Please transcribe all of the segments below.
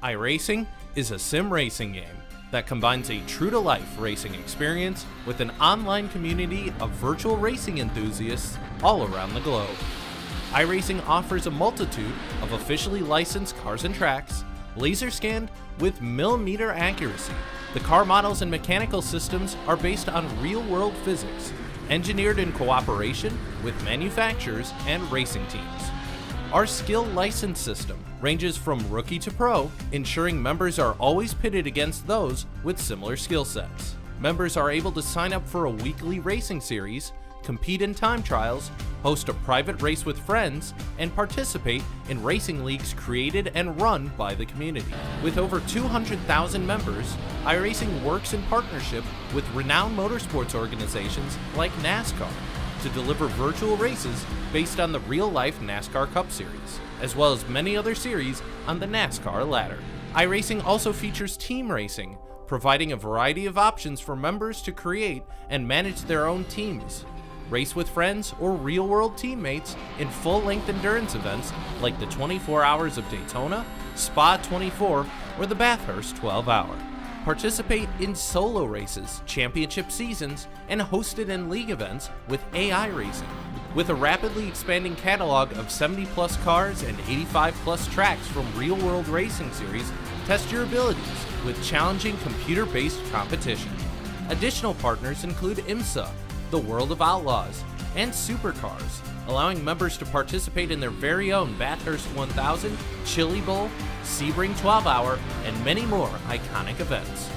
iRacing is a sim racing game that combines a true-to-life racing experience with an online community of virtual racing enthusiasts all around the globe. iRacing offers a multitude of officially licensed cars and tracks, laser scanned with millimeter accuracy. The car models and mechanical systems are based on real-world physics, engineered in cooperation with manufacturers and racing teams. Our skill license system ranges from rookie to pro, ensuring members are always pitted against those with similar skill sets. Members are able to sign up for a weekly racing series, compete in time trials, host a private race with friends, and participate in racing leagues created and run by the community. With over 200,000 members, iRacing works in partnership with renowned motorsports organizations like NASCAR to deliver virtual races based on the real-life NASCAR Cup Series, as well as many other series on the NASCAR ladder. iRacing also features team racing, providing a variety of options for members to create and manage their own teams, race with friends or real-world teammates in full-length endurance events like the 24 Hours of Daytona, Spa 24, or the Bathurst 12-Hour. Participate in solo races, championship seasons, and hosted in league events with AI Racing. With a rapidly expanding catalog of 70-plus cars and 85-plus tracks from real-world racing series, test your abilities with challenging computer-based competition. Additional partners include IMSA, the World of Outlaws, and Supercars, allowing members to participate in their very own Bathurst 1000, Chili Bowl, Sebring 12-Hour, and many more iconic events.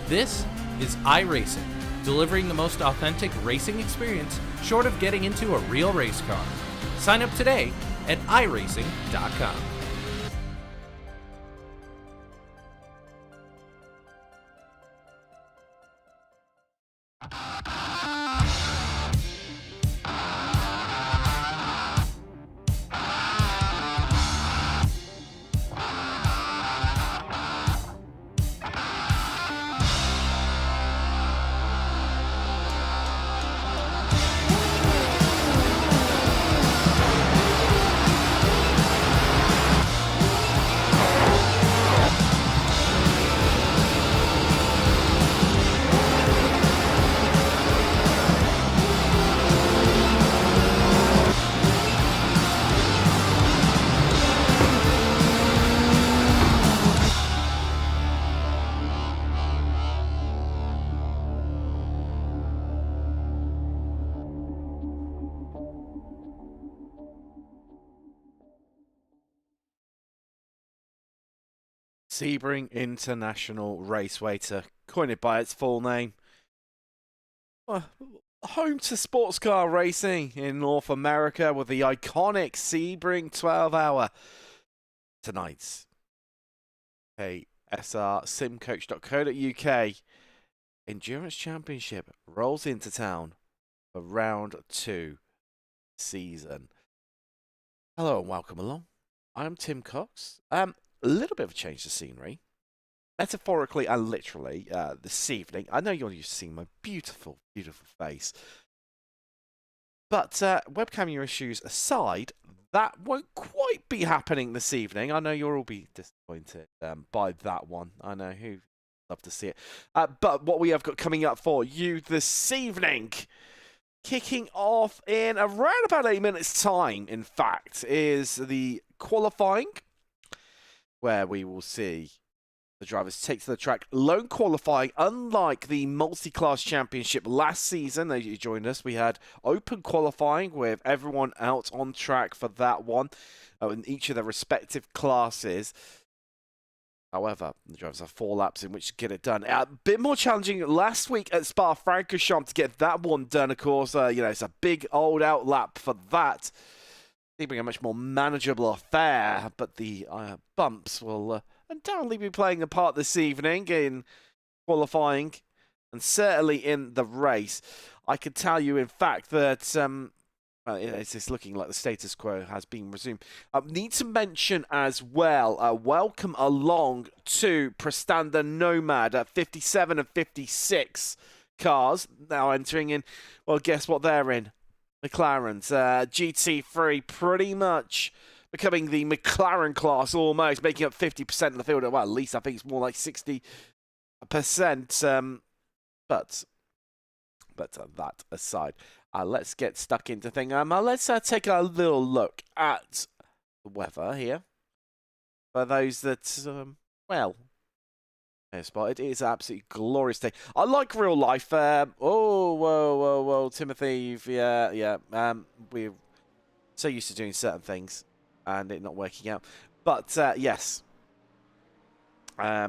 This is iRacing, delivering the most authentic racing experience short of getting into a real race car. Sign up today at iRacing.com. Sebring International Raceway, to coin it by its full name. Home to sports car racing in North America with the iconic Sebring 12-Hour. Tonight's SRSimcoach.co.uk Endurance Championship rolls into town for round 2 season. Hello and welcome along. I'm Tim Cox. A little bit of a change of scenery, metaphorically and literally, this evening. I know you're used to seeing my beautiful, beautiful face. But webcam issues aside, that won't quite be happening this evening. I know you'll all be disappointed by that one. I know who'd love to see it. But what we have got coming up for you this evening, kicking off in around about 8 minutes' time, in fact, is the qualifying, where we will see the drivers take to the track. Lone qualifying, unlike the multi-class championship last season that you joined us, we had open qualifying with everyone out on track for that one in each of their respective classes. However, the drivers have 4 laps in which to get it done. A bit more challenging last week at Spa-Francorchamps to get that one done, of course. It's a big old out lap for that. Being a much more manageable affair, but the bumps will undoubtedly be playing a part this evening in qualifying and certainly in the race. I can tell you, in fact, that it's looking like the status quo has been resumed. Need to mention as well, welcome along to Prestanda Nomad at 57 and 56 cars now entering in. Well, guess what they're in? McLaren's GT3, pretty much becoming the McLaren class almost, making up 50% of the field. Well, at least I think it's more like 60%. But that aside, let's get stuck into things. Let's take a little look at the weather here. For those that, well, spotted, it is an absolutely glorious day. I like real life. Whoa, Timothy. Yeah. We're so used to doing certain things and it not working out. But yes. Yeah,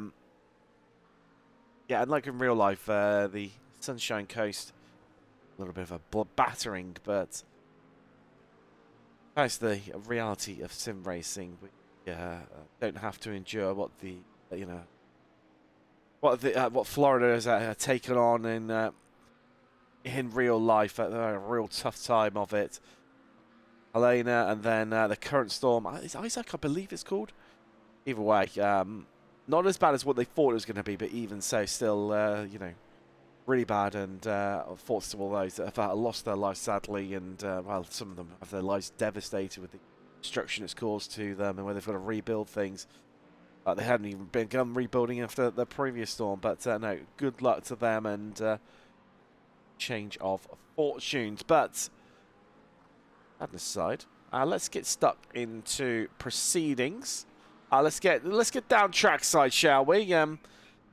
and like in real life, the Sunshine Coast, a little bit of a battering, but that's the reality of sim racing. We don't have to endure what the what Florida has taken on in real life. A real tough time of it. Helena, and then the current storm. Is Isaac, I believe it's called. Either way, not as bad as what they thought it was going to be, but even so, still, really bad. And thoughts to all those that have lost their lives sadly, and well, some of them have their lives devastated with the destruction it's caused to them, and where they've got to rebuild things. They hadn't even begun rebuilding after the previous storm, but no, good luck to them and change of fortunes. But that aside, let's get stuck into proceedings. Let's get down trackside, shall we? A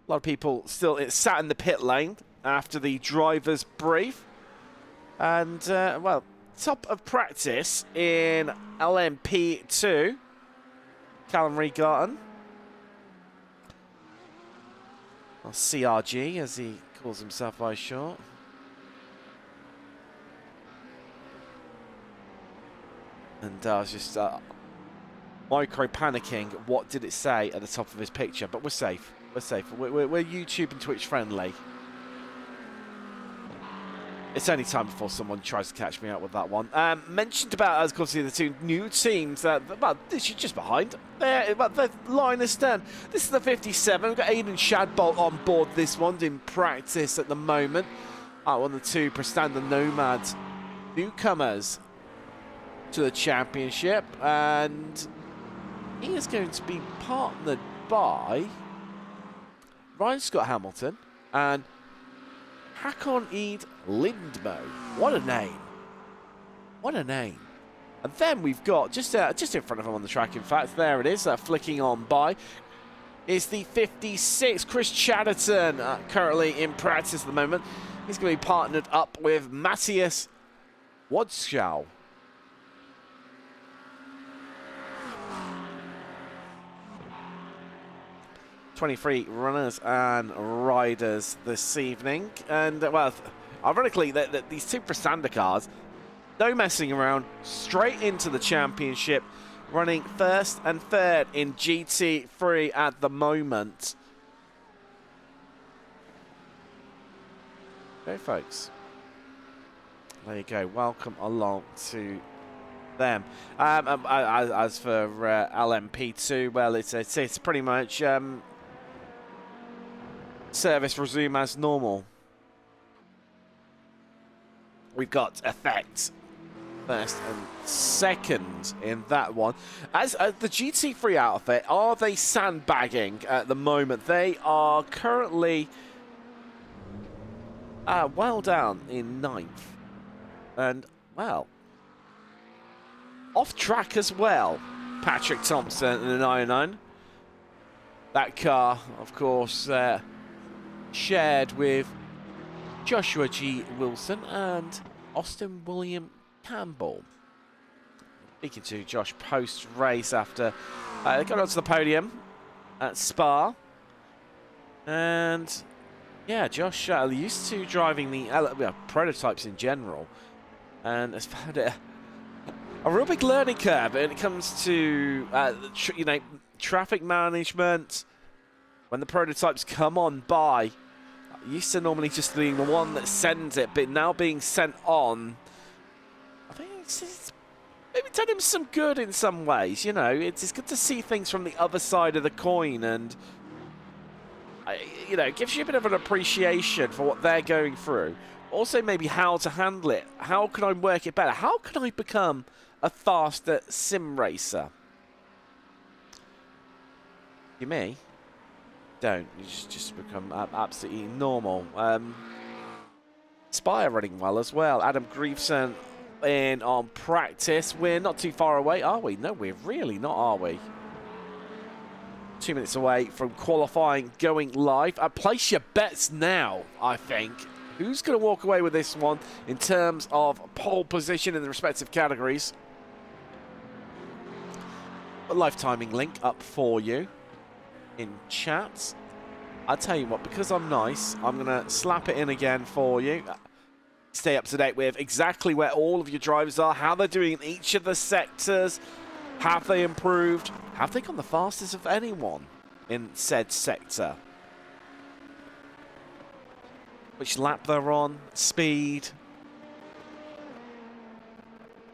lot of people still sat in the pit lane after the driver's brief, and well, top of practice in LMP2, Callum Regarten, or CRG as he calls himself by short. And I was just micro-panicking. What did it say at the top of his picture? But we're safe. We're safe. We're YouTube and Twitch friendly. It's only time before someone tries to catch me out with that one. Mentioned about, as obviously, the two new teams that, well, this is just behind. The line is stern. This is the 57. We've got Aiden Shadbolt on board this one in practice at the moment. One of the two Prestanda Nomads newcomers to the championship, and he is going to be partnered by Ryan Scott Hamilton and Hakon Eid Lindmo. What a name. What a name. And then we've got, just in front of him on the track, in fact, there it is, flicking on by, is the 56, Chris Chatterton, currently in practice at the moment. He's going to be partnered up with Matthias Wadschau. 23 runners and riders this evening. And, well, ironically, these two Prestanda cars, no messing around, straight into the championship, running first and third in GT3 at the moment. Okay, folks. There you go. Welcome along to them. As for LMP2, well, it's pretty much service resume as normal. We've got effect first and second in that one. As the GT3 outfit, are they sandbagging at the moment? They are currently well down in 9th. And, well, off track as well. Patrick Thompson in an 909. That car, of course, shared with Joshua G. Wilson and Austin William Campbell. Speaking to Josh post-race after they got onto the podium at Spa. And, yeah, Josh used to driving the prototypes in general, and has found it a real big learning curve when it comes to traffic management. When the prototypes come on by, used to normally just being the one that sends it, but now being sent on, I think it's maybe done him some good in some ways. You know, it's good to see things from the other side of the coin, and it gives you a bit of an appreciation for what they're going through. Also, maybe how to handle it. How can I work it better? How can I become a faster sim racer? You me? Don't. You just become absolutely normal. Spire running well as well. Adam Greaveson in on practice. We're not too far away, are we? No, we're really not, are we? 2 minutes away from qualifying going live. Place your bets now, I think. Who's going to walk away with this one in terms of pole position in the respective categories? A live timing link up for you in chat. I'll tell you what, because I'm nice, I'm going to slap it in again for you. Stay up to date with exactly where all of your drivers are, how they're doing in each of the sectors. Have they improved? Have they gone the fastest of anyone in said sector? Which lap they're on, speed.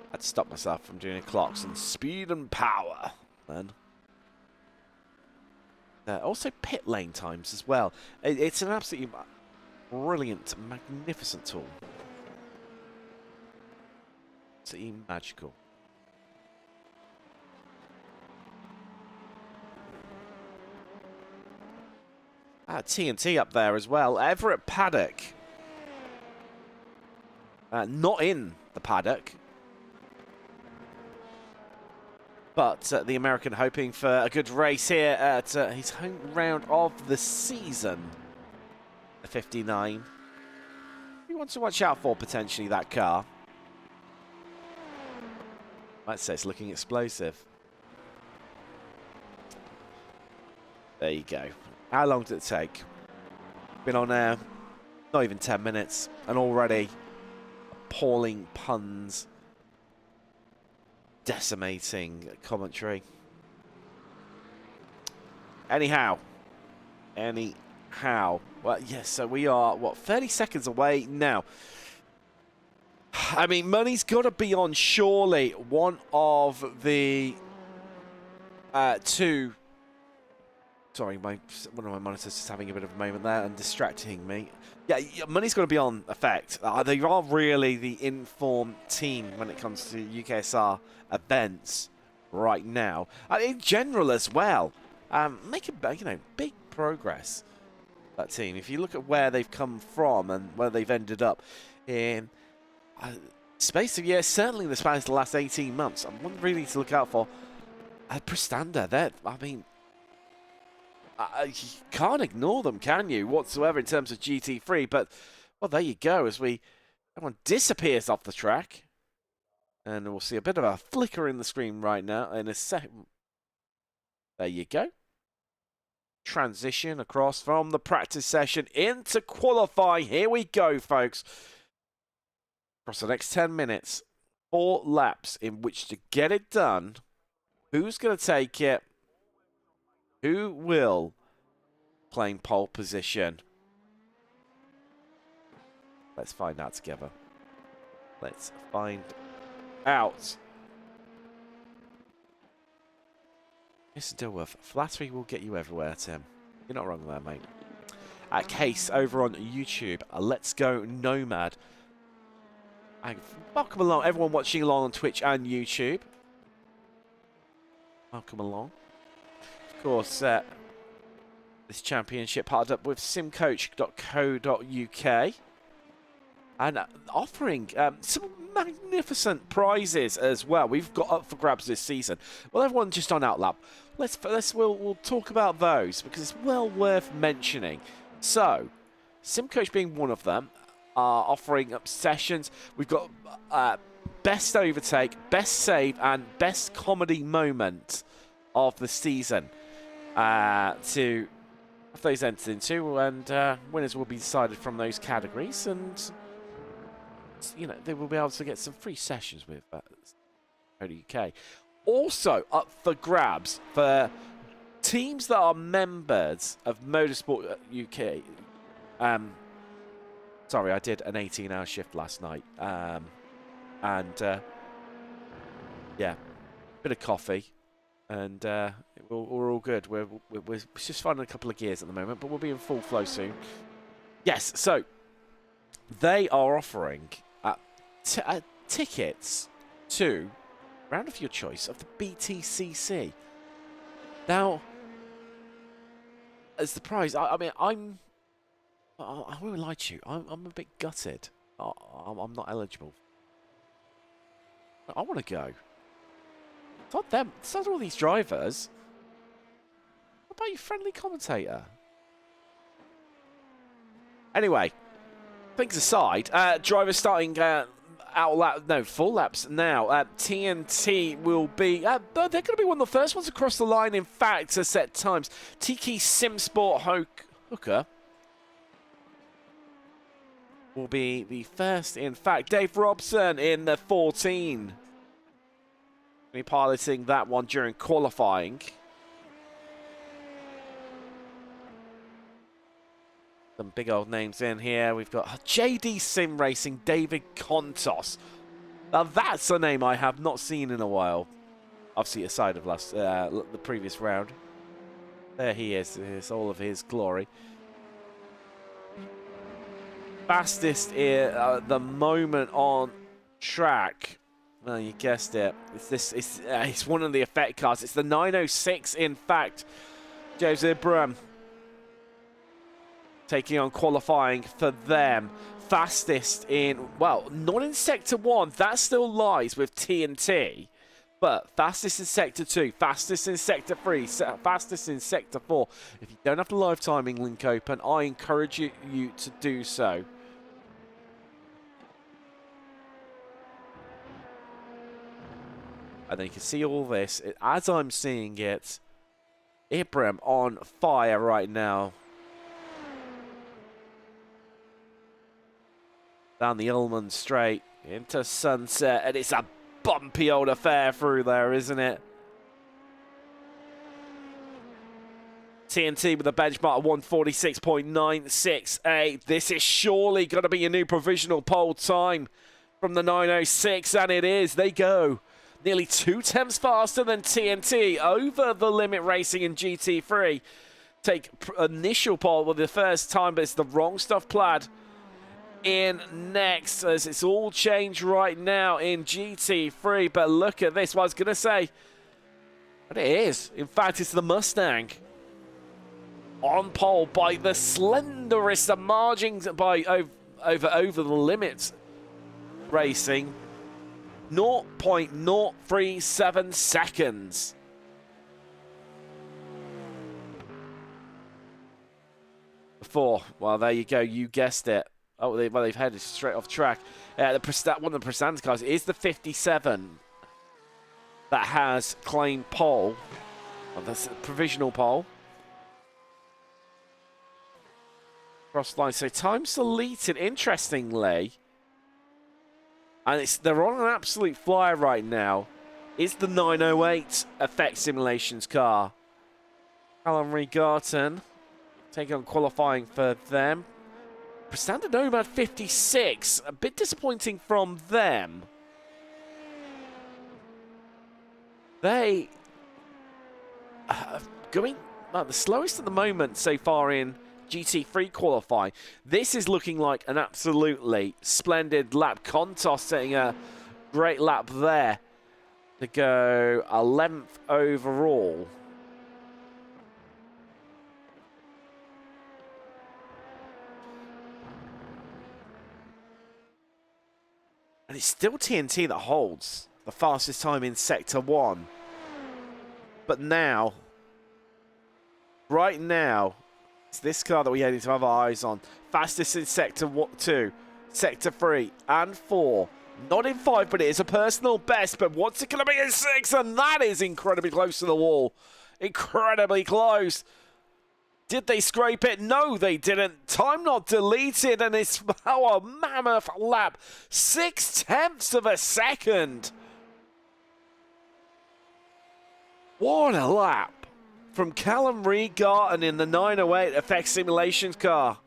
I had to stop myself from doing clocks and speed and power then. Also pit lane times as well. It's an absolutely brilliant, magnificent tool. Absolutely magical. TNT up there as well. Everett Paddock. Not in the paddock. But the American hoping for a good race here at his home round of the season. The 59. He wants to watch out for potentially that car. I'd say it's looking explosive. There you go. How long did it take? Been on air, not even 10 minutes, and already appalling puns, decimating commentary. Anyhow, well, yes, so we are, what, 30 seconds away now. I mean, money's got to be on, surely, one of the two. Sorry, one of my monitors is having a bit of a moment there and distracting me. Yeah, money's got to be on Effect. They are really the informed team when it comes to UKSR events right now. In general as well, making big progress. That team. If you look at where they've come from and where they've ended up in space of years, certainly in the space of the last 18 months, one really to look out for. Prestanda, I mean. You can't ignore them, can you, whatsoever, in terms of GT3. But, well, there you go, as everyone disappears off the track. And we'll see a bit of a flicker in the screen right now in a second. There you go. Transition across from the practice session into qualify. Here we go, folks. Across the next 10 minutes, 4 laps in which to get it done. Who's going to take it? Who will claim pole position? Let's find out together. Let's find out. Mr. Dilworth, flattery will get you everywhere, Tim. You're not wrong there, mate. Case over on YouTube. Let's go Nomad. Welcome along, everyone watching along on Twitch and YouTube. Welcome along. Of course, this championship partnered up with simcoach.co.uk and offering some magnificent prizes as well. We've got up for grabs this season. Well, everyone just on Outlap, we'll talk about those because it's well worth mentioning. So, SimCoach being one of them, are offering up sessions. We've got best overtake, best save, and best comedy moment of the season. To have those entered into, and winners will be decided from those categories, and they will be able to get some free sessions with UK. Also up for grabs for teams that are members of Motorsport UK. Sorry, I did an 18-hour shift last night, and yeah, bit of coffee. And we're all good. We're just finding a couple of gears at the moment, but we'll be in full flow soon. Yes, so they are offering tickets to round of your choice of the BTCC. Now, as the prize. I mean, I won't lie to you. I'm a bit gutted. I'm not eligible. I want to go. It's not them. It's not all these drivers. What about your friendly commentator? Anyway, things aside, drivers starting full laps now. TNT will be, they're going to be one of the first ones across the line, in fact, to set times. Tiki Simsport Hooker will be the first, in fact. Dave Robson in the 14. Be piloting that one during qualifying. Some big old names in here. We've got JD Sim Racing, David Contos. Now that's a name I have not seen in a while. Obviously aside of the previous round. There he is. It's all of his glory. Fastest at the moment on track. Well, you guessed it. It's one of the effect cars. It's the 906, in fact. Jose Brum taking on qualifying for them. Fastest in, well, not in Sector 1. That still lies with TNT. But fastest in Sector 2, fastest in Sector 3, fastest in Sector 4. If you don't have the live timing link open, I encourage you to do so. And then you can see all this. As I'm seeing it, Ibram on fire right now. Down the Ullman Straight into Sunset. And it's a bumpy old affair through there, isn't it? TNT with a benchmark of 146.968. This is surely going to be a new provisional pole time from the 906. And it is. They go nearly 2 tenths faster than TNT over the limit racing in GT3. Take initial pole for the first time, but it's the wrong stuff plaid in next, as it's all changed right now in GT3. But look at this, what I was going to say. But it is. In fact, it's the Mustang on pole by the slenderest of margins by over the limits racing. 0.037 seconds. Well, there you go. You guessed it. Oh, they've headed straight off track. One of the Prestanda cars is the 57 that has claimed pole. Oh, that's a provisional pole. Cross line. So time's deleted, interestingly. And they're on an absolute flyer right now. It's the 908 Effect Simulations car. Alan Regarten taking on qualifying for them. Prestanda Nomad 56. A bit disappointing from them. They are going the slowest at the moment so far in GT3 qualifying. This is looking like an absolutely splendid lap. Contos setting a great lap there to go 11th overall. And it's still TNT that holds the fastest time in Sector 1. But now, right now, it's this car that we need to have our eyes on. Fastest in Sector 2, Sector 3 and 4. Not in 5, but it is a personal best. But what's it going to be in 6? And that is incredibly close to the wall. Incredibly close. Did they scrape it? No, they didn't. Time not deleted, and it's a mammoth lap. 0.6 of a second. What a lap from Callum Regarten in the 908 Effect Simulations car.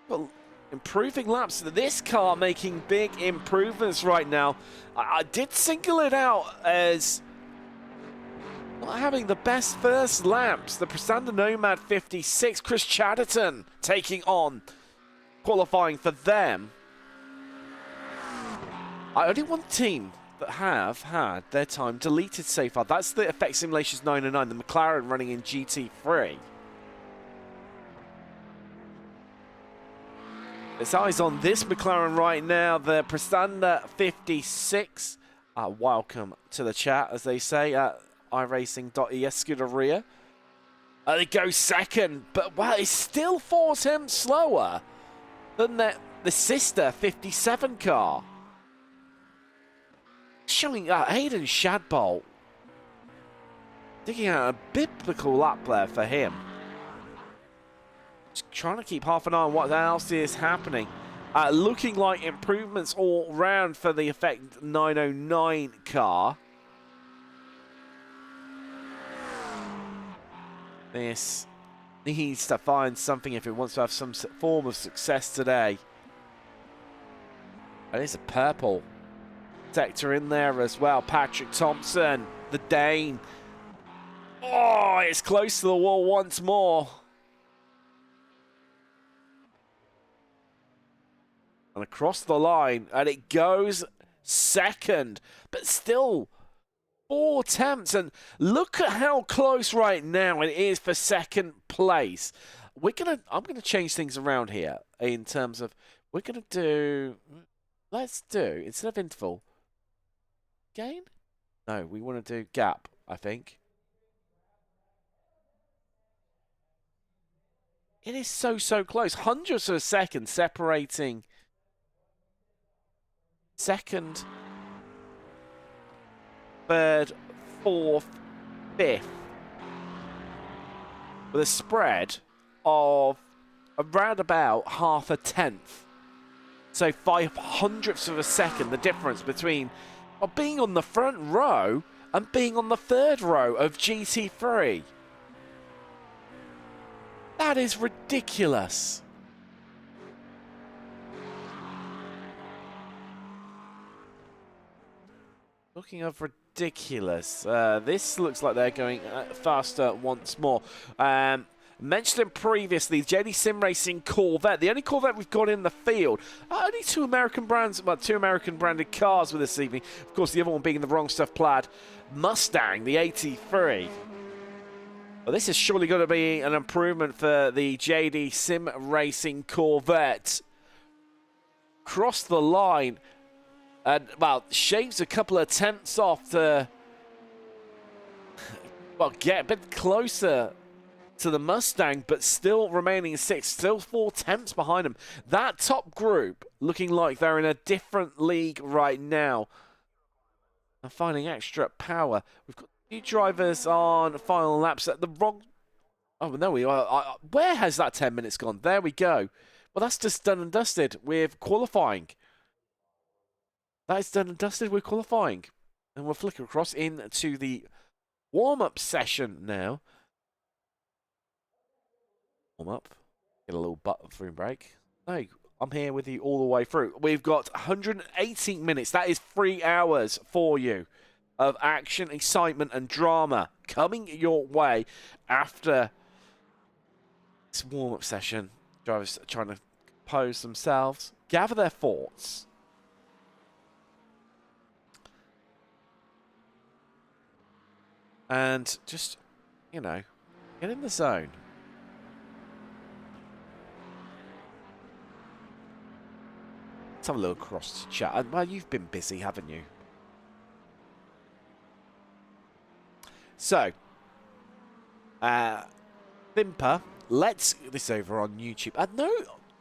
Well, improving laps. This car making big improvements right now. I did single it out as not having the best first laps. The Prestanda Nomad 56, Chris Chatterton taking on qualifying for them. I only want team that have had their time deleted so far. That's the Effect Simulations 909, the McLaren running in GT3. There's eyes on this McLaren right now, the Prestanda 56. Welcome to the chat, as they say, at iRacing.es Scuderia. They go second, but wow, it's still 4 tenths slower than the sister 57 car. Showing Aiden Shadbolt digging out a biblical lap there for him. Just trying to keep half an eye on what else is happening. Looking like improvements all round for the Effect 909 car. This needs to find something if it wants to have some form of success today. And it's a purple sector in there as well. Patrick Thompson, the Dane. Oh, it's close to the wall once more. And across the line, and it goes second, but still 4 attempts. And look at how close right now it is for second place. I'm gonna change things around here in terms of let's do instead of interval gain. No, we want to do gap, I think. It is so close. Hundredths of a second separating second, third, fourth, fifth, with a spread of around about half a tenth. So 500ths of a second, the difference between being on the front row and being on the third row of GT3. That is ridiculous. Talking of ridiculous, this looks like they're going faster once more. Mentioned them previously, JD Sim Racing Corvette, the only Corvette we've got in the field. Only two American brands, well, 2 American branded cars with this evening. Of course, the other one being the wrong stuff plaid Mustang, the 83. Well, this is surely going to be an improvement for the JD Sim Racing Corvette. Cross the line. And, well, shaves a couple of attempts off to, well, get a bit closer to the Mustang, but still remaining 6, still 4 attempts behind him. That top group looking like they're in a different league right now. And finding extra power. We've got new drivers on final laps at the wrong... Oh, no, we are. Where has that 10 minutes gone? There we go. Well, that's just done and dusted with qualifying. That is done and dusted with qualifying. And we'll flicker across into the warm-up session now. Warm up. Get a little bathroom break. No, I'm here with you all the way through. We've got 118 minutes. That is 3 hours for you of action, excitement, and drama coming your way after this warm-up session. Drivers trying to compose themselves, gather their thoughts. And just, you know, get in the zone. Let's have a little cross chat. Well, you've been busy, haven't you? So, Vimper, let's get this over on YouTube. No,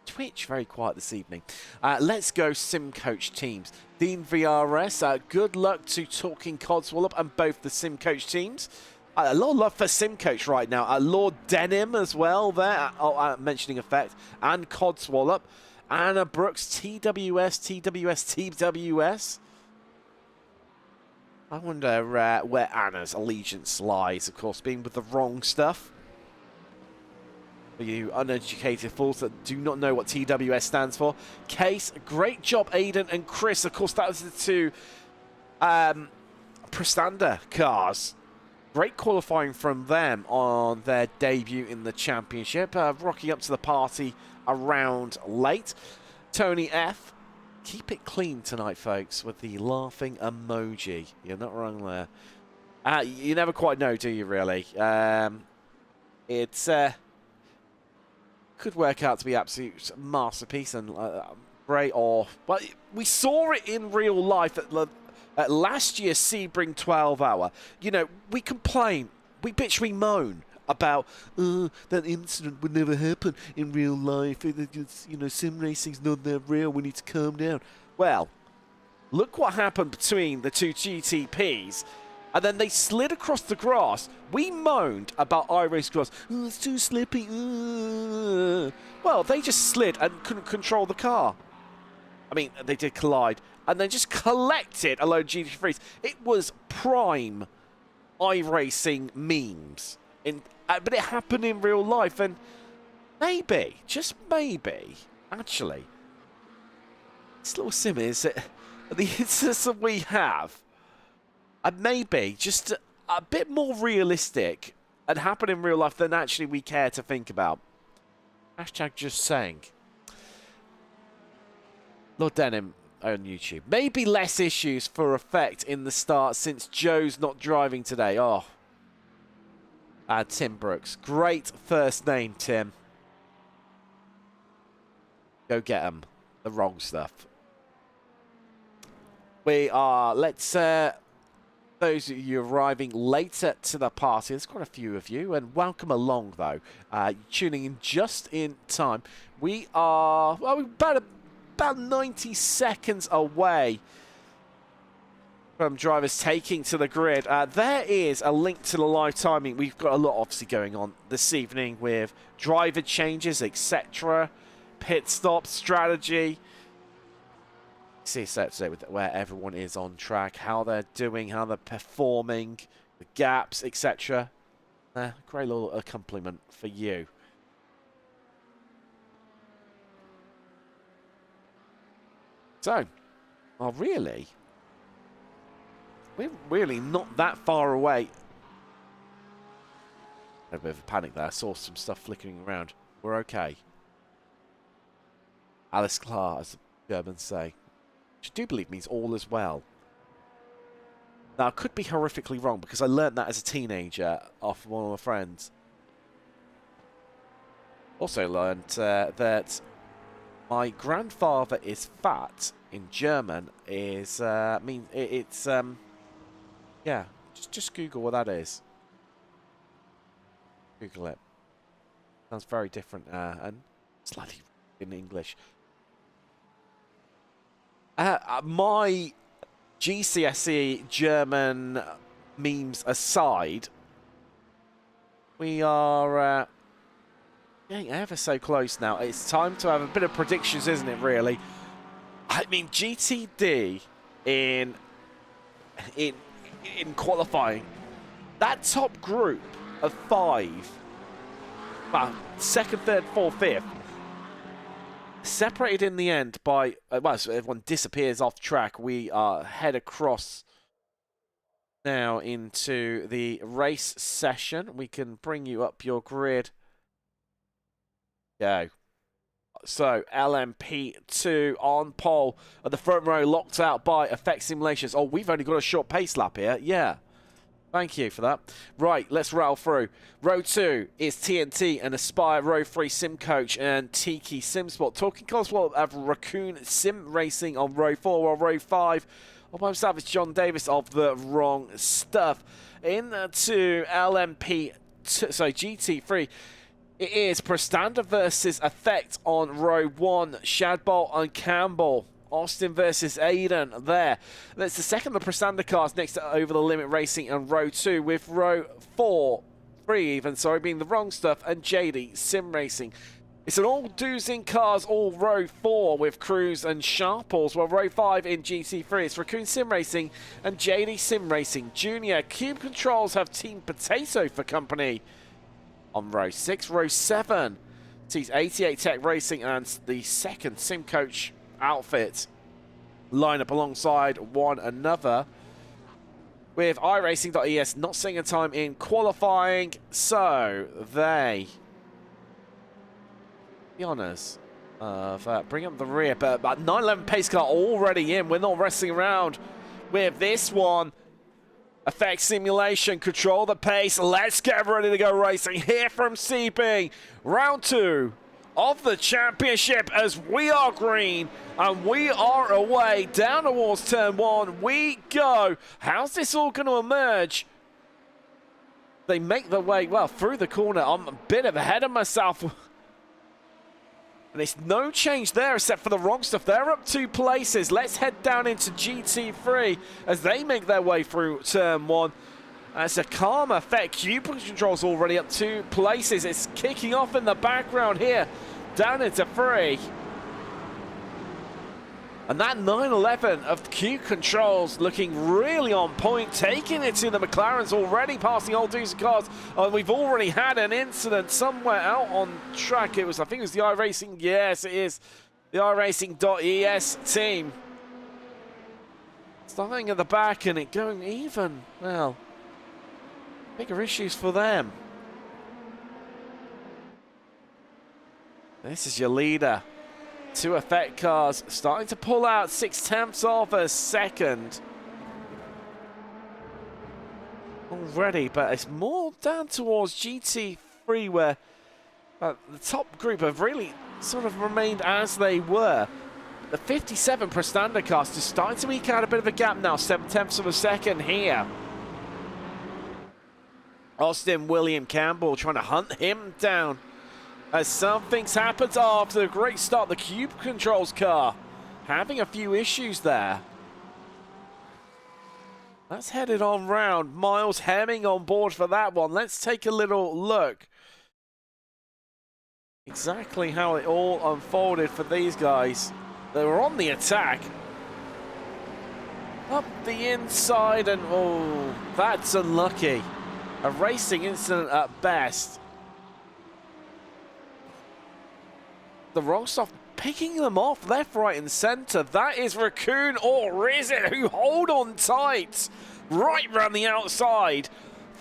Twitch, very quiet this evening. Let's go Sim Coach teams. Dean VRS, good luck to Talking Codswallop and both the Sim Coach teams. A lot of love for Sim Coach right now. Lord Denim as well there, mentioning Effect, and Codswallop. Anna Brooks, TWS, TWS. I wonder where Anna's allegiance lies, of course, being with the wrong stuff. For you uneducated fools that do not know what TWS stands for. Case, great job, Aiden and Chris. Of course, that was the 2 Prestanda cars. Great qualifying from them on their debut in the championship. Rocking up to the party around late. Tony F. keep it clean tonight, folks, with the laughing emoji. You're not wrong there. You never quite know, do you, really? It's could work out to be absolute masterpiece and great off. But we saw it in real life at last year's Sebring 12 hour. You know, we complain, we bitch, we moan about that incident would never happen in real life. You know, sim racing's not that real. We need to calm down. Well, look what happened between the two GTPs. And then they slid across the grass. We moaned about iRace grass. Oh, it's too slippy. Well, they just slid and couldn't control the car. I mean, they did collide. And then just collected a load of GT3s. It was prime iRacing memes. But it happened in real life. And maybe, just maybe, actually, this little sim is the instance that we have. And maybe just a bit more realistic and happen in real life than actually we care to think about. Hashtag just saying. Lord Denim on YouTube. Maybe less issues for effect in the start since Joe's not driving today. Oh. Tim Brooks. Great first name, Tim. Go get 'em. The wrong stuff. We are, let's... those of you arriving later to the party, there's quite a few of you, and welcome along, though. Tuning in just in time. We are, well, we're about 90 seconds away from drivers taking to the grid. There is a link to the live timing. We've got a lot, obviously, going on this evening with driver changes, etc., pit stop strategy. See today with where everyone is on track, how they're doing, how they're performing, the gaps, etc. Great little accompaniment for you. So, well, really, we're really not that far away. A bit of a panic there. I saw some stuff flickering around. We're okay. Alice Clark, as the Germans say. Which I do believe means all is well. Now, I could be horrifically wrong because I learnt that as a teenager off one of my friends. Also learnt that my grandfather is fat in German is yeah, just Google what that is. Google it. Sounds very different and slightly in English. My GCSE German memes aside, we are getting ever so close now. It's time to have a bit of predictions, isn't it, really? I mean, GTD in qualifying, that top group of 5, well, second, third, fourth, fifth, separated in the end by, well, so everyone disappears off track. We head across now into the race session. We can bring you up your grid. Go. So, LMP2 on pole at the front row, locked out by Effect Simulations. Oh, we've only got a short pace lap here. Yeah. Thank you for that. Right, let's rattle through. Row 2 is TNT and Aspire. Row 3, Sim Coach and Tiki Sim Sport. Talking cars will have Raccoon Sim Racing on row 4, while row 5, on by himself, is John Davis of The Wrong Stuff. Into LMP, sorry, GT3. It is Prestanda versus Effect on row 1. Shadbolt and Campbell. Austin versus Aiden there. That's the second of the Prestanda cars next to Over the Limit Racing and row 2, with row 3 even, sorry, being The Wrong Stuff and JD Sim Racing. It's an all Doozing cars, all row 4 with Cruz and Sharples, while row 5 in GT3 it's Raccoon Sim Racing and JD Sim Racing Junior. Cube Controls have Team Potato for company on row 6. Row 7 sees 88 Tech Racing and the second Sim Coach outfit line up alongside one another, with iRacing.es not seeing a time in qualifying, so they, the honours bring up the rear, but 911 pace car already in. We're not resting around with this one. Effect simulation, control the pace. Let's get ready to go racing here from Sebring. Round 2 of the championship as we are green and we are away down towards turn 1. We go. How's this all going to emerge? They make their way, well, through the corner. I'm a bit ahead of myself. And it's no change there except for the wrong stuff. They're up 2 places. Let's head down into GT3 as they make their way through turn 1. It's a calm effect. Cube control's already up 2 places. It's kicking off in the background here. Down into 3. And that 911 of Q controls looking really on point, taking it to the McLarens, already passing all 2 cars. And we've already had an incident somewhere out on track. I think it was the iRacing, yes it is, the iRacing.es team. Starting at the back and it going even, well, bigger issues for them. This is your leader. 2 effect cars starting to pull out 6/10 of a second already, but it's more down towards GT3 where the top group have really sort of remained as they were. The 57 Prestanda cars is starting to eke out a bit of a gap now, 7/10 of a second here. Austin William Campbell trying to hunt him down. As something's happened after the great start, the Cube Controls car having a few issues there. That's headed on round. Miles Hemming on board for that one. Let's take a little look. Exactly how it all unfolded for these guys. They were on the attack. Up the inside and oh, that's unlucky. A racing incident at best. The wrong stuff picking them off left, right and centre. That is Raccoon, or is it, who hold on tight right around the outside,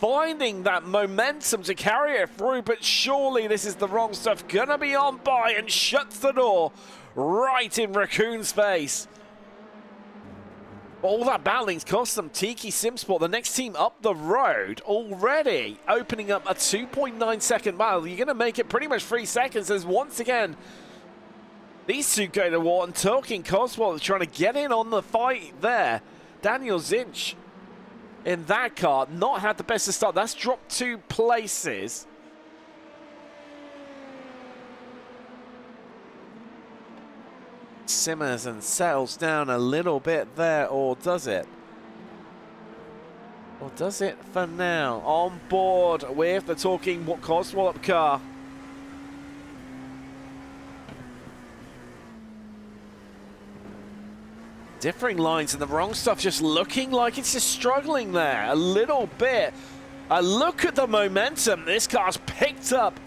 finding that momentum to carry it through, but surely this is the wrong stuff gonna be on by and shuts the door right in Raccoon's face. All that battling's cost them Tiki Simsport, the next team up the road, already opening up a 2.9 second mile. You're going to make it pretty much 3 seconds as once again these two go to war, and Tolkien Coswell trying to get in on the fight there. Daniel Zinch in that car not had the best of start. That's dropped 2 places. Simmers and settles down a little bit there, or does it? Or does it for now? On board with the Talking Coswallop car. Differing lines and the wrong stuff just looking like it's just struggling there a little bit. Look at the momentum this car's picked up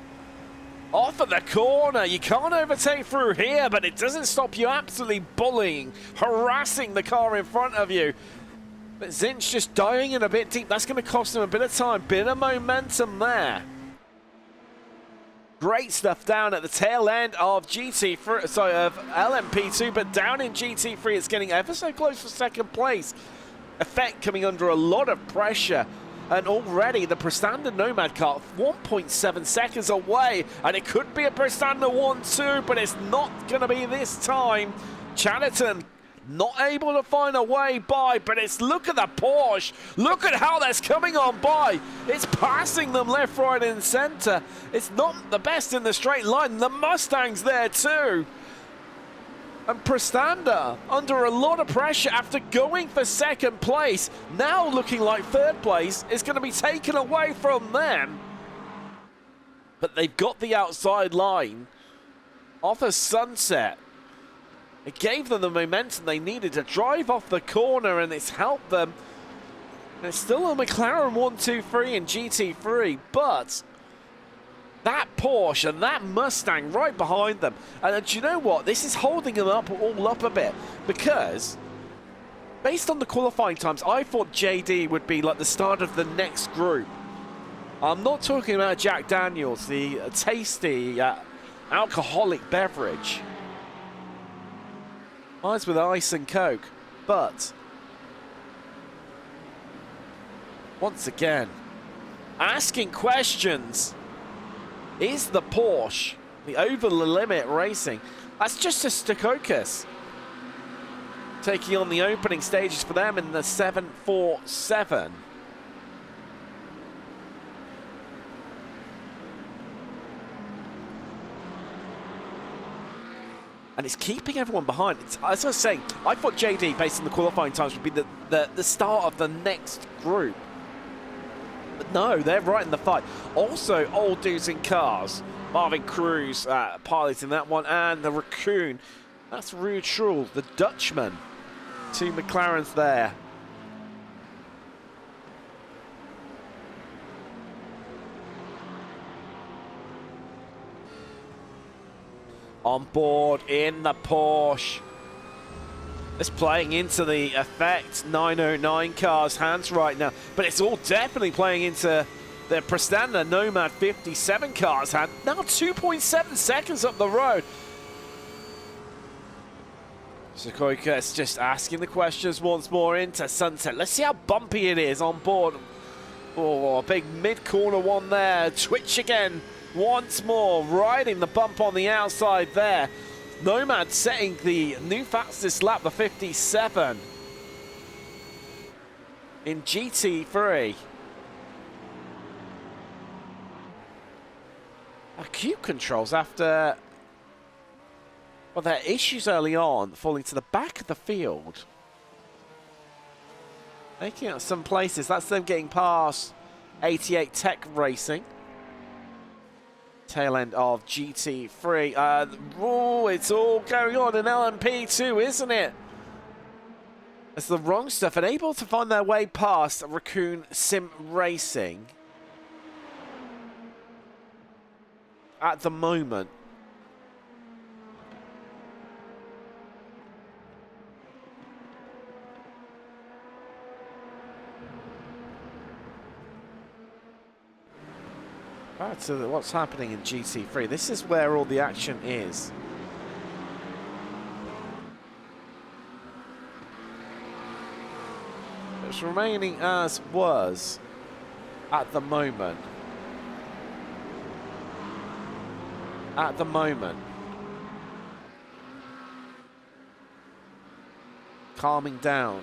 off of the corner. You can't overtake through here, but it doesn't stop you absolutely bullying, harassing the car in front of you. But Zinch just dying in a bit deep. That's going to cost him a bit of time, bit of momentum there. Great stuff down at the tail end of GT3, sorry, of LMP2, but down in GT3, it's getting ever so close for second place. Effect coming under a lot of pressure. And already the Prestanda Nomad car 1.7 seconds away, and it could be a Prestanda 1-2, but it's not going to be this time. Chatterton not able to find a way by, but it's, look at the Porsche. Look at how that's coming on by. It's passing them left, right, and center. It's not the best in the straight line. The Mustang's there too. And Prestanda under a lot of pressure after going for second place, now looking like third place, is going to be taken away from them. But they've got the outside line off a Sunset. It gave them the momentum they needed to drive off the corner, and it's helped them. And it's still a McLaren 1-2-3 in GT3, but that Porsche and that Mustang right behind them. And do you know what? This is holding them up all up a bit, because based on the qualifying times, I thought JD would be like the start of the next group. I'm not talking about Jack Daniels, the tasty alcoholic beverage. Mine's with ice and Coke, but once again, asking questions. Is the Porsche the over the limit racing? That's just a Stakokis taking on the opening stages for them in the 747. And it's keeping everyone behind. As I was saying, I thought JD, based on the qualifying times, would be the start of the next group. But no, they're right in the fight. Also, old dudes in cars. Marvin Cruz piloting that one, and the Raccoon. That's Ruud Schrull, the Dutchman. 2 McLarens there. On board in the Porsche. It's playing into the effect 909 car's hands right now, but it's all definitely playing into the Prestanda Nomad 57 car's hand. Now 2.7 seconds up the road. Stakokis just asking the questions once more into Sunset. Let's see how bumpy it is on board. Oh, a big mid-corner one there. Twitch again once more, riding the bump on the outside there. Nomad setting the new fastest lap, the 57 in GT3. Acute controls after, well, their issues early on, falling to the back of the field. Making out some places. That's them getting past 88 Tech Racing. Tail end of GT3. Oh, it's all going on in LMP2, isn't it? It's the wrong stuff, and able to find their way past Raccoon Sim Racing at the moment. Back to what's happening in GT3. This is where all the action is. It's remaining as was at the moment. At the moment. Calming down.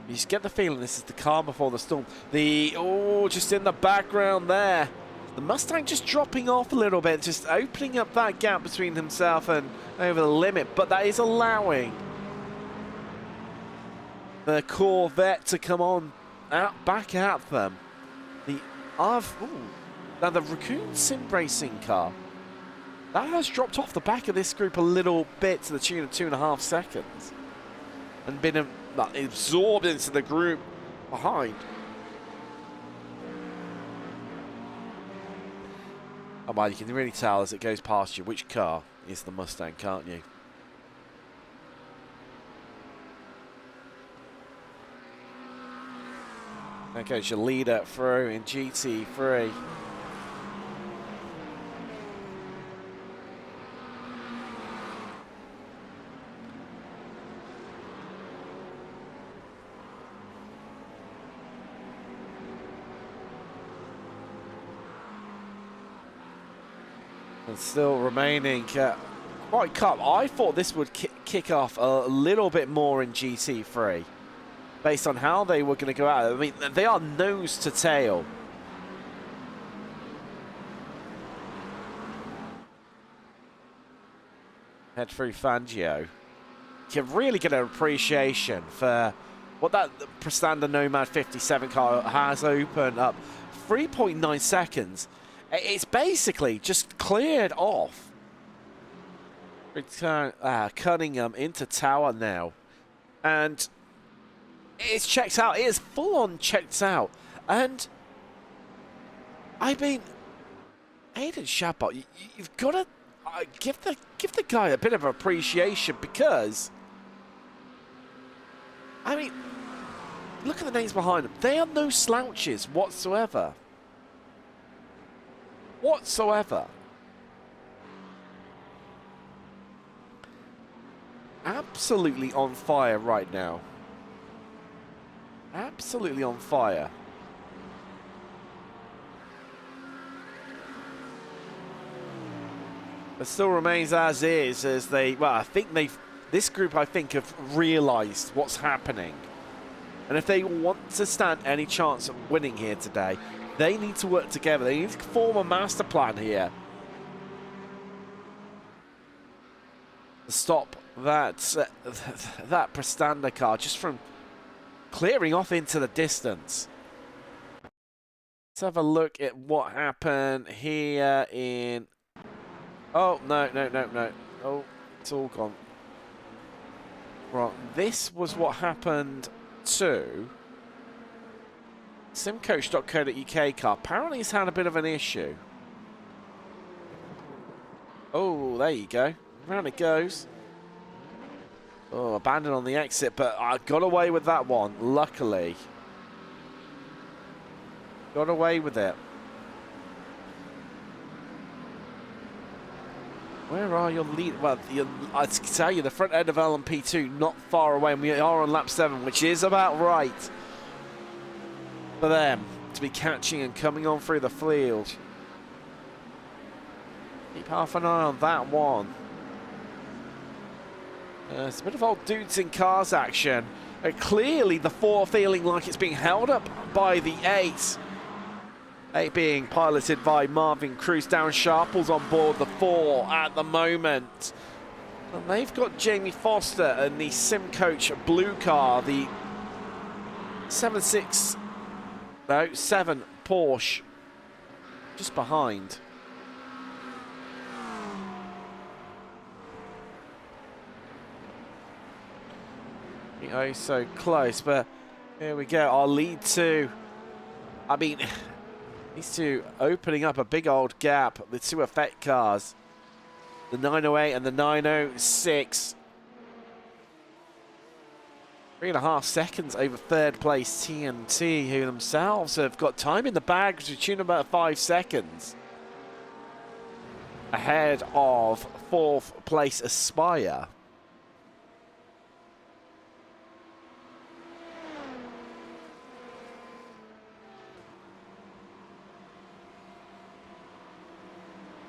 You just get the feeling this is the calm before the storm. Just in the background there. The Mustang just dropping off a little bit, just opening up that gap between himself and over the limit. But that is allowing the Corvette to come on back at them. Now the Raccoon Sim Racing car, that has dropped off the back of this group a little bit to the tune of 2.5 seconds. And been absorbed into the group behind. Oh man, you can really tell as it goes past you which car is the Mustang, can't you? There goes your leader through in GT3. And still remaining quite calm. I thought this would kick off a little bit more in GT3 based on how they were going to go out. I mean, they are nose to tail. Head through Fangio. You can really get an appreciation for what that Prestanda Nomad 57 car has opened up. 3.9 seconds. It's basically just cleared off. Return Cunningham into tower now. And it's checked out. It is full on checked out. And I mean, Aiden Chabot, you've got to give the guy a bit of appreciation, because I mean, look at the names behind them. They are no slouches whatsoever. absolutely on fire right now. Absolutely on fire. It still remains as is, as they, well, I think this group, I think, have realised what's happening. And if they want to stand any chance of winning here today, they need to work together. They need to form a master plan here. To stop that Prestanda car just from clearing off into the distance. Let's have a look at what happened here in... Oh, no. Oh, it's all gone. Right, this was what happened to simcoach.co.uk car. Apparently he's had a bit of an issue. Oh, there you go. Round it goes. Oh, abandoned on the exit, but I got away with that one, luckily. Got away with it. Where are your lead? Well, I tell you, the front end of LMP2 not far away, and we are on lap 7, which is about right for them to be catching and coming on through the field. Keep half an eye on that one. It's a bit of old dudes in cars action. Clearly, the 4 feeling like it's being held up by the 8. 8 being piloted by Marvin Cruz. Darren Sharple's on board the 4 at the moment. And they've got Jamie Foster and the SimCoach blue car, the 7 Porsche, just behind. Oh, so close, but here we go. Our lead 2. I mean, these two opening up a big old gap. The 2 effect cars, the 908 and the 906. 3.5 seconds over third place TNT, who themselves have got time in the bag to tune about 5 seconds ahead of 4th place Aspire.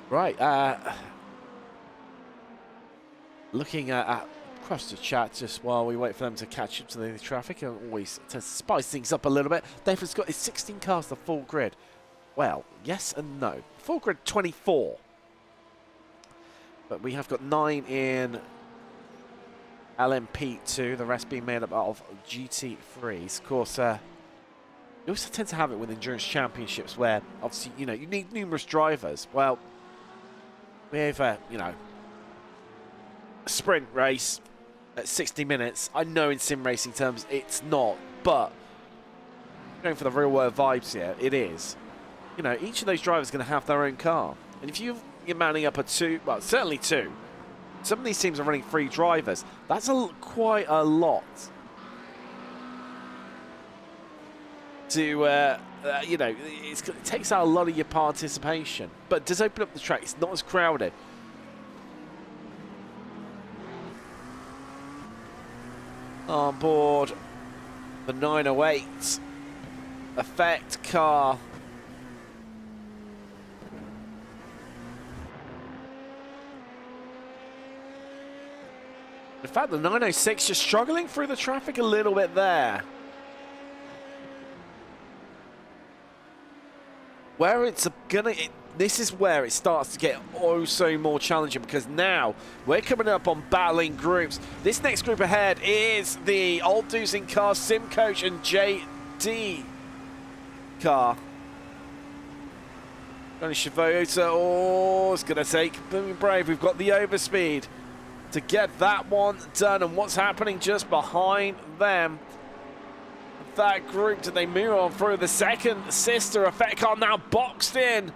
Right, looking at across the chat just while we wait for them to catch up to the traffic, and always to spice things up a little bit. David's got his 16 cars to full grid. Well, yes and no. Full grid 24. But we have got 9 in LMP2, the rest being made up of GT3s. Of course, you also tend to have it with endurance championships where, obviously, you know, you need numerous drivers. Well, we have a, you know, a sprint race at 60 minutes. I know in sim racing terms it's not, but going for the real world vibes here, it is. You know, each of those drivers is going to have their own car. And if you're manning up a 2, well, certainly 2. Some of these teams are running 3 drivers. That's quite a lot to, you know, it takes out a lot of your participation. But it does open up the track. It's not as crowded. On board the 908 effect car. In fact, the 906 just struggling through the traffic a little bit there. Where it's gonna, this is where it starts to get oh so more challenging, because now we're coming up on battling groups. This next group ahead is the Old Dudes in Cars, SimCoach and JD car. Johnny Chavosa, oh, it's gonna take Booming Brave. We've got the overspeed to get that one done, and what's happening just behind them? That group, did they move on through? The second sister effect car now boxed in,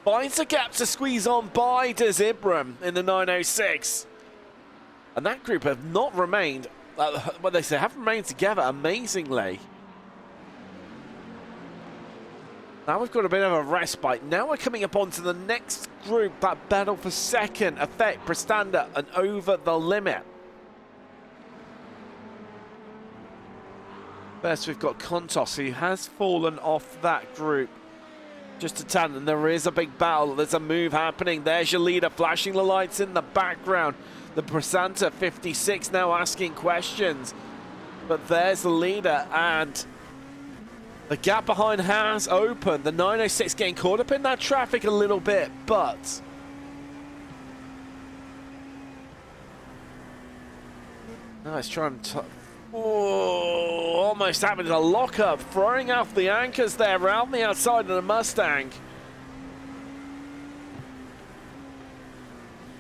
finds a gap to squeeze on by does Ibram in the 906, and that group have not remained, what they say, have remained together amazingly. Now we've got a bit of a respite. Now we're coming up onto the next group, that battle for second effect, Prestanda and Over the Limit. First, we've got Kontos, who has fallen off that group just a tad, and there is a big battle. There's a move happening. There's your leader flashing the lights in the background. The Presenter 56 now asking questions. But there's the leader, and the gap behind has opened. The 906 getting caught up in that traffic a little bit, but now it's trying to... Oh, almost having a lock-up, throwing off the anchors there around the outside of the Mustang.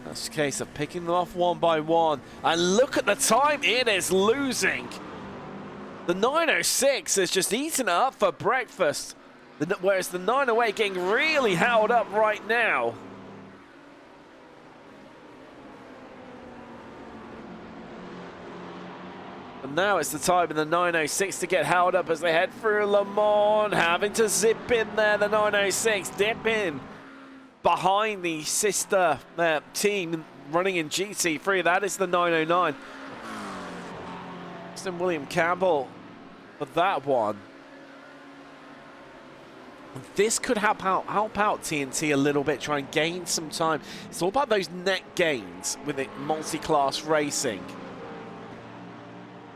That's a case of picking them off one by one. And look at the time it is losing. The 906 has just eaten it up for breakfast, whereas the 908 getting really held up right now. And now it's the time of the 906 to get held up as they head through Le Mans, having to zip in there. The 906 dip in behind the sister team running in GT3. That is the 909. Austin William Campbell for that one. This could help out TNT a little bit, try and gain some time. It's all about those net gains with it multi-class racing.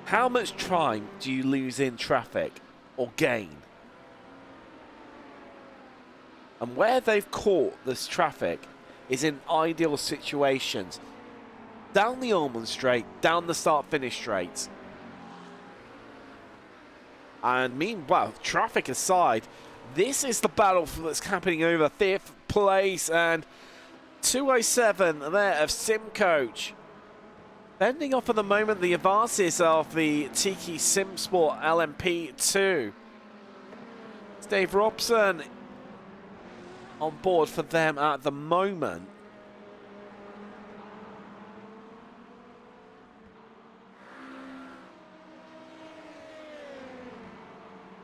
How much time do you lose in traffic or gain? And where they've caught this traffic is in ideal situations. Down the Ormond Straight, down the start-finish straight. And meanwhile, traffic aside, this is the battle that's happening over 5th place, and 207 there of Simcoach. Bending off at the moment the Avances of the Tiki Simsport LMP2. It's Dave Robson on board for them at the moment.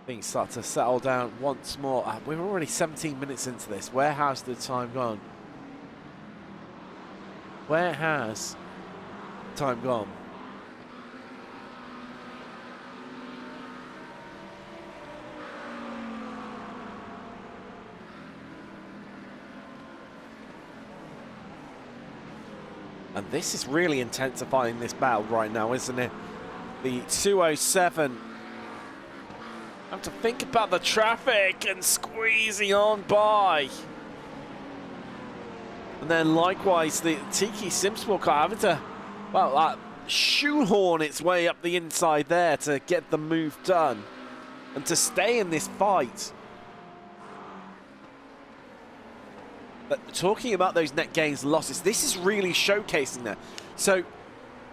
Things start to settle down once more. We're already 17 minutes into this. Where has the time gone? Where has time gone? And this is really intensifying this battle right now, isn't it? The 207 have to think about the traffic and squeezing on by. And then likewise the Tiki Simsport car having to, well, shoehorn its way up the inside there to get the move done and to stay in this fight. But talking about those net gains and losses, this is really showcasing that. So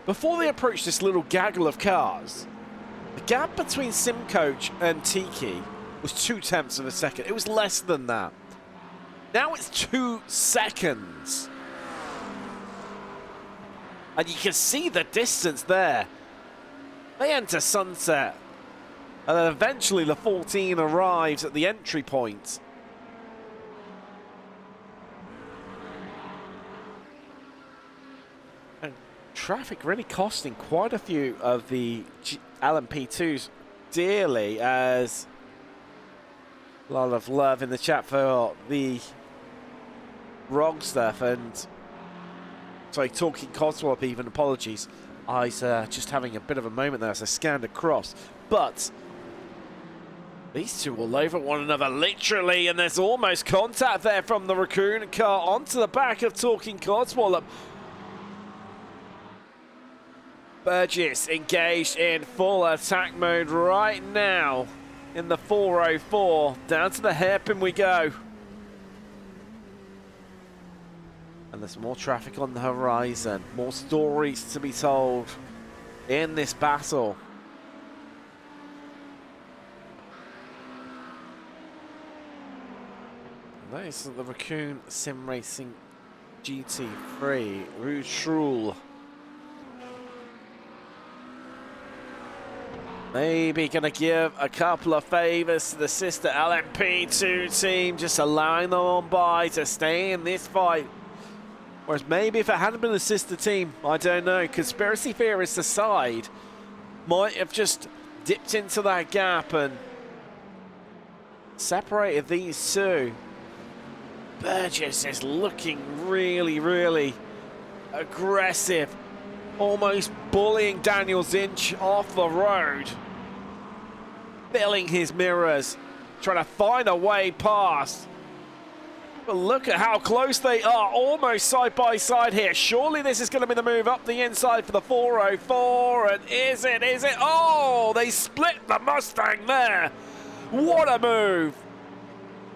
before they approach this little gaggle of cars, the gap between Simcoach and Tiki was 0.2 of a second. It was less than that. Now it's 2 seconds. And you can see the distance there. They enter sunset. And then eventually the 14 arrives at the entry point. And traffic really costing quite a few of the LMP2s dearly, as a lot of love in the chat for the wrong stuff. And sorry, talking Codswap even, apologies. I was just having a bit of a moment there as I scanned across. But these two all over one another, literally, and there's almost contact there from the Raccoon car onto the back of Talking Codswallop. Burgess engaged in full attack mode right now in the 404. Down to the hairpin we go. And there's more traffic on the horizon. More stories to be told in this battle. That is the Raccoon Sim Racing GT3 Rouge Rule. Maybe going to give a couple of favours to the sister LMP2 team, just allowing them on by to stay in this fight. Whereas maybe if it hadn't been a sister team, I don't know, conspiracy theorists aside, might have just dipped into that gap and separated these two. Burgess is looking really, really aggressive, almost bullying Daniel Zinch off the road, filling his mirrors, trying to find a way past. But look at how close they are, almost side by side here. Surely this is going to be the move up the inside for the 404, and is it? Oh, they split the Mustang there. What a move.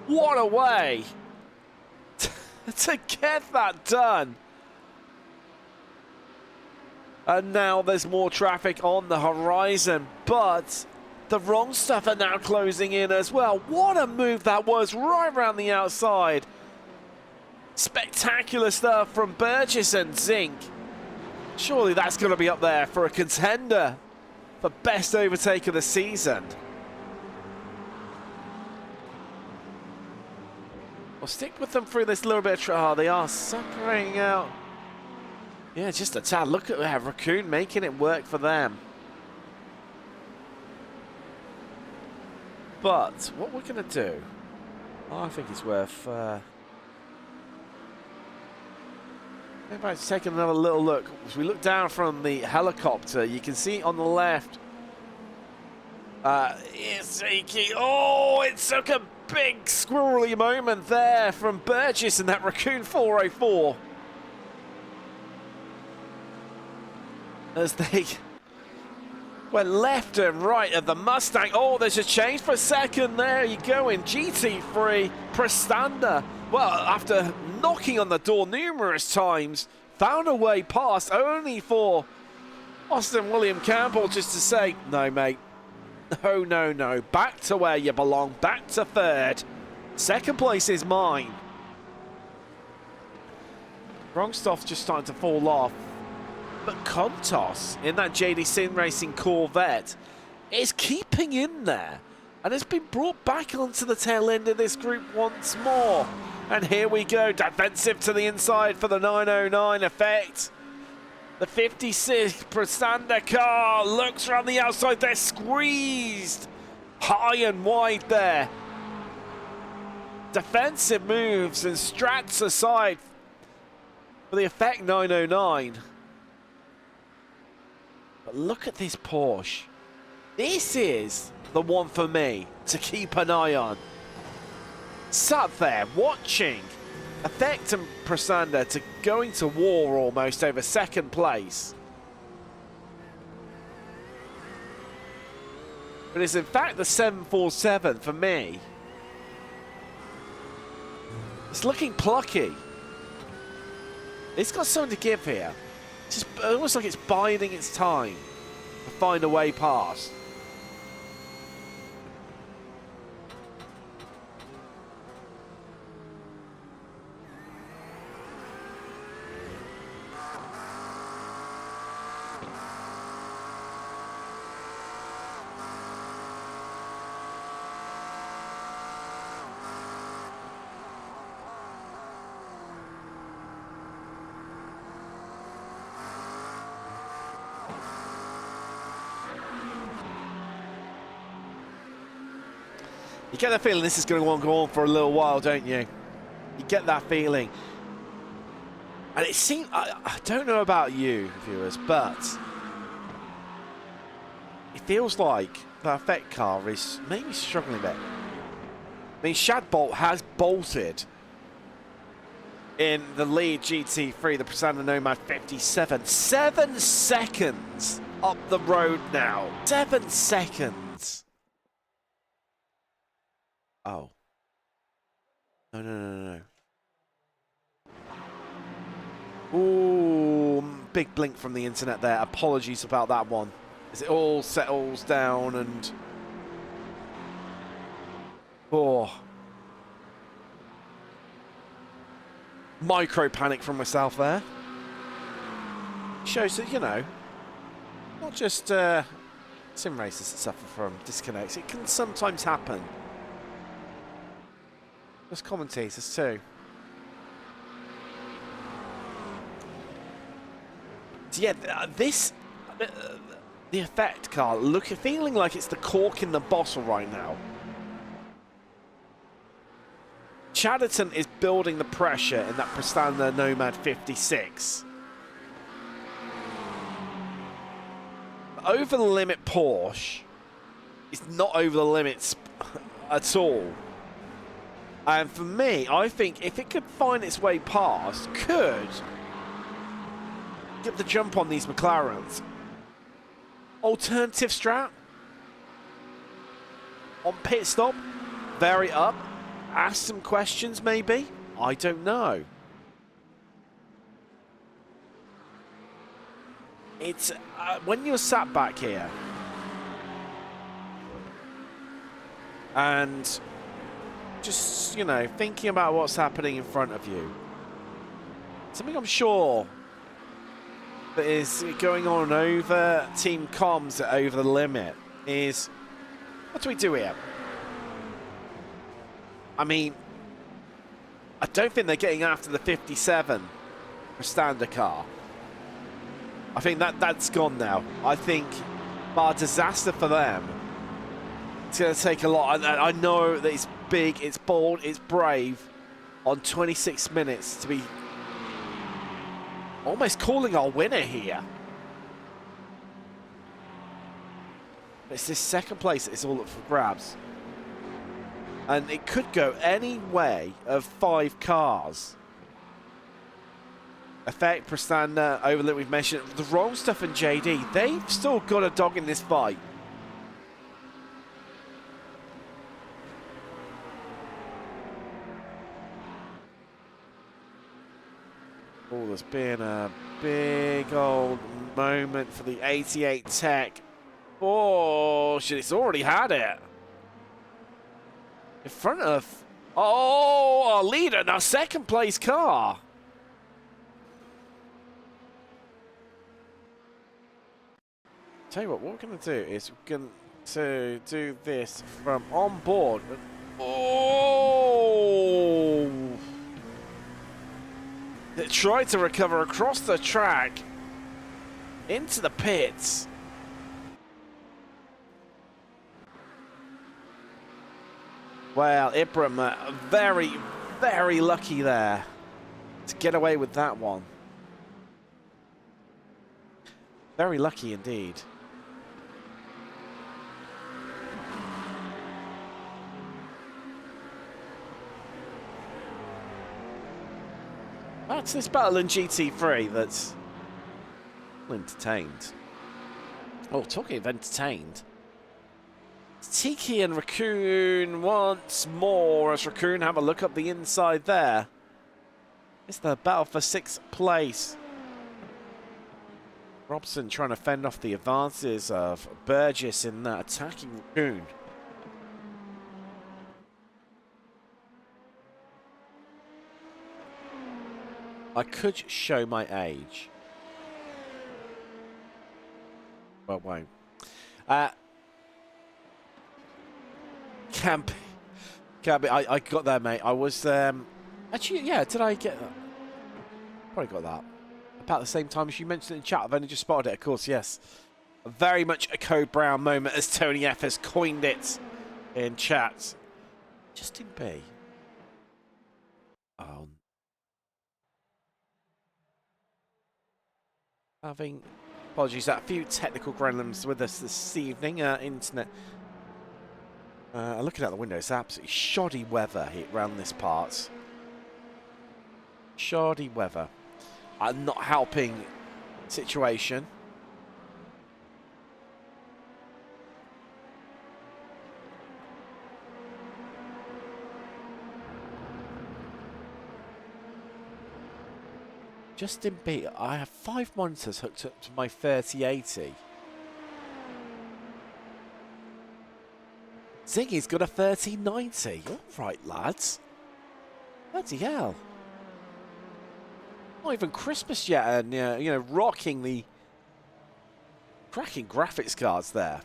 What a way to get that done. And now there's more traffic on the horizon, but the wrong stuff are now closing in as well. What a move that was, right around the outside. Spectacular stuff from Burgess and Zink. Surely that's going to be up there for a contender for best overtake of the season. We'll stick with them through this little bit of trial. They are separating out. Yeah, just a tad. Look at that, Raccoon making it work for them. But what we're going to do, I think it's worth maybe taking another little look. As we look down from the helicopter, you can see on the left, oh, it took a big squirrely moment there from Burgess and that Raccoon 404. As they went left and right of the Mustang. Oh, there's a change for a second. There you go in GT3. Prestanda, well, after knocking on the door numerous times, found a way past, only for Austin William Campbell just to say, no, mate. No, no, no. Back to where you belong. Back to third. Second place is mine. Wrong stuff's just starting to fall off. But Contos in that JD Sim Racing Corvette is keeping in there and has been brought back onto the tail end of this group once more. And here we go, defensive to the inside for the 909 effect. The 56 Prestanda car looks around the outside. They're squeezed high and wide there. Defensive moves and strats aside for the effect 909. But look at this Porsche. This is the one for me to keep an eye on. Sat there watching Effect and Prestanda to going to war almost over second place. But it's in fact the 747 for me. It's looking plucky. It's got something to give here. It's just almost like it's biding its time to find a way past. You get the feeling this is going to go on for a little while, don't you? You get that feeling. And it seems, I don't know about you, viewers, but it feels like the Effect car is maybe struggling a bit. I mean, Shadbolt has bolted in the lead GT3, the Prestanda Nomad 57. 7 seconds up the road now. 7 seconds. Oh. No, no, no, no. Ooh, big blink from the internet there. Apologies about that one. As it all settles down and... Oh. Micro panic from myself there. Shows that, you know, not just sim racers that suffer from disconnects. It can sometimes happen. There's commentators too. So yeah, the the effect car feeling like it's the cork in the bottle right now. Chatterton is building the pressure in that Prestanda Nomad 56. Over the limit Porsche is not over the limits at all. And for me, I think if it could find its way past, could get the jump on these McLarens. Alternative strat on pit stop, vary up, ask some questions maybe. I don't know. It's when you're sat back here and just, you know, thinking about what's happening in front of you. Something I'm sure that is going on over team comms at Over the Limit is, what do we do here? I mean, I don't think they're getting after the 57 Prestanda car. I think that's gone now. I think, bar disaster for them, it's going to take a lot. I know that it's big, it's bold, it's brave on 26 minutes to be almost calling our winner here. It's this second place that is all up for grabs. And it could go any way of 5 cars. Effect, Prestanda, Overlit, we've mentioned. The Wrong Stuff and JD, they've still got a dog in this fight. Oh, there's been a big old moment for the 88 Tech. Oh, shit, it's already had it. In front of, our leader, now second place car. Tell you what we're going to do is we're going to do this from on board. Oh! They tried to recover across the track into the pits. Well, Ibram, very, very lucky there to get away with that one. Very lucky indeed. That's this battle in GT3 that's entertained. Oh, talking of entertained. Tiki and Raccoon once more as Raccoon have a look up the inside there. It's the battle for 6th place. Robson trying to fend off the advances of Burgess in that attacking Raccoon. I could show my age. Well, won't. Can't be. I got there, mate. I was actually, yeah. Did I get that? Probably got that about the same time as you mentioned it in chat. I've only just spotted it. Of course, yes. Very much a Code Brown moment as Tony F has coined it in chat. Justin B. Oh. Having apologies, that a few technical gremlins with us this evening. Internet. Looking out the window, it's absolutely shoddy weather here around this part. Shoddy weather. Not helping situation. Justin B, I have 5 monitors hooked up to my 3080. Zingy's got a 3090. All right, lads. Bloody hell. Not even Christmas yet, and you know, rocking the cracking graphics cards there.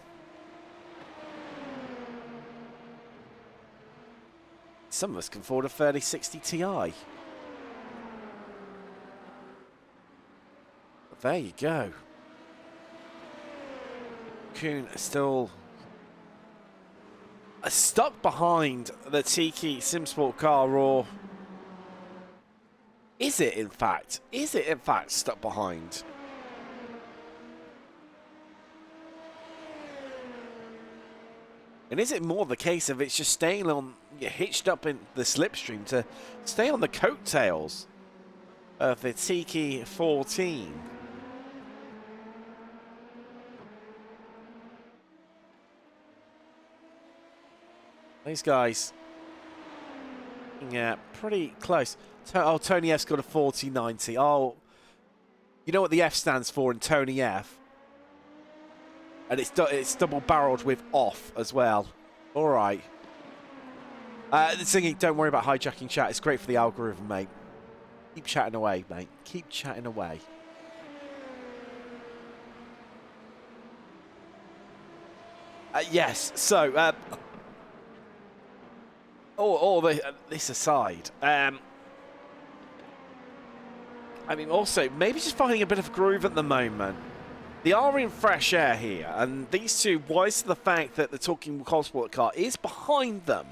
Some of us can afford a 3060 Ti. There you go. Raccoon still stuck behind the Tiki Simsport car, or is it in fact? Is it in fact stuck behind? And is it more the case of it's just staying on, hitched up in the slipstream to stay on the coattails of the Tiki 14? These guys, yeah, pretty close. Oh, Tony F's got a 40-90. Oh, you know what the F stands for in Tony F? And it's double-barreled with off as well. All right. Singing, don't worry about hijacking chat. It's great for the algorithm, mate. Keep chatting away, mate. Keep chatting away. Yes, so... this aside, I mean, also, maybe just finding a bit of a groove at the moment. They are in fresh air here, and these two, wise to the fact that the Talking Cossport car is behind them.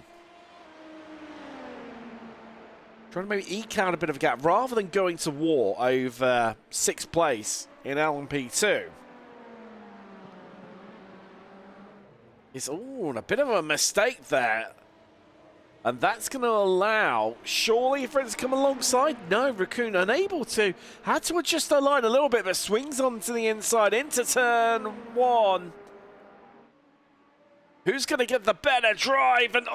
Trying to maybe eke out a bit of a gap, rather than going to war over 6th place in LMP2. It's, a bit of a mistake there. And that's going to allow, surely, for it to come alongside. No, Raccoon unable to. Had to adjust the line a little bit, but swings onto the inside into turn 1. Who's going to get the better drive? And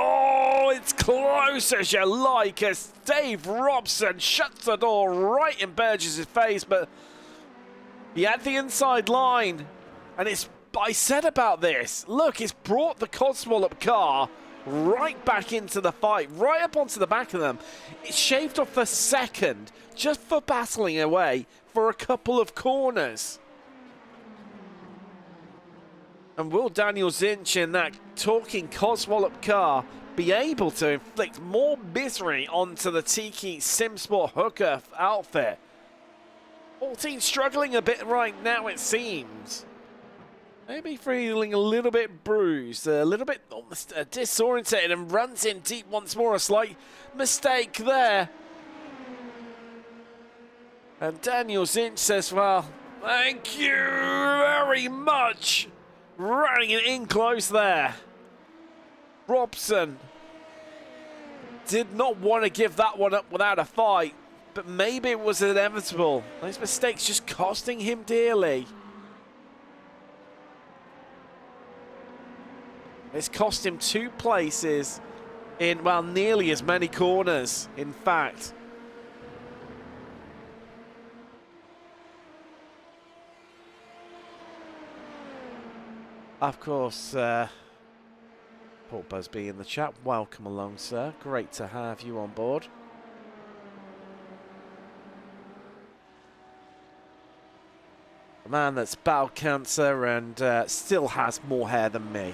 it's close as you like, as Dave Robson shuts the door right in Burgess' face. But he had the inside line. And I said about this. Look, it's brought the Codswallop car right back into the fight, right up onto the back of them. It shaved off a second just for battling away for a couple of corners. And will Daniel Zinch in that Talking Codswallop car be able to inflict more misery onto the Tiki Simsport hooker outfit? 14 struggling a bit right now, it seems. Maybe feeling a little bit bruised, a little bit disorientated, and runs in deep once more. A slight mistake there. And Daniel Zinch says, well, thank you very much. Running it in close there. Robson did not want to give that one up without a fight, but maybe it was inevitable. Those mistakes just costing him dearly. It's cost him 2 places in, well, nearly as many corners, in fact. Of course, Paul Busby in the chat. Welcome along, sir. Great to have you on board. A man that's battled cancer and still has more hair than me.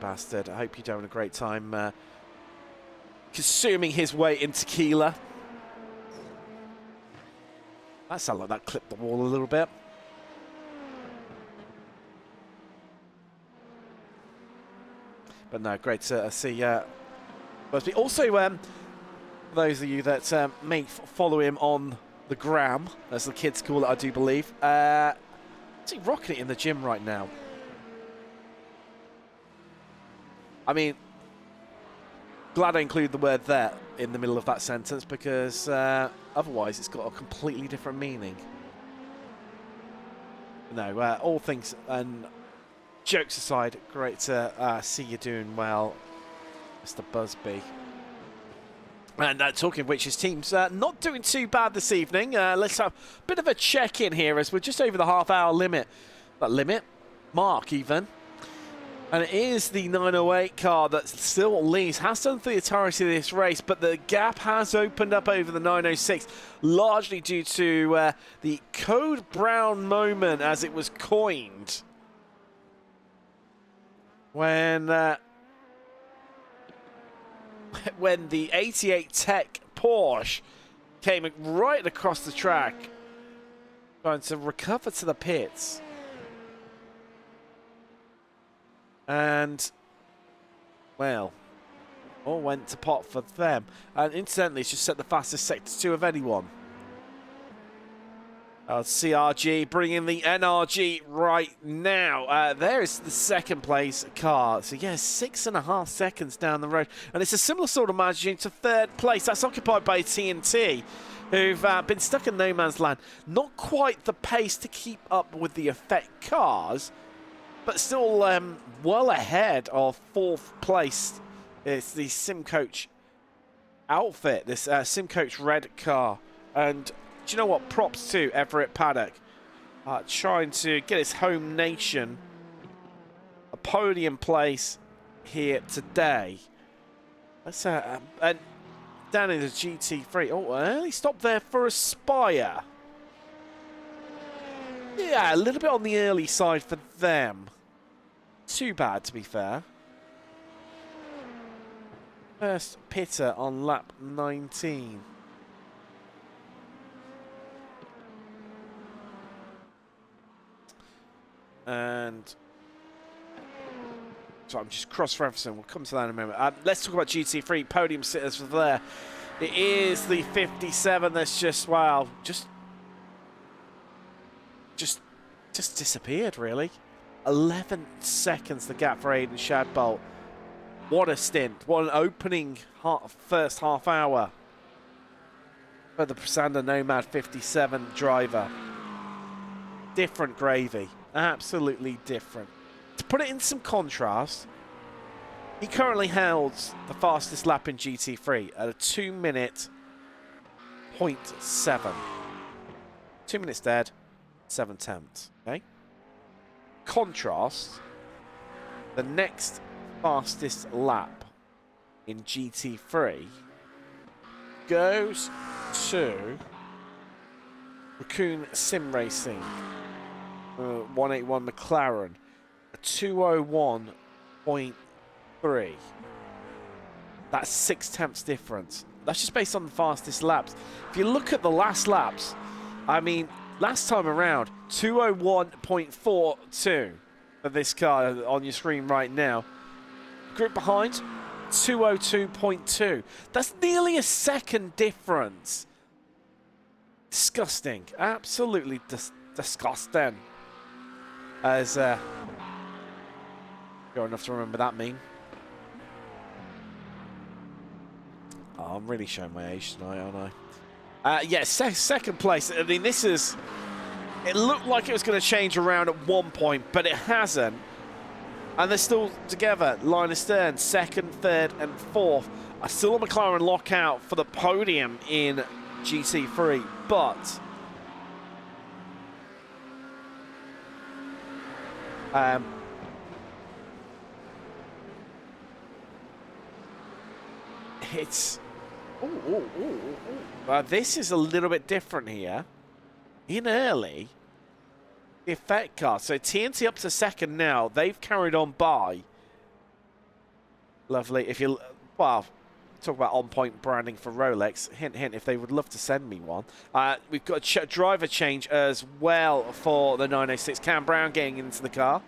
Bastard. I hope you're having a great time consuming his weight in tequila. That sounded like that clipped the wall a little bit. But no, great to see Busby. Also, for those of you that may follow him on the gram, as the kids call it, I do believe. Is he rocking it in the gym right now? I mean, glad I include the word "that" in the middle of that sentence, because otherwise it's got a completely different meaning. No, all things and jokes aside, great to see you doing well, Mr. Busby. And talking of which, his team's not doing too bad this evening. Let's have a bit of a check-in here, as we're just over the half-hour limit. Mark even. And it is the 908 car that still leads, has done through the entirety of this race, but the gap has opened up over the 906, largely due to the Code Brown moment, as it was coined, when the 88 Tech Porsche came right across the track, trying to recover to the pits. And, well, all went to pot for them. And incidentally, it's just set the fastest Sector 2 of anyone. CRG bringing the NRG right now. There is the second place car. So, yeah, 6.5 seconds down the road. And it's a similar sort of margin to third place. That's occupied by TNT, who've been stuck in no man's land. Not quite the pace to keep up with the Effect cars, but still well ahead of fourth place. It's the SimCoach outfit, this SimCoach red car. And do you know what? Props to Everett Paddock, trying to get his home nation a podium place here today. Let's and down in the GT3. Oh, early stop there for Aspire. Yeah, a little bit on the early side for them. Too bad, to be fair. First pitter on lap 19. And so I'm just cross-referencing. We'll come to that in a moment. Let's talk about GT3 podium sitters for there. It is the 57 that's just, wow, just disappeared, really. 11 seconds the gap for Aiden Shadbolt. What a stint. What an opening first half hour for the Prasander Nomad 57 driver. Different gravy. Absolutely different. To put it in some contrast, he currently holds the fastest lap in GT3 at a 2 minute 0.7. 2 minutes dead, 7 tenths. Okay. Contrast, the next fastest lap in GT3 goes to Raccoon Sim Racing. 181 McLaren, a 201.3. That's 6 tenths difference. That's just based on the fastest laps. If you look at the last laps, I mean, last time around, 201.42 for this car on your screen right now. Group behind, 202.2. That's nearly a second difference. Disgusting. Absolutely disgusting. As you're enough to remember that meme. Oh, I'm really showing my age tonight, aren't I? Yeah, second place. I mean, this is... It looked like it was going to change around at one point, but it hasn't. And they're still together. Line astern, second, third, and fourth. Still a McLaren lockout for the podium in GT3, but... it's this is a little bit different here. In early, the Effect car. So TNT up to second now. They've carried on by. Lovely. If you talk about on-point branding for Rolex. Hint, hint. If they would love to send me one. We've got a driver change as well for the 906. Cam Brown getting into the car.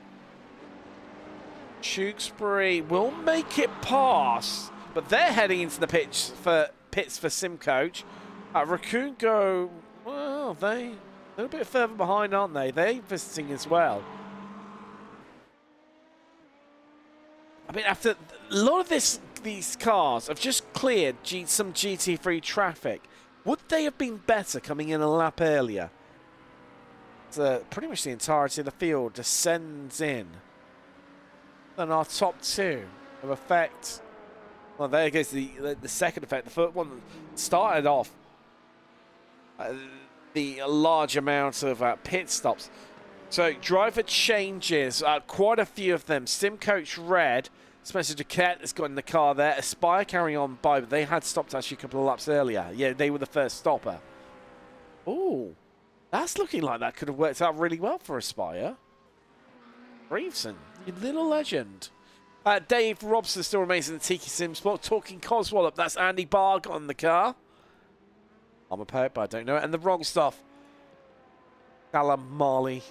Tewkesbury will make it past, but they're heading into the pits for SimCoach. Raccoon go, well, they a little bit further behind, aren't they? They're visiting as well. I mean, after a lot of these cars have just cleared some GT3 traffic. Would they have been better coming in a lap earlier? So pretty much the entirety of the field descends in. And our top two of Effect. Well, there goes the second Effect. The first one started off the large amount of pit stops. So driver changes, quite a few of them. SimCoach Red, Spencer Duquette has got in the car there. Aspire carrying on by, but they had stopped actually a couple of laps earlier. Yeah, they were the first stopper. Ooh, that's looking like that could have worked out really well for Aspire. Reeveson, you little legend. Dave Robson still remains in the Tiki Sim spot. Talking Coswallop, that's Andy Barg on the car. I'm a poet, but I don't know it. And the wrong stuff. Callum Marley,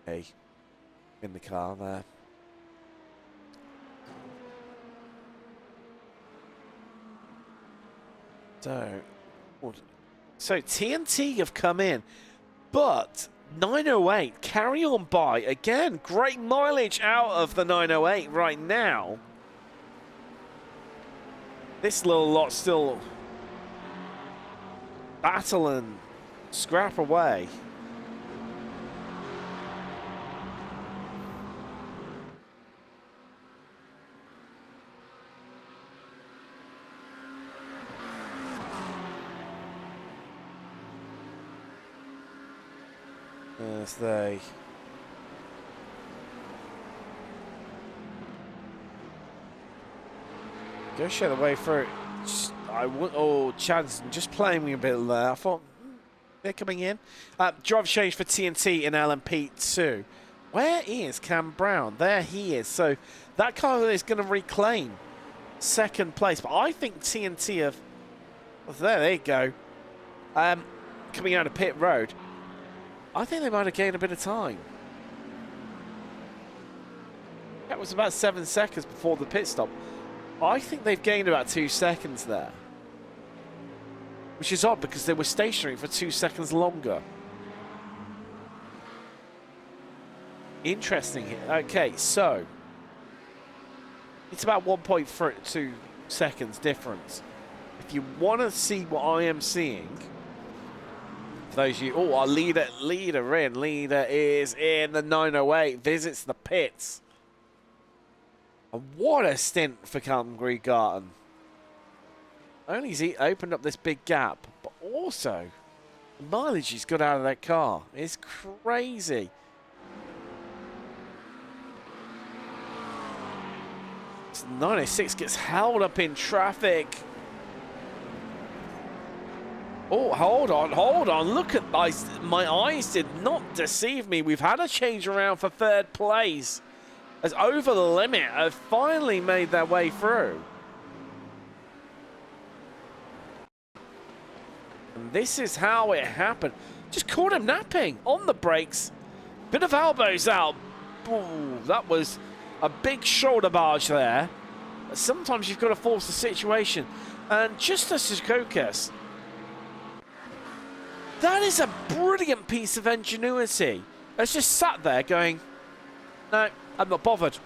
hey, in the car there. So TNT have come in, but 908 carry on by again. Great mileage out of the 908 right now. This little lot still battle and scrap away. As they go show the way through. Chad's just playing me a bit there. I thought they're coming in. Drive change for TNT in LMP2. Where is Cam Brown? There he is. So that car is going to reclaim second place. But I think TNT have. Well, there you go. Coming out of pit road. I think they might have gained a bit of time. That was about 7 seconds before the pit stop. I think they've gained about 2 seconds there. Which is odd because they were stationary for 2 seconds longer. Interesting. Okay, so it's about 1.2 seconds difference. If you want to see what I am seeing, for those of you, our leader is in the 908, visits the pits. And what a stint for Carlton Green-Garten. Only has he opened up this big gap, but also the mileage he's got out of that car is crazy. So 906 gets held up in traffic. Oh, hold on. Look at my eyes did not deceive me. We've had a change around for third place. As Over the Limit have finally made their way through. And this is how it happened. Just caught him napping on the brakes. Bit of elbows out. Ooh, that was a big shoulder barge there. But sometimes you've got to force the situation. And just as Secocas, that is a brilliant piece of ingenuity. It's just sat there going, no, I'm not bothered.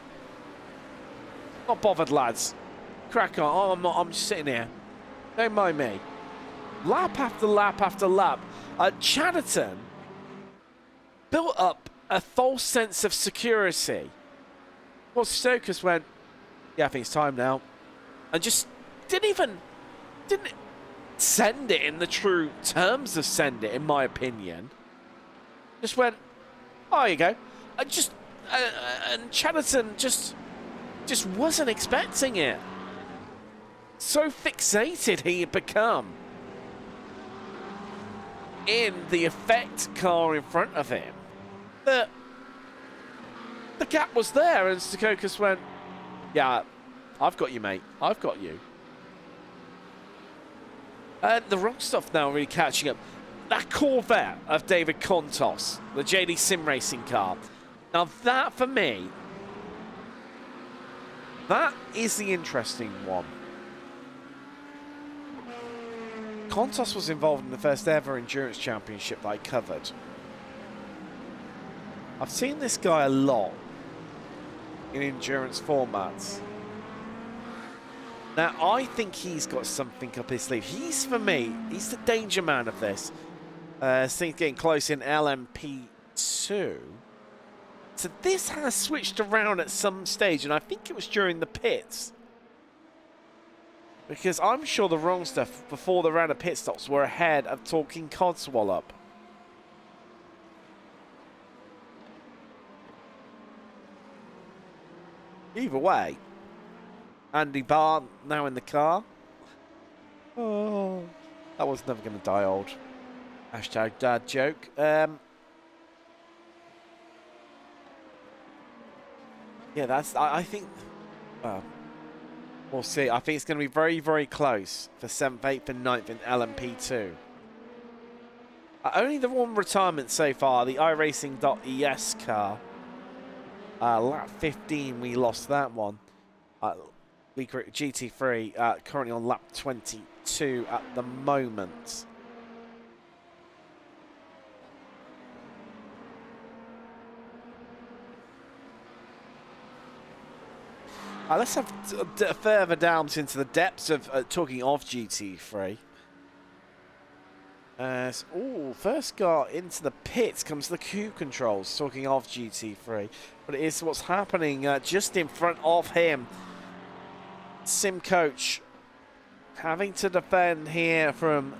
Not bothered, lads. Crack on. I'm just sitting here. Don't mind me. Lap after lap after lap. Chatterton built up a false sense of security. Well, Stokers went, yeah, I think it's time now. And just didn't send it in the true terms of send it, in my opinion. Just went, oh, there you go. And Chatterton just wasn't expecting it. So fixated he had become in the effect car in front of him that the gap was there, and Secocas went, yeah, I've got you, mate. I've got you. And the wrong stuff now really catching up. That Corvette of David Contos, the JD Sim Racing car. Now that, for me, that is the interesting one. Contos was involved in the first ever endurance championship that I covered. I've seen this guy a lot in endurance formats. Now, I think he's got something up his sleeve. He's, for me, he's the danger man of this. Things getting close in LMP2. So this has switched around at some stage, and I think it was during the pits. Because I'm sure the wrong stuff before the round of pit stops were ahead of Talking Codswallop. Either way, Andy Barr now in the car. Oh, that was never going to die old. Hashtag dad joke. Yeah, that's, I think, we'll see. I think it's going to be very, very close for 7th, 8th and 9th in LMP2. Only the one retirement so far, the iRacing.es car. Lap 15, we lost that one. GT3 currently on lap 22 at the moment. Let's have further down into the depths of talking of GT3. First got into the pits comes the Q controls, talking of GT3. But it is what's happening just in front of him. Sim Coach having to defend here from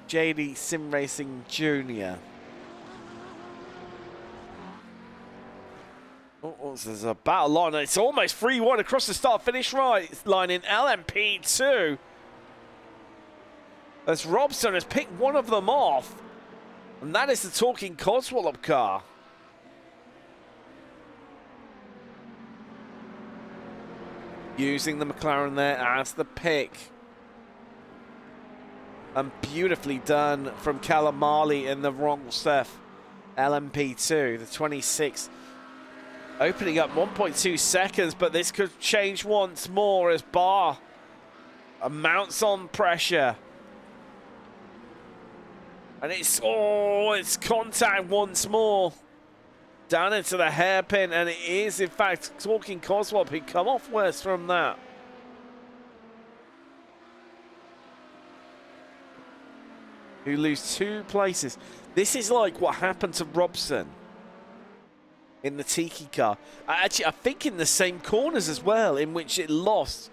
JD Sim Racing Jr. There's a battle on. It's almost 3-1 across the start-finish line in LMP2. As Robson has picked one of them off. And that is the talking Coswallop car. Using the McLaren there as the pick. And beautifully done from Callum Marley in the wrong stuff. LMP2, the 26th. Opening up 1.2 seconds, but this could change once more as Barr mounts on pressure. And it's contact once more. Down into the hairpin, and it is, in fact, talking Coswallop who come off worse from that. Who lose 2 places. This is like what happened to Robson in the Tiki car. Actually, I think in the same corners as well, in which it lost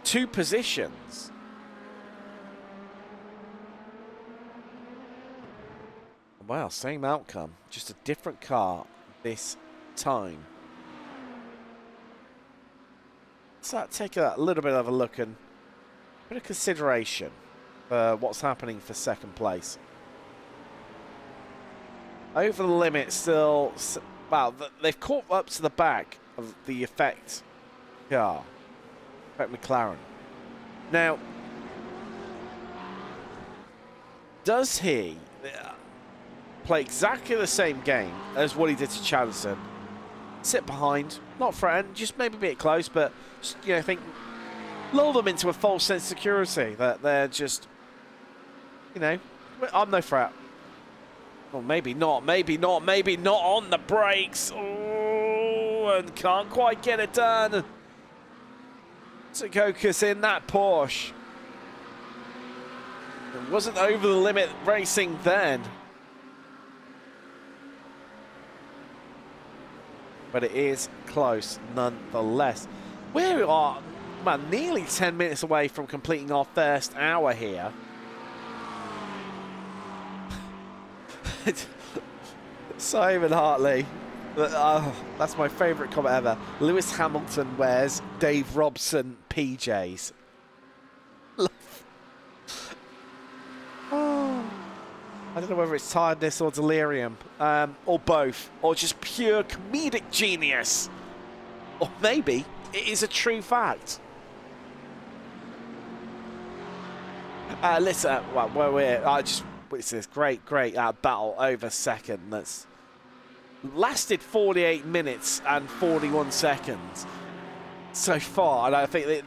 2 positions. Wow, same outcome, just a different car this time. So take a little bit of a look and a bit of consideration for what's happening for second place. Over the limit still, wow, they've caught up to the back of the Effect car, Effect McLaren. Now, does he play exactly the same game as what he did to Chandson? Sit behind, not threaten, just maybe a bit close, but just, you know, think, lull them into a false sense of security that they're just, you know, I'm no threat. Well, maybe not on the brakes. Oh, and can't quite get it done. Secocas in that Porsche. It wasn't over the limit racing then. But it is close nonetheless. We are, man, nearly 10 minutes away from completing our first hour here. Simon Hartley, that's my favourite comment ever. Lewis Hamilton wears Dave Robson PJs. I don't know whether it's tiredness or delirium, or both, or just pure comedic genius. Or maybe it is a true fact. Listen, well, where we're it's this great battle over second that's lasted 48 minutes and 41 seconds so far, and I think we're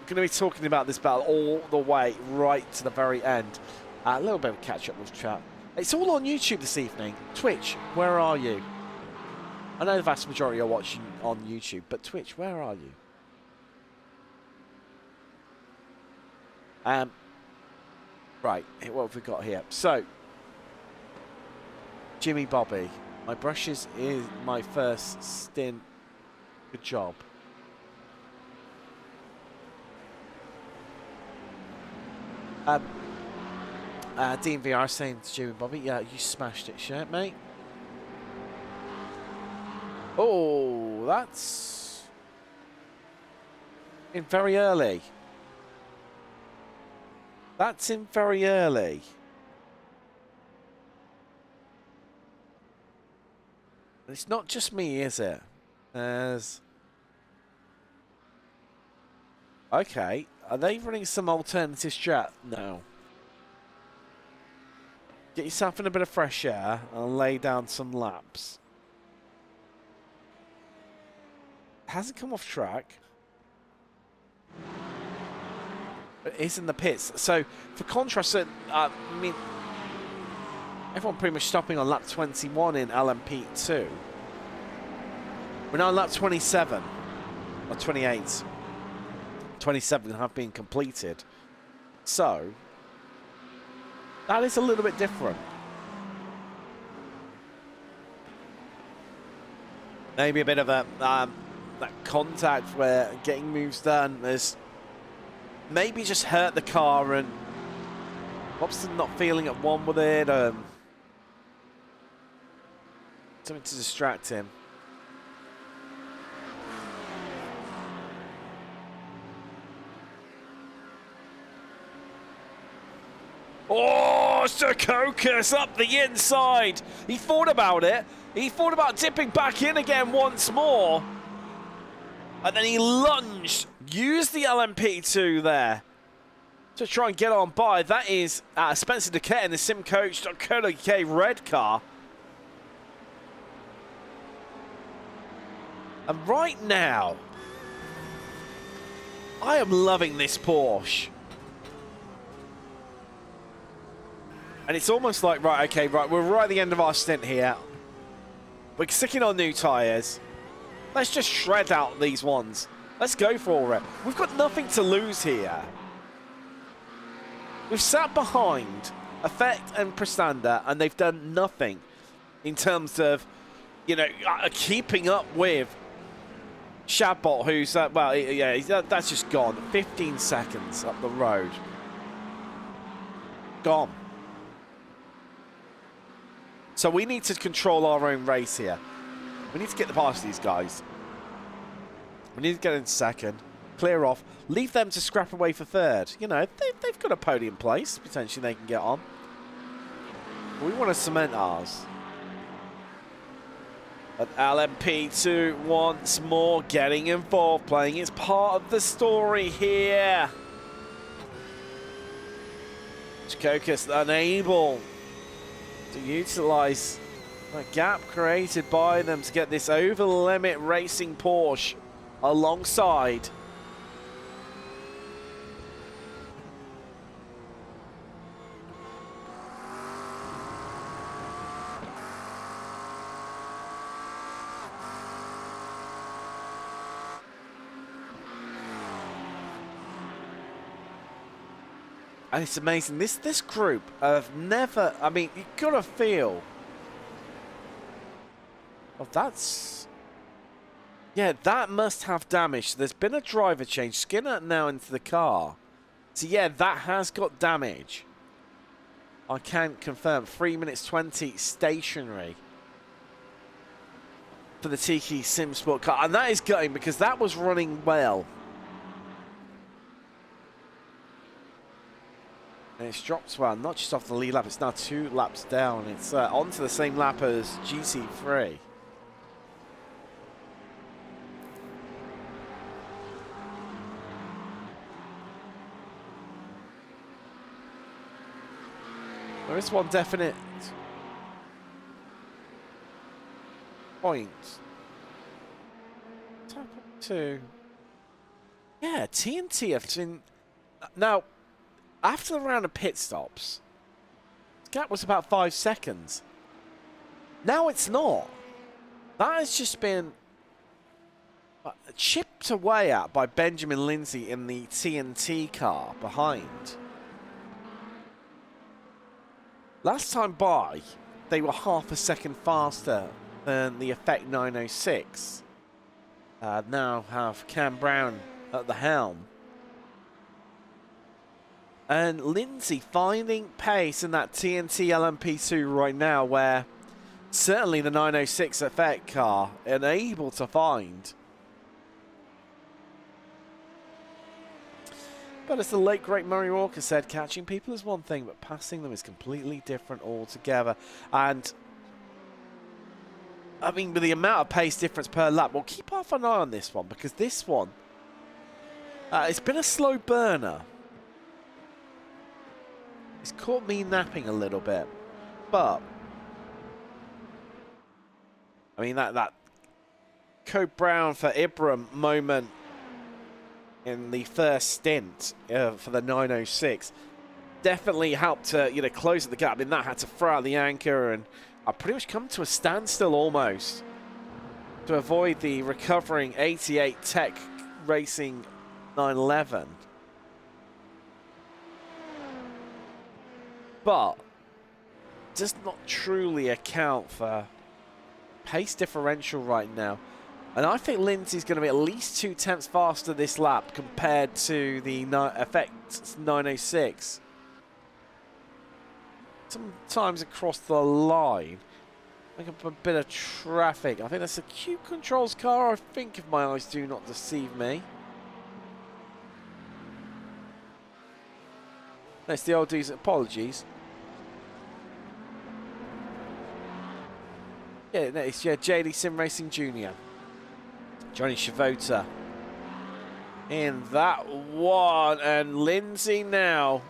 going to be talking about this battle all the way right to the very end. A little bit of catch up with chat. It's all on YouTube this evening. Twitch, where are you? I know the vast majority are watching on YouTube, but Twitch, where are you? Right, what have we got here? So, Jimmy Bobby, my brushes is my first stint. Good job. DMVR saying to Jimmy Bobby, yeah, you smashed it, shirt, mate. Oh, that's in very early. That's in very early. It's not just me, is it? Okay, are they running some alternative strat? No. Get yourself in a bit of fresh air and lay down some laps. Hasn't come off track. is in the pits. So, for contrast, I mean, everyone pretty much stopping on lap 21 in LMP2. We're now on lap 27, or 28. 27 have been completed. So, that is a little bit different. Maybe a bit of a that contact where getting moves done has maybe just hurt the car, and Robson not feeling at one with it. Something to distract him. Oh, Secocas up the inside. He thought about it. He thought about dipping back in again once more. And then he lunged, used the LMP2 there to try and get on by. That is Spencer Duquette in the SimCoach.co.uk red car. And right now, I am loving this Porsche. And it's almost like, right, okay, right, we're right at the end of our stint here. We're sticking on new tyres. Let's just shred out these ones. Let's go for it. We've got nothing to lose here. We've sat behind Effect and Prestanda, and they've done nothing in terms of, you know, keeping up with Chabot, who's, well, yeah, that's just gone. 15 seconds up the road. Gone. So we need to control our own race here. We need to get past these guys. We need to get in second, clear off, leave them to scrap away for third. You know, they've got a podium place. Potentially they can get on. We want to cement ours. But LMP2 once more getting involved, playing its part of the story here. Secocas unable to utilise the gap created by them to get this over-limit racing Porsche alongside. And it's amazing. This group have never. I mean, you gotta feel. Oh, that's. Yeah, that must have damage. There's been a driver change. Skinner now into the car. So yeah, that has got damage. I can confirm. 3 minutes 20 stationary for the Tiki Sim Sport car, and that is gutting because that was running well. And it's dropped, well, not just off the lead lap, it's now 2 laps down. It's onto the same lap as GT3. There is one definite point. Tap up to. Yeah, TNT have been. Now, after the round of pit stops, the gap was about 5 seconds. Now it's not. That has just been chipped away at by Benjamin Lindsay in the TNT car behind. Last time by, they were half a second faster than the Effect 906. Now have Cam Brown at the helm. And Lindsay finding pace in that TNT LMP2 right now, where certainly the 906 Effect car unable to find. But as the late great Murray Walker said, catching people is one thing, but passing them is completely different altogether. And I mean, with the amount of pace difference per lap, we'll keep half an eye on this one, because this one, it's been a slow burner. It's caught me napping a little bit, but I mean that Code Brown for Ibram moment in the first stint for the 906. Definitely helped to close the gap. I mean, that had to throw out the anchor and pretty much come to a standstill almost to avoid the recovering 88 Tech Racing 911. But does not truly account for pace differential right now. And I think Lindsay's going to be at least 2 tenths faster this lap compared to the Effect 906. Sometimes across the line, make up a bit of traffic. I think that's a Cube Controls car, I think, if my eyes do not deceive me. That's the old dude's apologies. Yeah, no, it's JD Sim Racing Jr. Johnny Shavota in that one, and Lindsay now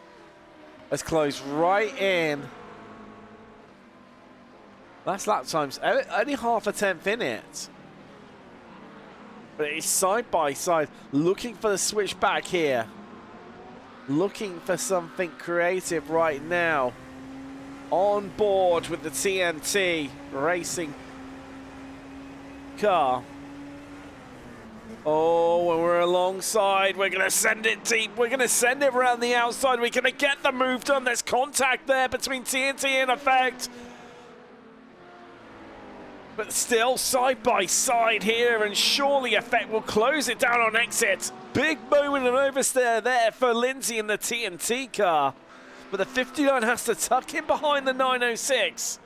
has closed right in. Last lap times only half a tenth in it, but it's side by side, looking for the switch back here, looking for something creative right now. On board with the TNT Racing car. Oh, when we're alongside, we're going to send it deep. We're going to send it around the outside. We're going to get the move done. There's contact there between TNT and Effect. But still side by side here, and surely Effect will close it down on exit. Big moment of oversteer there for Lindsay in the TNT car. But the 59 has to tuck in behind the 906.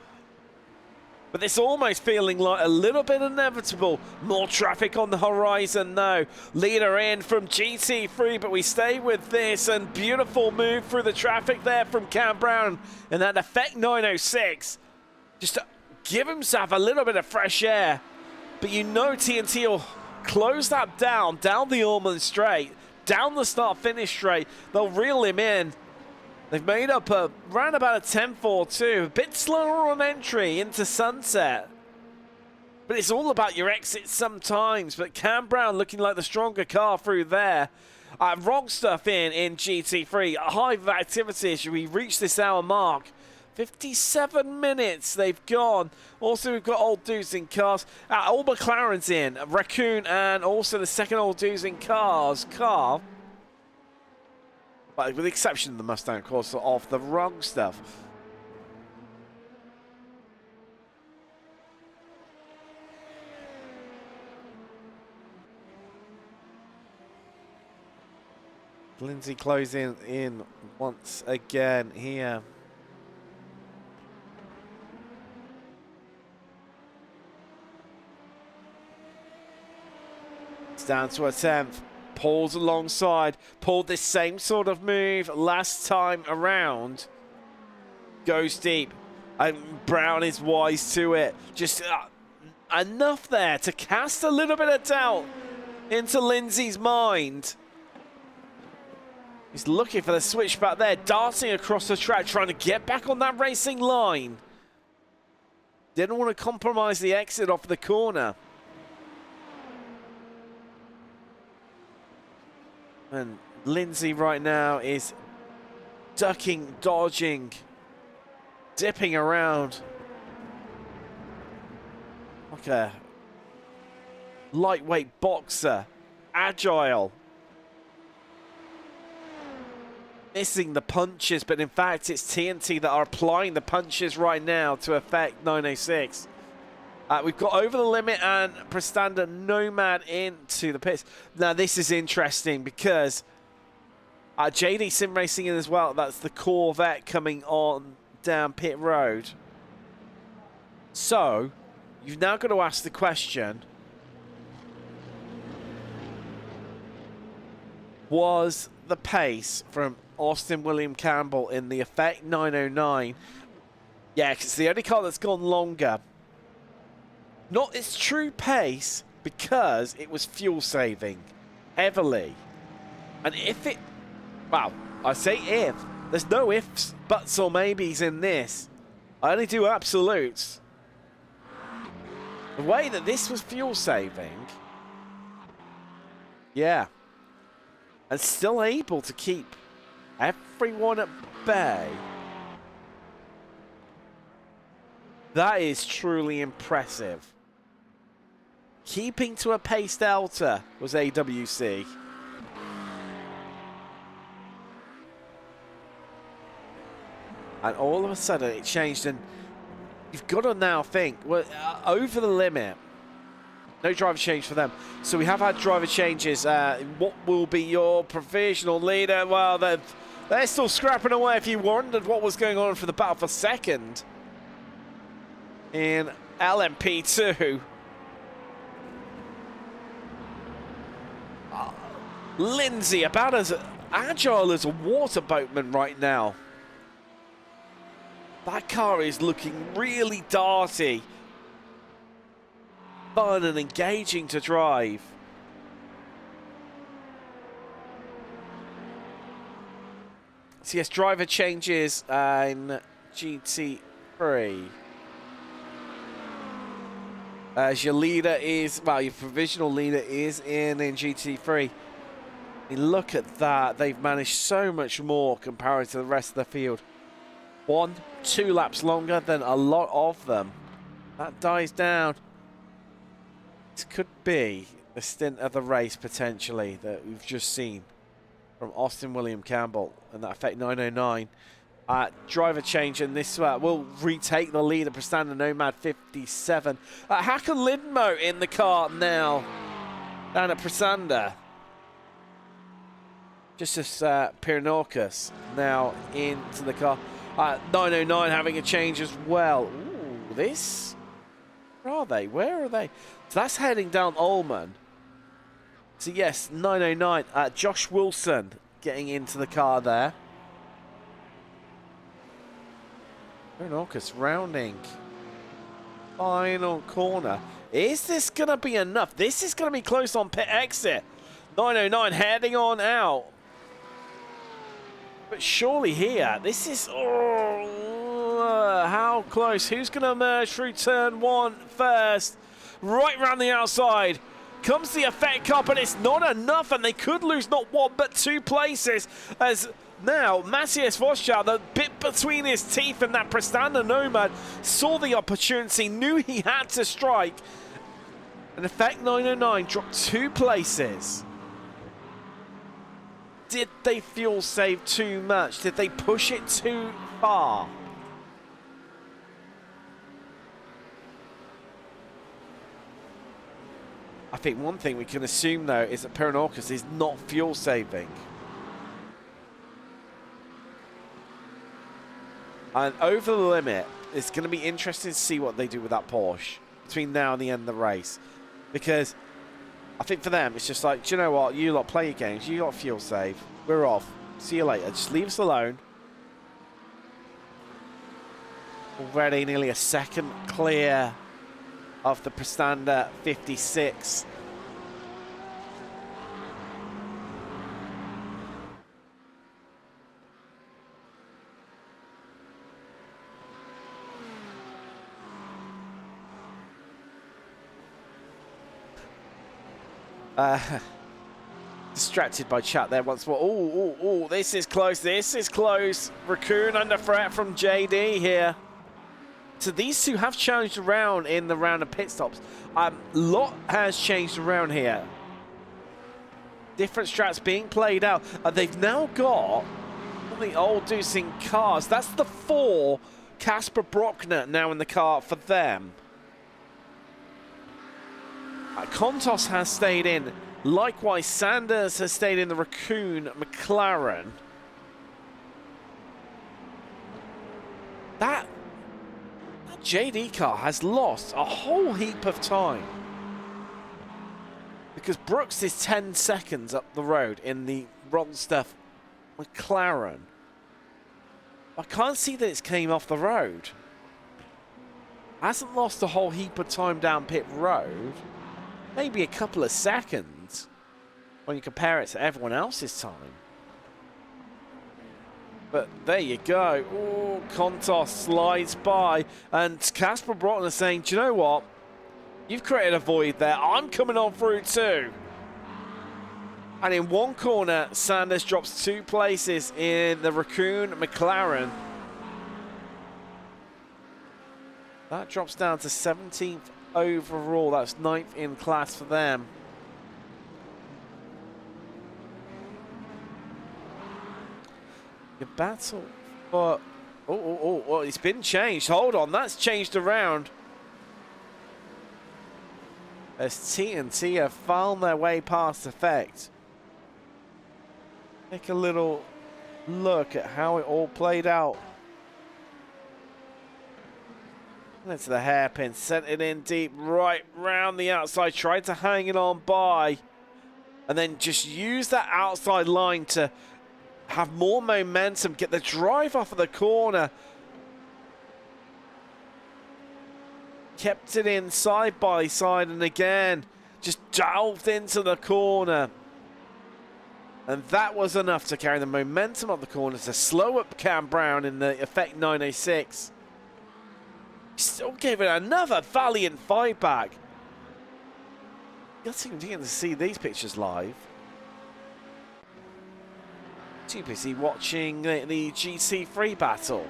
But it's almost feeling like a little bit inevitable. More traffic on the horizon though. Leader in from GT3, but we stay with this, and beautiful move through the traffic there from Cam Brown. And that Effect 906, just to give himself a little bit of fresh air. But you know TNT will close that down the Ormond Straight, down the start-finish straight. They'll reel him in. They've made up around about a 10.42, a bit slower on entry into Sunset. But it's all about your exits sometimes. But Cam Brown looking like the stronger car through there. Wrong stuff in GT3. A hive of activity as we reach this hour mark. 57 minutes they've gone. Also, we've got old dudes in cars. All McLaren's in. Raccoon and also the second old dudes in cars car. But with the exception of the Mustang, of course, of the wrong stuff. Lindsay closing in once again here. It's down to a 10th. Paul's alongside. Pulled this same sort of move last time around. Goes deep. And Brown is wise to it. Just enough there to cast a little bit of doubt into Lindsay's mind. He's looking for the switch back there, darting across the track, trying to get back on that racing line. Didn't want to compromise the exit off the corner. And Lindsay right now is ducking, dodging, dipping around like a lightweight boxer, agile. Missing the punches, but in fact it's TNT that are applying the punches right now to Effect 906. We've got Over the Limit and Prestanda Nomad into the pits. Now this is interesting because JD Sim Racing in as well. That's the Corvette coming on down pit road. So you've now got to ask the question, was the pace from Austin William Campbell in the Effect 909? Yeah, because it's the only car that's gone longer. Not its true pace, because it was fuel saving heavily. And if it, well, I say if, there's no ifs, buts or maybes in this. I only do absolutes. The way that this was fuel saving, yeah. and still able to keep everyone at bay. That is truly impressive. Keeping to a pace delta was AWC. And all of a sudden it changed, and you've got to now think, well, over the limit. No driver change for them. So we have had driver changes. What will be your provisional leader? Well, they're still scrapping away. If you wondered what was going on for the battle for second in LMP2. Lindsay, about as agile as a water boatman right now. That car is looking really darty. Fun and engaging to drive. So yes, driver changes in GT3. As your leader is, well, your provisional leader is in GT3. Look at that. They've managed so much more compared to the rest of the field. 1-2 laps longer than a lot of them. That dies down. This could be the stint of the race, potentially, that we've just seen from Austin William Campbell and that effect 909. Driver change, and this will retake the lead of Prestanda Nomad 57. Hakan Lindmo in the car now down at Prestanda. Just as Pyranorcus now into the car. 909 having a change as well. Ooh, this? Where are they? Where are they? So that's heading down Ullman. So yes, 909. Josh Wilson getting into the car there. Pyranorcus rounding. Final corner. Is this going to be enough? This is going to be close on pit exit. 909 heading on out. But surely here, this is... how close? Who's going to emerge through turn 1 first? Right round the outside. Comes the effect car, but it's not enough, and they could lose not 1 but 2 places. As now, Matthias Voschau, the bit between his teeth and that Prestanda Nomad, saw the opportunity, knew he had to strike. And effect 909 dropped 2 places. Did they fuel save too much? Did they push it too far? I think one thing we can assume, though, is that Pyranorcus is not fuel saving. And over the limit, it's going to be interesting to see what they do with that Porsche between now and the end of the race. Because I think for them, it's just like, do you know what? You lot play your games. You lot fuel save. We're off. See you later. Just leave us alone. Already nearly a second clear of the Prestanda 56. Distracted by chat there once more. Oh, this is close. This is close. Raccoon under threat from JD here. So these two have changed around in the round of pit stops. Lot has changed around here. Different strats being played out. They've now got the old deucing cars. That's the 4 Casper Brockner now in the car for them. Kontos has stayed in. Likewise, Sanders has stayed in the Raccoon McLaren. That JD car has lost a whole heap of time. Because Brooks is 10 seconds up the road in the Rotten Stuff McLaren. I can't see that it's came off the road. Hasn't lost a whole heap of time down pit road. Maybe a couple of seconds when you compare it to everyone else's time. But there you go. Oh, Kontos slides by. And Casper Broughton is saying, do you know what? You've created a void there. I'm coming on through too. And in one corner, Sanders drops 2 places in the Raccoon McLaren. That drops down to 17th overall. That's 9th in class for them. Your battle for... Oh, it's been changed. Hold on, that's changed around. As TNT have found their way past effect. Take a little look at how it all played out. Into the hairpin, sent it in deep, right round the outside, tried to hang it on by, and then just use that outside line to have more momentum, get the drive off of the corner. Kept it in side by side, and again, just delved into the corner. And that was enough to carry the momentum of the corner to slow up Cam Brown in the Effect 906. Still gave it another valiant fight back. You're getting to see these pictures live. Too busy watching the GT3 battle.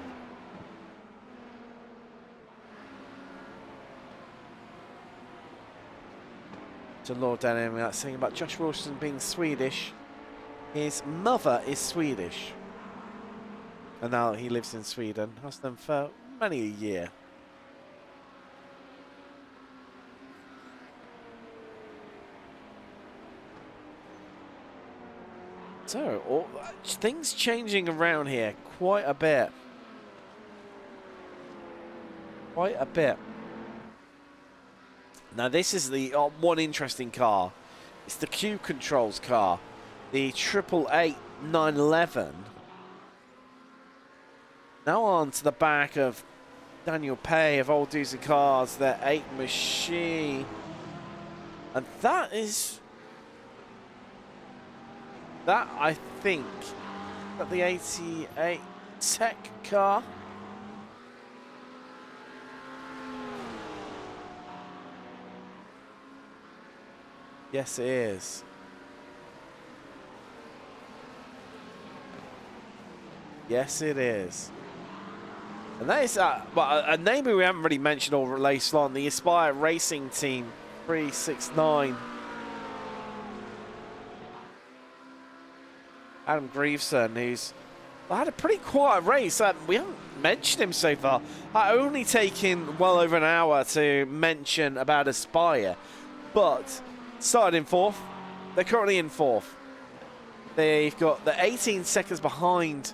To Lord Denham, that's saying about Josh Wilson being Swedish. His mother is Swedish. And now he lives in Sweden. Has done for many a year. So, things changing around here quite a bit. Quite a bit. Now, this is the one interesting car. It's the Q Controls car. The 888 911. Now on to the back of Daniel Pay of Old Dudes and Cars, their 8 machine. And that is... That, I think, that the 88 Tech car. Yes, it is. Yes, it is. And that is well, a name we haven't really mentioned or released on, the Aspire Racing Team 369. Adam Greveson, who's had a pretty quiet race. We haven't mentioned him so far. Only taken well over an hour to mention about Aspire. But started in 4th. They're currently in 4th. They've got the 18 seconds behind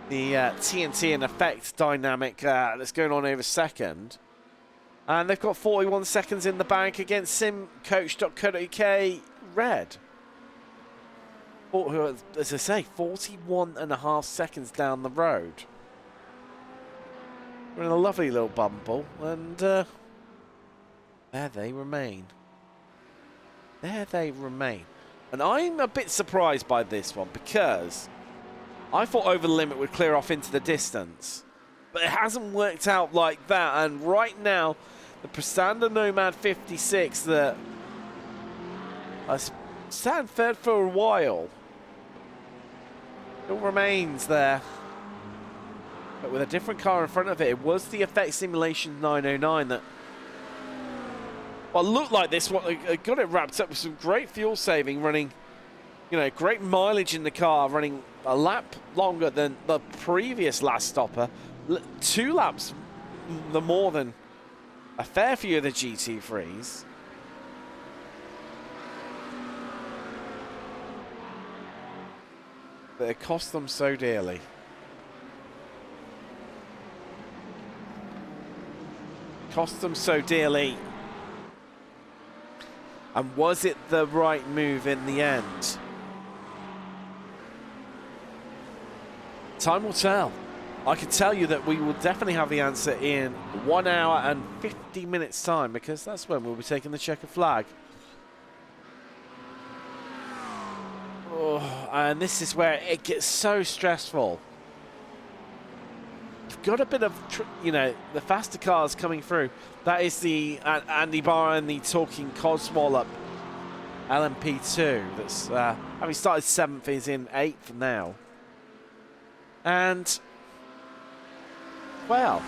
the TNT and Effect dynamic that's going on over 2nd. And they've got 41 seconds in the bank against simcoach.co.uk Red. Who, as I say, 41.5 seconds down the road. We're in a lovely little bumble, and there they remain. There they remain. And I'm a bit surprised by this one, because I thought Over the Limit would clear off into the distance. But it hasn't worked out like that, and right now, the Prestanda Nomad 56 that I stand 3rd for a while, it remains there, but with a different car in front of it. It was the Effect Simulation 909 that, well, looked like this one. Got it wrapped up with some great fuel saving, running, you know, great mileage in the car, running a lap longer than the previous last stopper, 2 laps the more than a fair few of the GT3s. But it cost them so dearly. Cost them so dearly. And was it the right move in the end? Time will tell. I can tell you that we will definitely have the answer in 1 hour and 50 minutes time, because that's when we'll be taking the checker flag. Oh, and this is where it gets so stressful. You've got a bit of, you know, the faster cars coming through. That is the Andy Barr and the Talking Codswallop LMP2 that's having started 7th is in 8th now. And, well,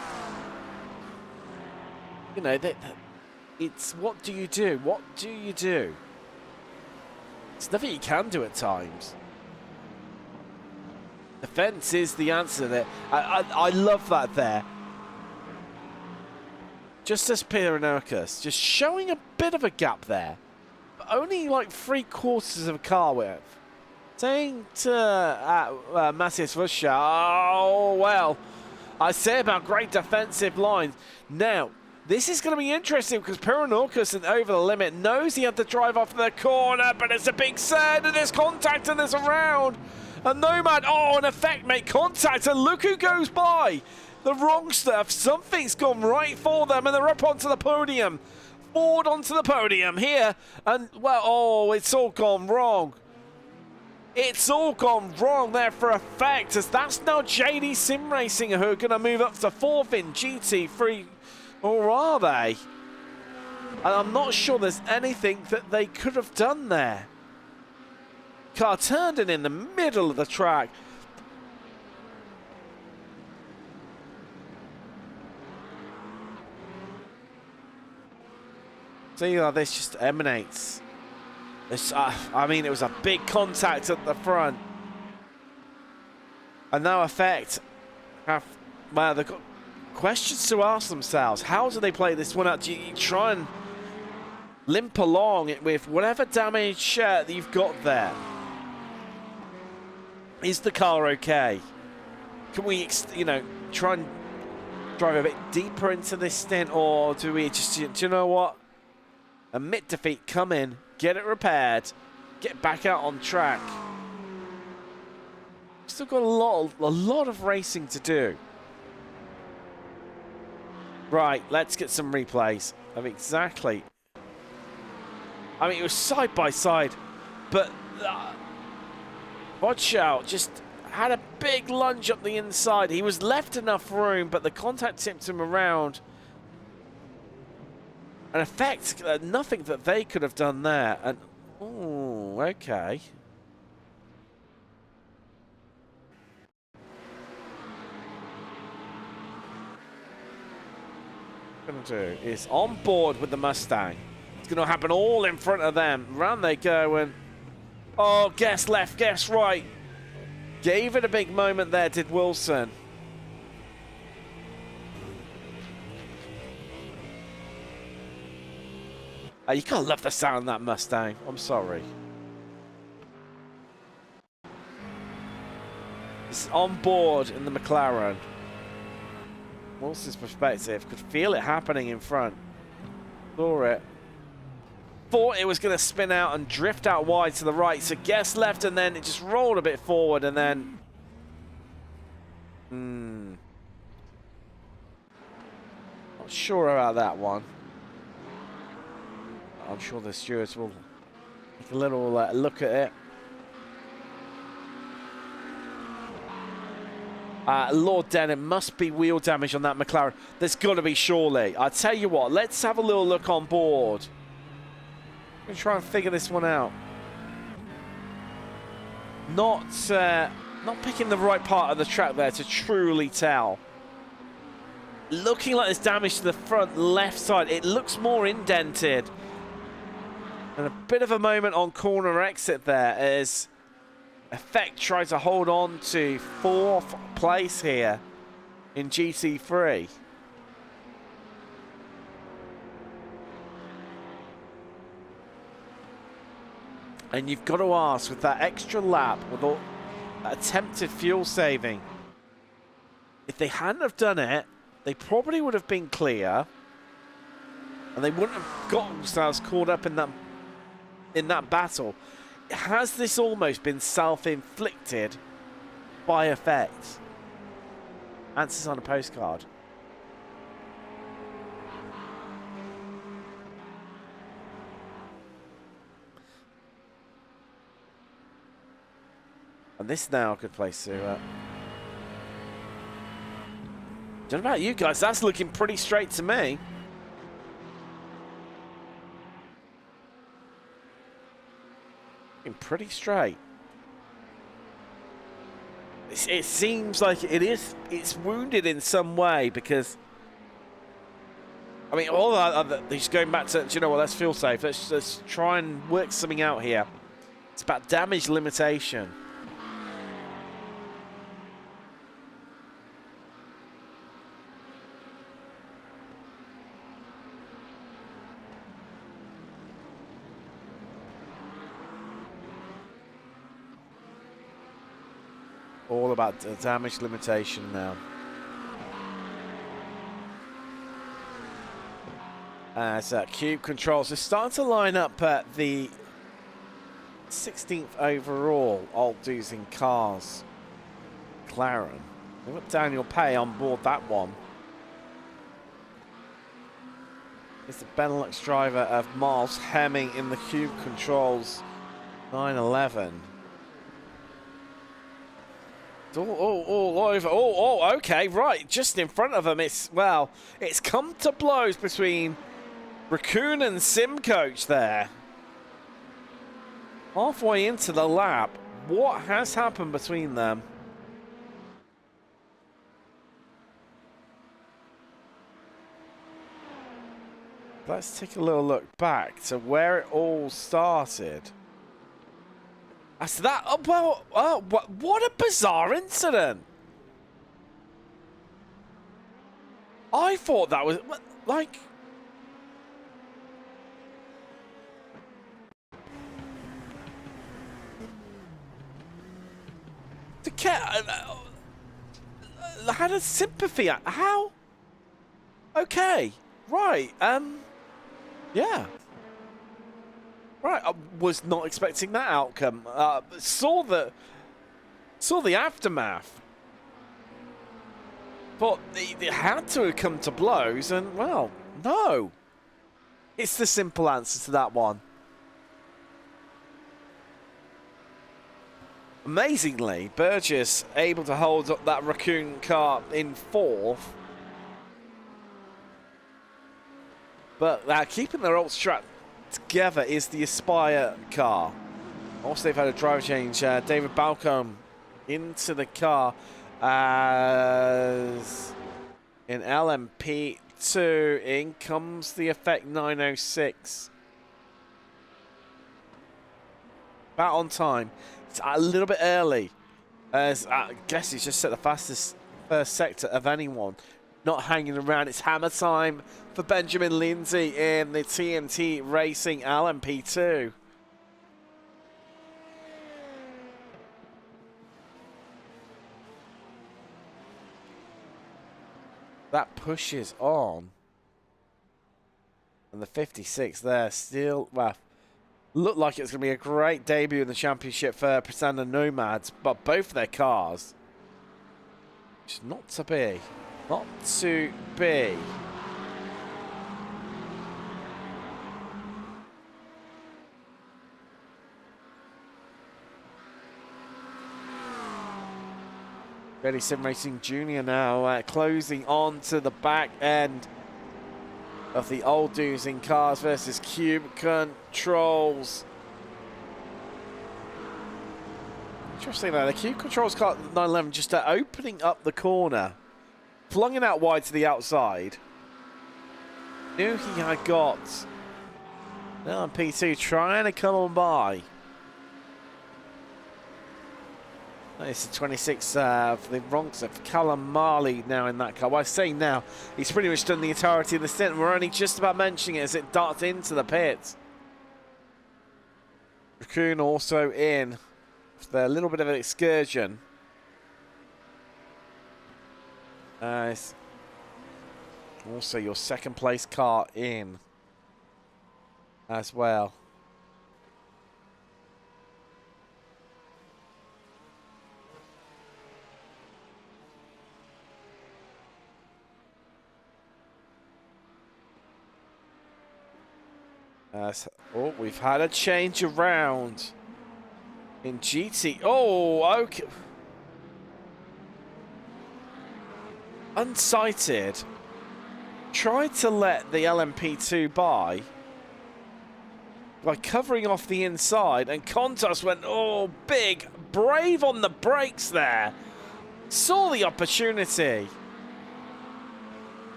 you know, it's what do you do? What do you do? It's nothing you can do at times. Defense is the answer there. I love that there. Justus Pyranokis just showing a bit of a gap there. But only like 3/4 of a car width. Saying to Matthias Ruscha, oh, well, I say about great defensive lines. Now, this is going to be interesting because Pyranokis over the limit knows he had to drive off the corner, but it's a big send and there's contact and there's a round. And Nomad, oh, in effect, make contact and look who goes by. The wrong stuff. Something's gone right for them and they're up onto the podium. Ford onto the podium here. And, well, oh, it's all gone wrong. It's all gone wrong there for effect, as that's now JD Sim Racing who are going to move up to 4th in GT3, or are they? And I'm not sure there's anything that they could have done there. Car turned in the middle of the track. See how this just emanates. This, I mean, it was a big contact at the front. And now effect well, they've got questions to ask themselves. How do they play this one out? Do you try and limp along it with whatever damage that you've got there? Is the car okay? Can we, you know, try and drive a bit deeper into this stint, or do we just, do you know what? Admit defeat, come in, get it repaired, get back out on track. Still got a lot of racing to do. Right, let's get some replays of exactly. I mean, it was side by side, but watch out, just had a big lunge up the inside. He was left enough room, but the contact tipped him around. An effect, nothing that they could have done there. And, oh, okay. What I'm going to do is on board with the Mustang. It's going to happen all in front of them. Round they go and, oh, guess left, guess right. Gave it a big moment there, did Wilson. You can't love the sound of that Mustang. I'm sorry. It's on board in the McLaren. Wilson's perspective could feel it happening in front. Saw it. Thought it was going to spin out and drift out wide to the right. So guess left, and then it just rolled a bit forward, and then. Not sure about that one. I'm sure the stewards will take a little look at it. Lord Denham, must be wheel damage on that McLaren. There's got to be, surely. I tell you what, let's have a little look on board. I'm going to try and figure this one out. Not picking the right part of the track there to truly tell. Looking like there's damage to the front left side. It looks more indented. And a bit of a moment on corner exit there as Effect tries to hold on to 4th place here in GT3. And you've got to ask, with that extra lap, with all that attempted fuel saving, if they hadn't have done it, they probably would have been clear. And they wouldn't have got themselves caught up in that battle. Has this almost been self-inflicted by Effect? Answers on a postcard. And this is now a good place to... Don't know about you guys, that's looking pretty straight to me. pretty straight. It seems like it's wounded in some way because, I mean, all that, he's going back to, you know what, let's feel safe. Let's try and work something out here. It's about damage limitation. All about the damage limitation now. As Cube Controls are starting to line up at the 16th overall, all using cars. McLaren. They got Daniel Pay on board that one. It's the Benelux driver of Miles Hemming in the Cube Controls 911. All over. Okay, right. Just in front of him. It's come to blows between Raccoon and Sim Coach there. Halfway into the lap. What has happened between them? Let's take a little look back to where it all started. As that, what a bizarre incident. I thought that was, like... The cat... I had a sympathy. How? Okay. Right. Yeah. Right, I was not expecting that outcome. Saw the aftermath, but it had to have come to blows, and well, no. It's the simple answer to that one. Amazingly, Burgess able to hold up that Raccoon car in fourth, but keeping their old strap together is the Aspire car. Also, they've had a driver change. David Balcombe into the car as in LMP2. In comes the Effect 906. About on time. It's a little bit early, as I guess he's just set the fastest first sector of anyone. Not hanging around. It's hammer time for Benjamin Lindsay in the TNT Racing LMP2. That pushes on. And the 56 there still, well, looked like it's going to be a great debut in the championship for Prasanna Nomads, but both their cars, it's not to be. Not to be. Ready Sim Racing Junior now closing on to the back end of the old dudes in cars versus Cube Controls. Interesting though, the Cube Controls car 911 just opening up the corner. Flung it out wide to the outside. Knew he had got P2 trying to come on by. It's the 26 for the Bronx of Callum Marley now in that car. Well, I say now, he's pretty much done the entirety of the stint. We're only just about mentioning it as it darts into the pit. Raccoon also in for a little bit of an excursion. Also your second place car in as well. Oh, we've had a change around in GT. Oh, okay. Unsighted. Tried to let the LMP2 by. by covering off the inside, and Kontos went, oh, big, brave on the brakes there. Saw the opportunity.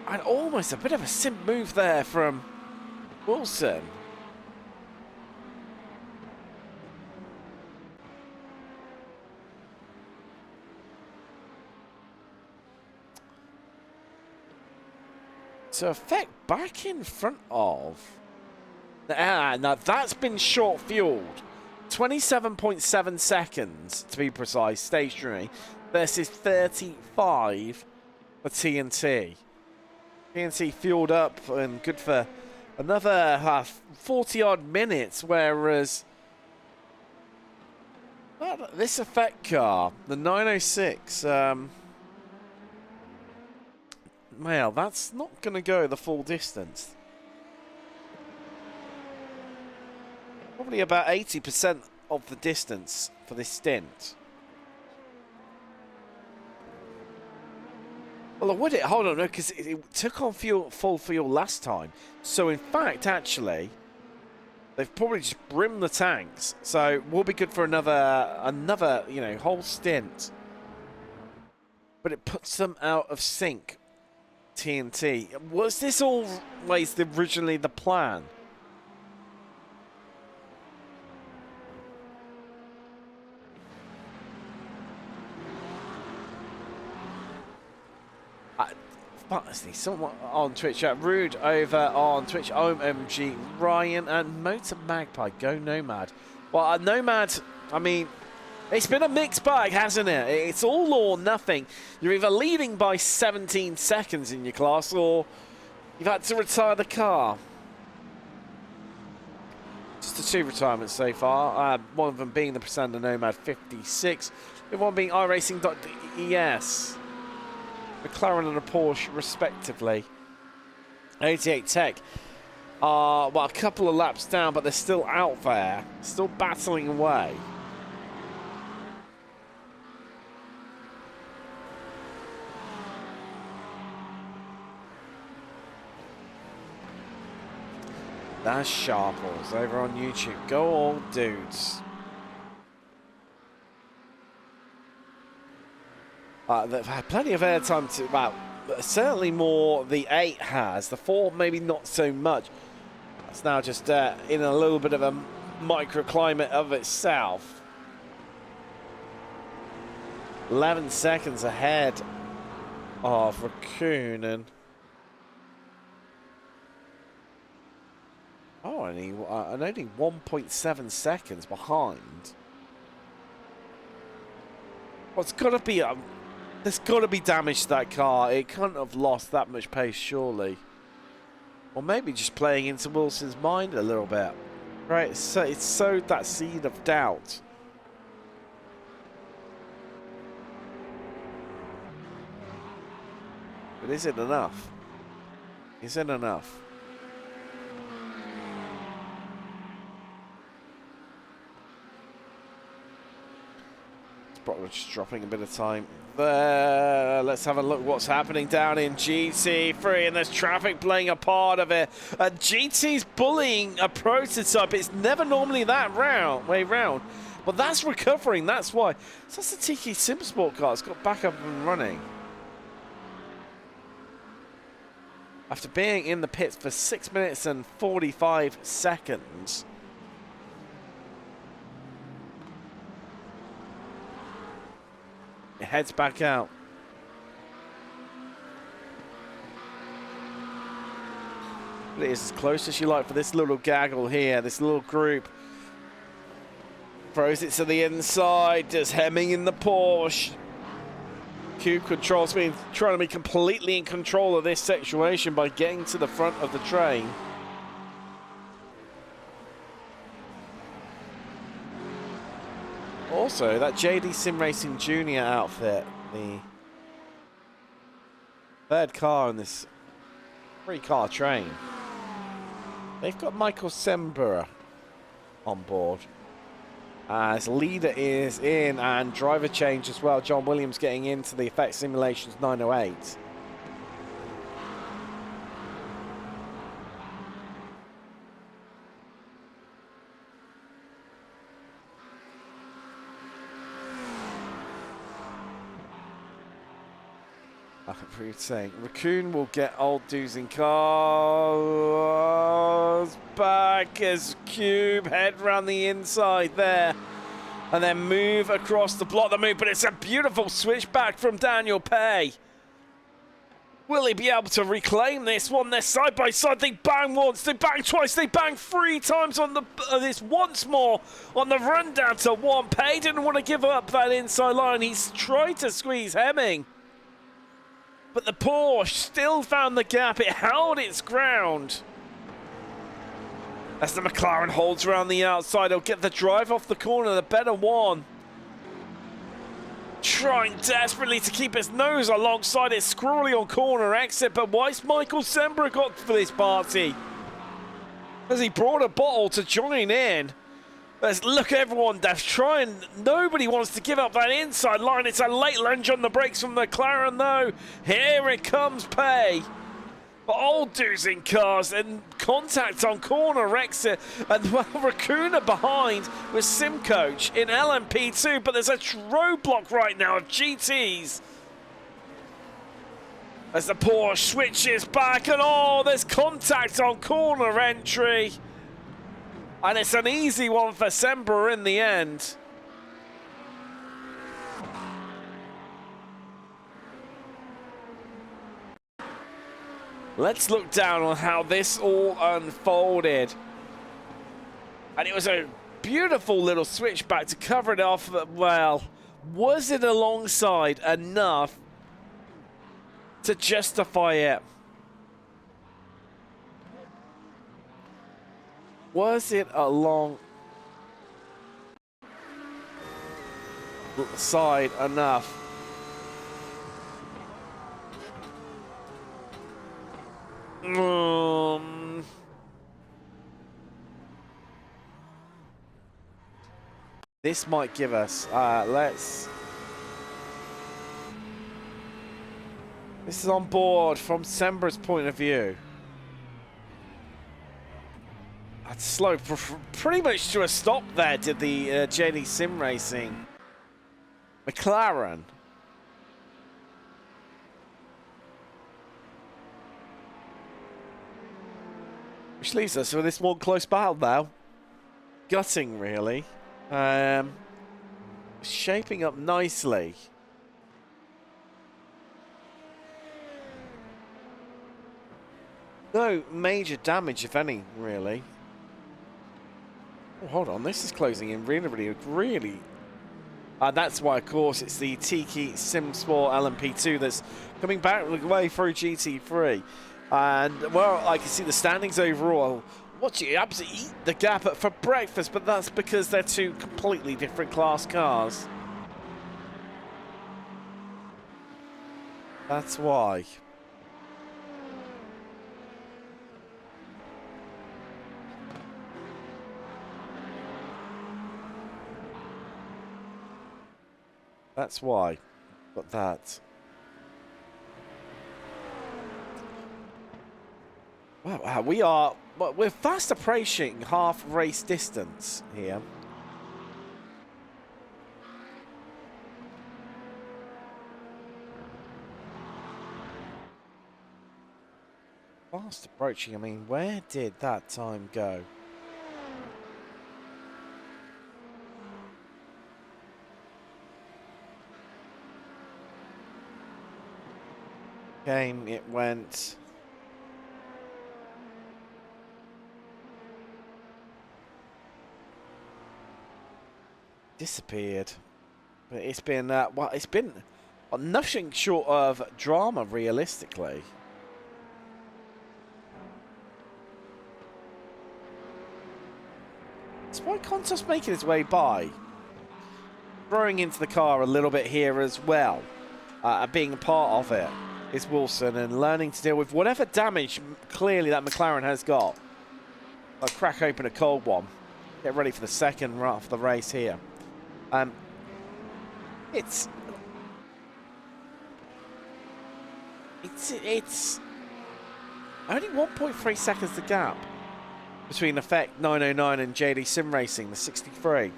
And almost a bit of a simp move there from Wilson. So effect back in front of. Now that's been short fueled. 27.7 seconds to be precise, stationary, versus 35 for TNT. TNT fueled up and good for another 40 odd minutes, whereas this effect car, the 906, well, that's not going to go the full distance. Probably about 80% of the distance for this stint. Well, would it? Hold on, no, because it took on full fuel last time. So, in fact, actually, they've probably just brimmed the tanks. So, we'll be good for another, you know, whole stint. But it puts them out of sync. TNT. Was this always originally the plan? Honestly, someone on Twitch, Rude over on Twitch, OMG, Ryan and Motor Magpie, go Nomad. Well, Nomad, I mean, it's been a mixed bag, hasn't it? It's all or nothing. You're either leading by 17 seconds in your class, or you've had to retire the car. Just the 2 retirements so far. One of them being the Presanda Nomad 56, the one being iRacing.es. McLaren and a Porsche, respectively. 88 Tech are, well, a couple of laps down, but they're still out there, still battling away. That's Sharples over on YouTube. Go old dudes. They've had plenty of airtime to, well, certainly more the 8 has. The 4 maybe not so much. It's now just in a little bit of a microclimate of itself. 11 seconds ahead of Raccoon, and only 1.7 seconds behind. Well, it's got to be there's got to be damage to that car. It can't have lost that much pace, surely. Or maybe just playing into Wilson's mind a little bit. Right, so it's sowed that seed of doubt. But is it enough? Is it enough? Just dropping a bit of time there. Let's have a look what's happening down in GT3, and there's traffic playing a part of it. GT's bullying a prototype. It's never normally that way round, but that's recovering. That's why. So that's the Tiki Sim Sport car. It's got back up and running after being in the pits for 6 minutes and 45 seconds. It heads back out. But it is as close as you like for this little gaggle here, this little group. Throws it to the inside, just hemming in the Porsche. Cube Control's been trying to be completely in control of this situation by getting to the front of the train. Also, that JD Sim Racing Junior outfit, the third car in this 3-car train. They've got Michael Sembura on board as leader is in, and driver change as well. John Williams getting into the Effect Simulations 908. I'm saying Raccoon will get old dudes in cars back as Cube head round the inside there. And then move across the block the move, but it's a beautiful switchback from Daniel Pay. Will he be able to reclaim this one? They're side by side. They bang once, they bang twice, they bang 3 times on the this once more on the run down to 1. Pay didn't want to give up that inside line. He's tried to squeeze Hemming, but the Porsche still found the gap. It held its ground. As the McLaren holds around the outside, he'll get the drive off the corner, the better one. Trying desperately to keep his nose alongside it, Scrawley on corner exit, but why's Michael Sebring got for this party? As he brought a bottle to join in. Let's look at everyone that's trying. Nobody wants to give up that inside line. It's a late lunge on the brakes from the McLaren though. Here it comes, Pay. But old dudes in cars and contact on corner exit, and well, Raccoon behind with Simcoach in LMP2, but there's a roadblock right now of GTs. As the Porsche switches back, and oh, there's contact on corner entry. And it's an easy one for Sebring in the end. Let's look down on how this all unfolded. And it was a beautiful little switchback to cover it off. Well, was it alongside enough to justify it? Was it alongside enough? This might give us, this is on board from Sembring's point of view. That's slow, pretty much to a stop there, did the JD Sim Racing McLaren. Which leaves us with this one close battle now. Gutting, really. Shaping up nicely. No major damage, if any, really. Oh, hold on, this is closing in really. That's why, of course, it's the Tiki Sim Sport LMP2 that's coming back away through GT3. And, well, I can see the standings overall. Watch it absolutely eat the gap for breakfast, but that's because they're two completely different class cars. That's why. That's why. But that. Wow, we're fast approaching half race distance here. Fast approaching, I mean, where did that time go? Game, it went. Disappeared. But it's been, well, it's been nothing short of drama, realistically. Despite Contos making his way by, throwing into the car a little bit here as well, being a part of it, is Wilson, and learning to deal with whatever damage clearly that McLaren has got. I'll crack open a cold one. Get ready for the second half of the race here. It's only 1.3 seconds the gap between Effect 909 and JD Sim Racing, the 63.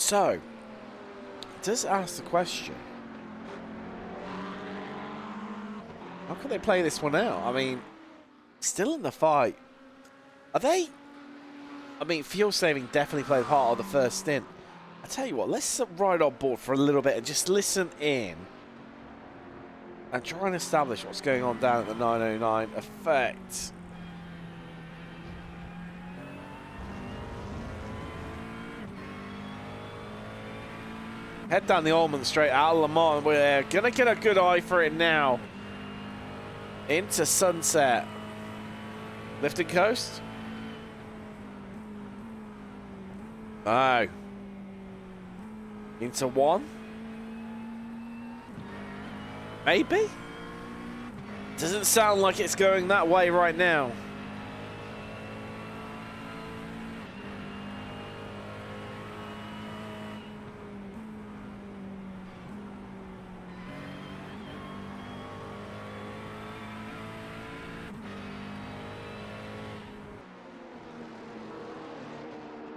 So, it does ask the question, how can they play this one out? I mean, still in the fight. Are they? I mean, fuel saving definitely played part of the first stint. I tell you what, let's ride on board for a little bit and just listen in and try and establish what's going on down at the 909 effect. Head down the Allman straight out of Le Mans. We're going to get a good eye for it now. Into Sunset. Lifting coast. Oh. Into one. Maybe? Doesn't sound like it's going that way right now.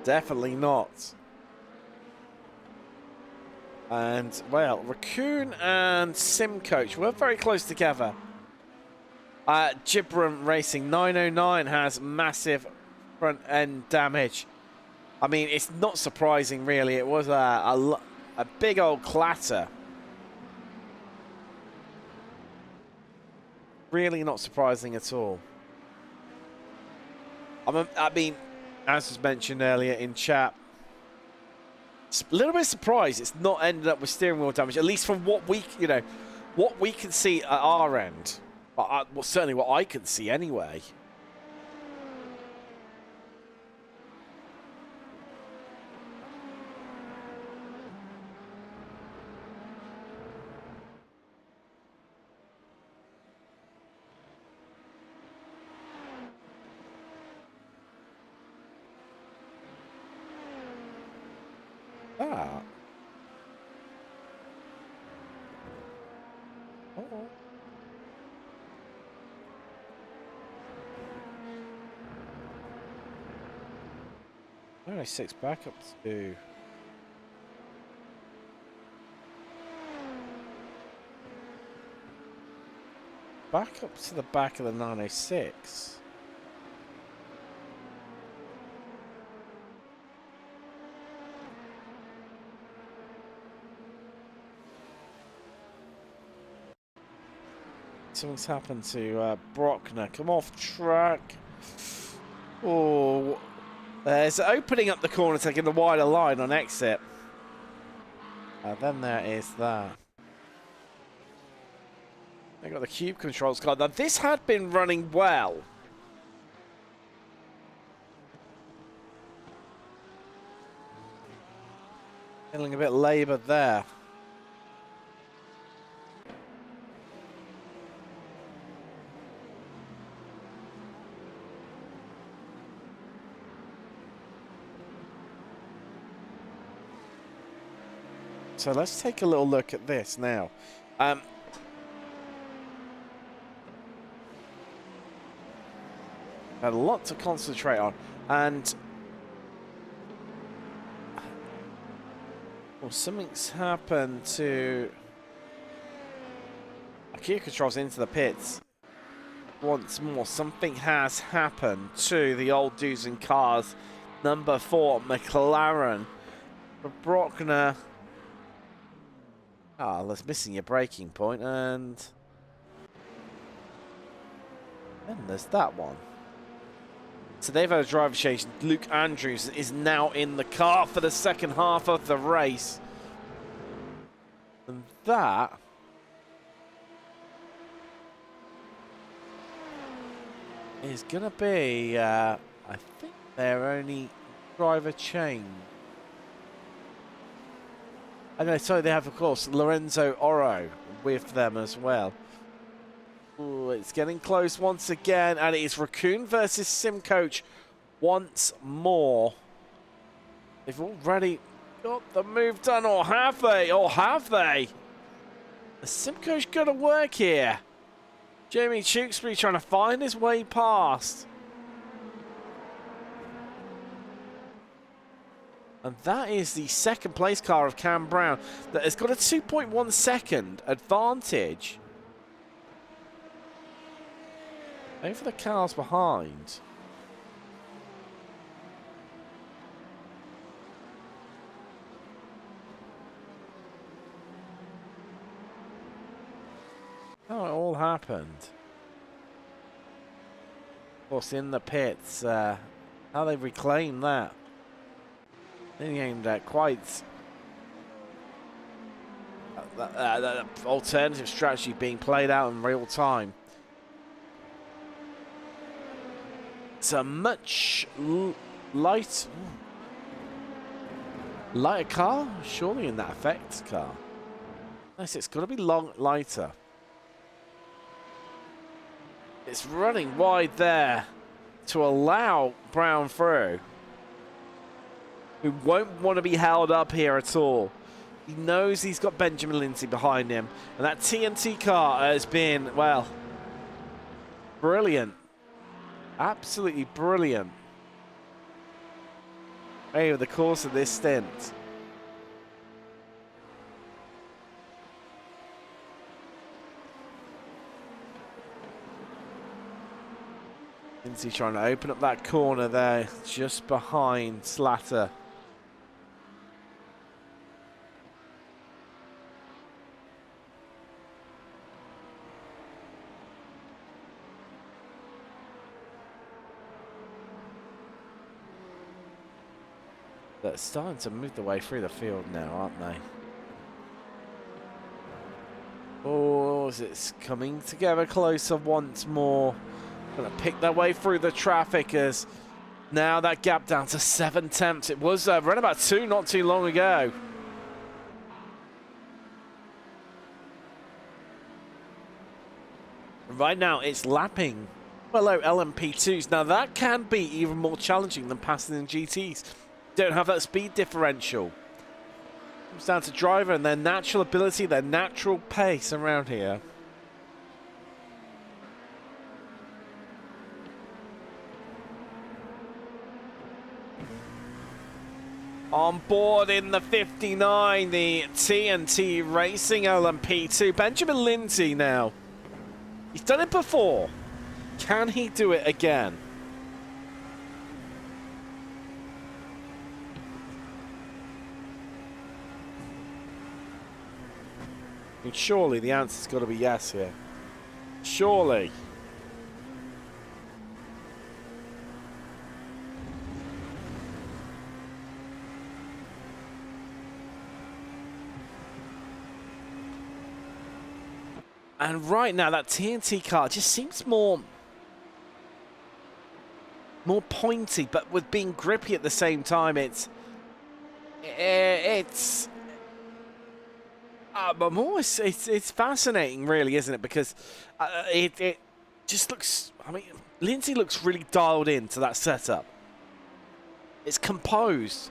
Definitely not. And, well, Raccoon and Simcoach were very close together. Gibram Racing 909 has massive front end damage. I mean, it's not surprising, really. It was a big old clatter. Really not surprising at all. I mean, as was mentioned earlier in chat, a little bit surprised it's not ended up with steering wheel damage, at least from what we, what we can see at our end. Well, certainly what I can see anyway. Ah. Uh-oh. Only 6 backups to. Back up to the back of the 906. Something's happened to Brockner. Come off track. Oh, there's opening up the corner, taking the wider line on exit. Then there is that. They got the cube controls card. Now this had been running well. Feeling a bit laboured there. So let's take a little look at this now. Had a lot to concentrate on, and well, something's happened to gear controls into the pits. Once more, something has happened to the old dudes and cars. Number 4, McLaren. For Brockner. Ah, that's missing your braking point, and then there's that one. So they've had a driver change. Luke Andrews is now in the car for the second half of the race. And that is going to be, I think, their only driver change. And no, sorry, they have, of course, Lorenzo Oro with them as well. Ooh, it's getting close once again, and it is Raccoon versus Simcoach once more. They've already got the move done, or have they? Or have they? The Simcoach got to work here. Jamie Tewksbury trying to find his way past. And that is the second place car of Cam Brown that has got a 2.1 second advantage over the cars behind. How it all happened. Of course, in the pits, how they reclaimed that. They aimed at quite that alternative strategy being played out in real time. It's a much lighter car, surely, in that effect car. Nice, it's got to be lighter. It's running wide there to allow Brown through, who won't want to be held up here at all. He knows he's got Benjamin Lindsay behind him, and that TNT car has been, well, brilliant. Absolutely brilliant over the course of this stint. Lindsay trying to open up that corner there, just behind Slatter. They're starting to move their way through the field now, aren't they? Oh, it's coming together closer once more. Going to pick their way through the traffic as now that gap down to 7/10. It was right about 2 not too long ago. Right now it's lapping below LMP2s. Now that can be even more challenging than passing in GTs. Don't have that speed differential. Comes down to driver and their natural ability, their natural pace around here. On board in the 59, the TNT Racing LMP2. Benjamin Lindsay now. He's done it before. Can he do it again? I mean, surely the answer's got to be yes here. Surely. And right now, that TNT car just seems more pointy, but with being grippy at the same time. It's fascinating, really, isn't it? Because it just looks. I mean, Lindsay looks really dialed into that setup. It's composed,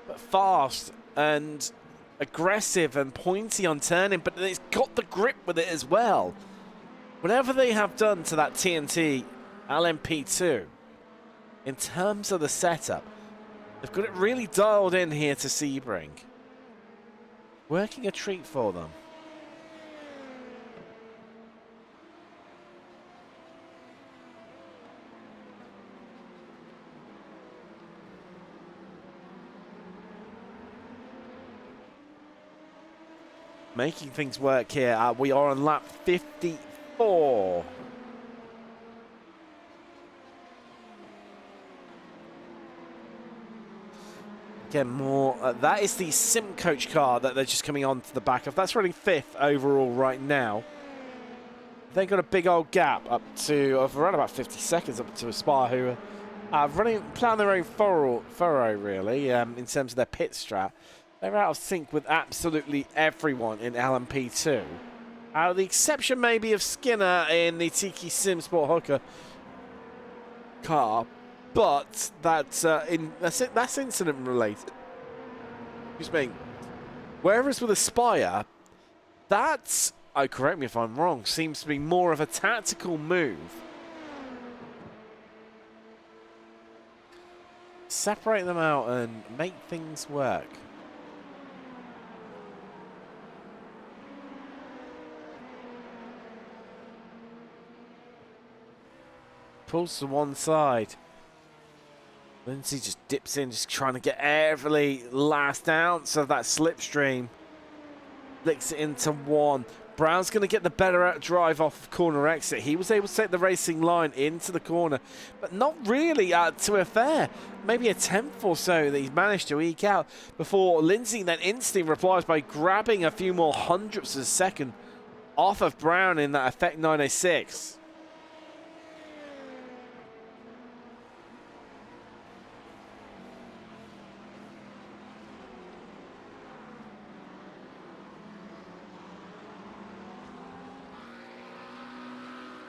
but fast and aggressive and pointy on turning, but it's got the grip with it as well. Whatever they have done to that TNT LMP2 in terms of the setup, they've got it really dialed in here to Sebring. Working a treat for them. Making things work here. We are on lap 54. Again, more. That is the Sim Coach car that they're just coming on to the back of. That's running 5th overall right now. They've got a big old gap up to around about 50 seconds up to Aspire, who are playing their own furrow really, in terms of their pit strat. They're out of sync with absolutely everyone in LMP2. The exception maybe of Skinner in the Tiki Sim Sport Hooker car, but that's incident related. Excuse me. Whereas with Aspire, that's, oh, correct me if I'm wrong, seems to be more of a tactical move. separate them out and make things work. Pulls to one side. Lindsay just dips in, just trying to get every last ounce of that slipstream. Flicks it into one. Brown's going to get the better drive off of corner exit. He was able to take the racing line into the corner, but not really to a fair. Maybe a tenth or so that he's managed to eke out before Lindsay then instantly replies by grabbing a few more hundredths of a second off of Brown in that Effect 906.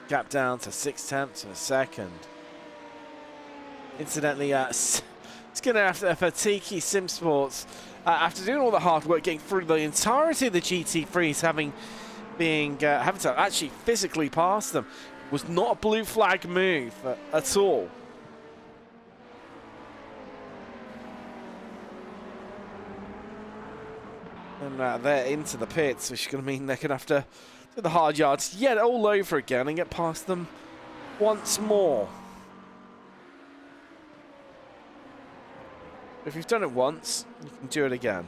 Gap down to 6/10 of a second. Incidentally, it's going to have to, for Tiki Sim Sports, after doing all the hard work, getting through the entirety of the GT3s, having to actually physically pass them, was not a blue flag move at all. And they're into the pits, which is going to mean they're going to have to do the hard yards yet all over again and get past them once more. If you've done it once, you can do it again.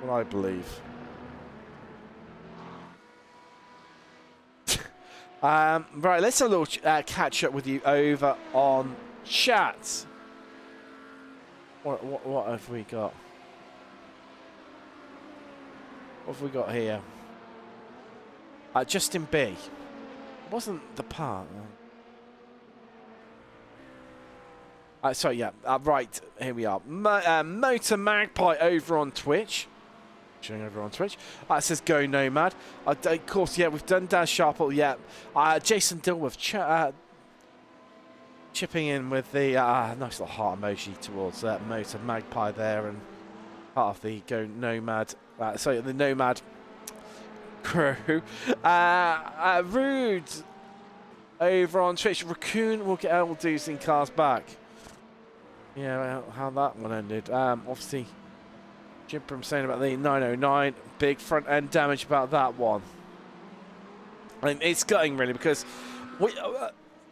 Well, I believe. Right, let's have a little catch up with you over on chat. What have we got? What have we got here? Justin B. It wasn't the part. Sorry, yeah. Right, here we are. Motor Magpie over on Twitch. Showing over on Twitch. Says Go Nomad. Of course, yeah, we've done Daz Sharple, yeah. Jason Dilworth chipping in with the nice little heart emoji towards Motor Magpie there, and part of the Go Nomad. Sorry, the Nomad crew. Rude over on Twitch. Raccoon will get Eldu's in cars back. Yeah, how that one ended. Obviously, Jim Brim saying about the 909. Big front end damage about that one. And it's gutting, really, because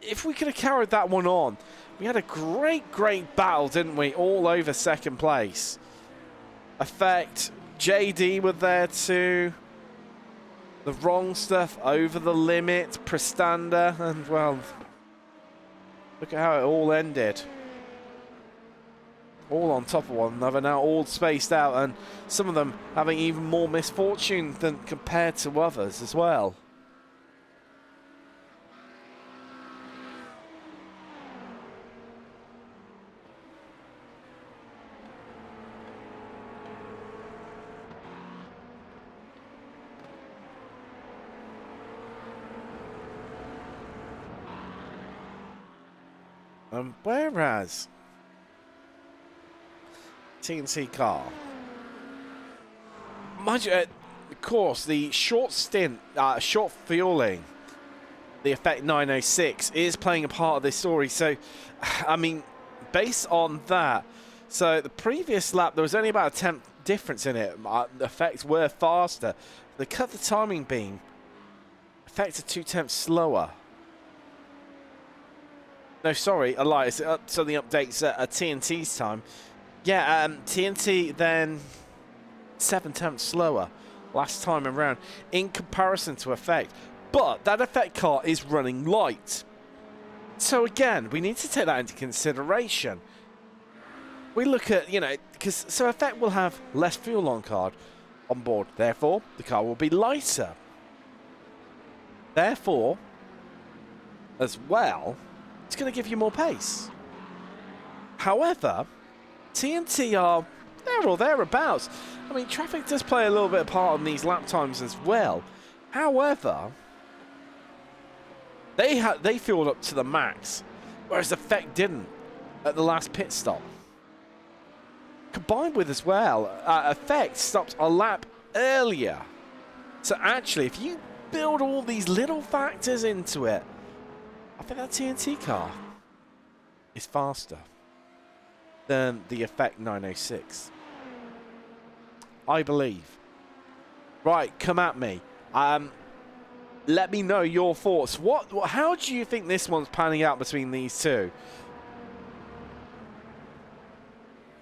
if we could have carried that one on, we had a great battle, didn't we? All over second place. Effect, JD were there too. The Wrong Stuff, Over the Limit, Prestanda, and well, look at how it all ended. All on top of one another, now all spaced out, and some of them having even more misfortune than compared to others as well. Whereas TNT car, mind you, of course, the short stint, short fueling, the Effect 906 is playing a part of this story. So, I mean, based on that, so the previous lap there was only about a tenth difference in it. The Effects were faster. They cut the timing beam. Effects are 2/10 slower. No, sorry, a lie. It's so the updates at TNT's time. Yeah, TNT then 7/10 slower last time around in comparison to Effect. But that Effect car is running light. So again, we need to take that into consideration. We look at, you know, because so Effect will have less fuel on board. Therefore, the car will be lighter. Therefore, as well, it's going to give you more pace. However, TNT are there or thereabouts. I mean, traffic does play a little bit of part in these lap times as well. However, they fueled up to the max, whereas Effect didn't at the last pit stop. Combined with as well, Effect stopped a lap earlier. So actually, if you build all these little factors into it, I think that TNT car is faster than the Effect 906. I believe. Right, come at me. Let me know your thoughts. How do you think this one's panning out between these two?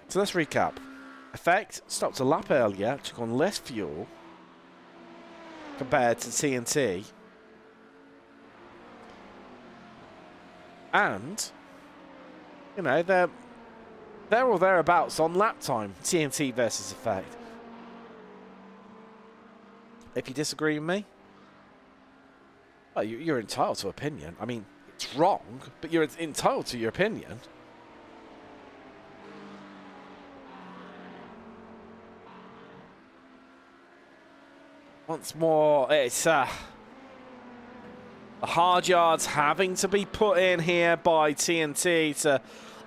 So let's recap. Effect stopped a lap earlier, took on less fuel compared to TNT. And, you know, they're or thereabouts on lap time, TNT versus Effect. If you disagree with me, well, you're entitled to opinion. I mean, it's wrong, but you're entitled to your opinion. Once more, it's the hard yards having to be put in here by TNT to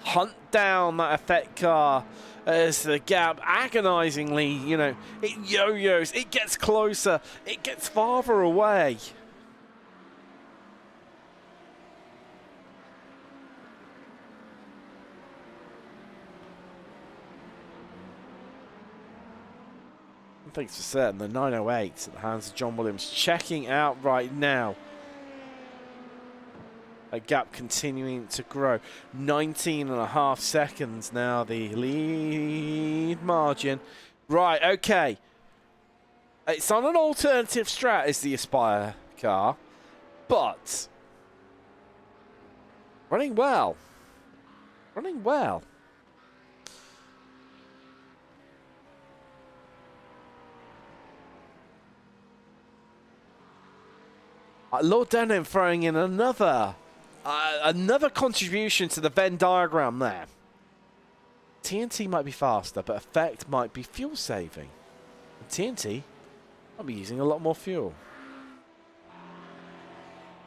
hunt down that Effect car as the gap agonizingly, you know, it yo-yos, it gets closer, it gets farther away. Thanks for certain. The 908 at the hands of John Williams checking out right now. A gap continuing to grow. 19.5 seconds now, the lead margin. Right, okay. It's on an alternative strat as the Aspire car, but running well. Running well. Lord Denham throwing in another contribution to the Venn diagram there. TNT might be faster, but Effect might be fuel saving. And TNT might be using a lot more fuel.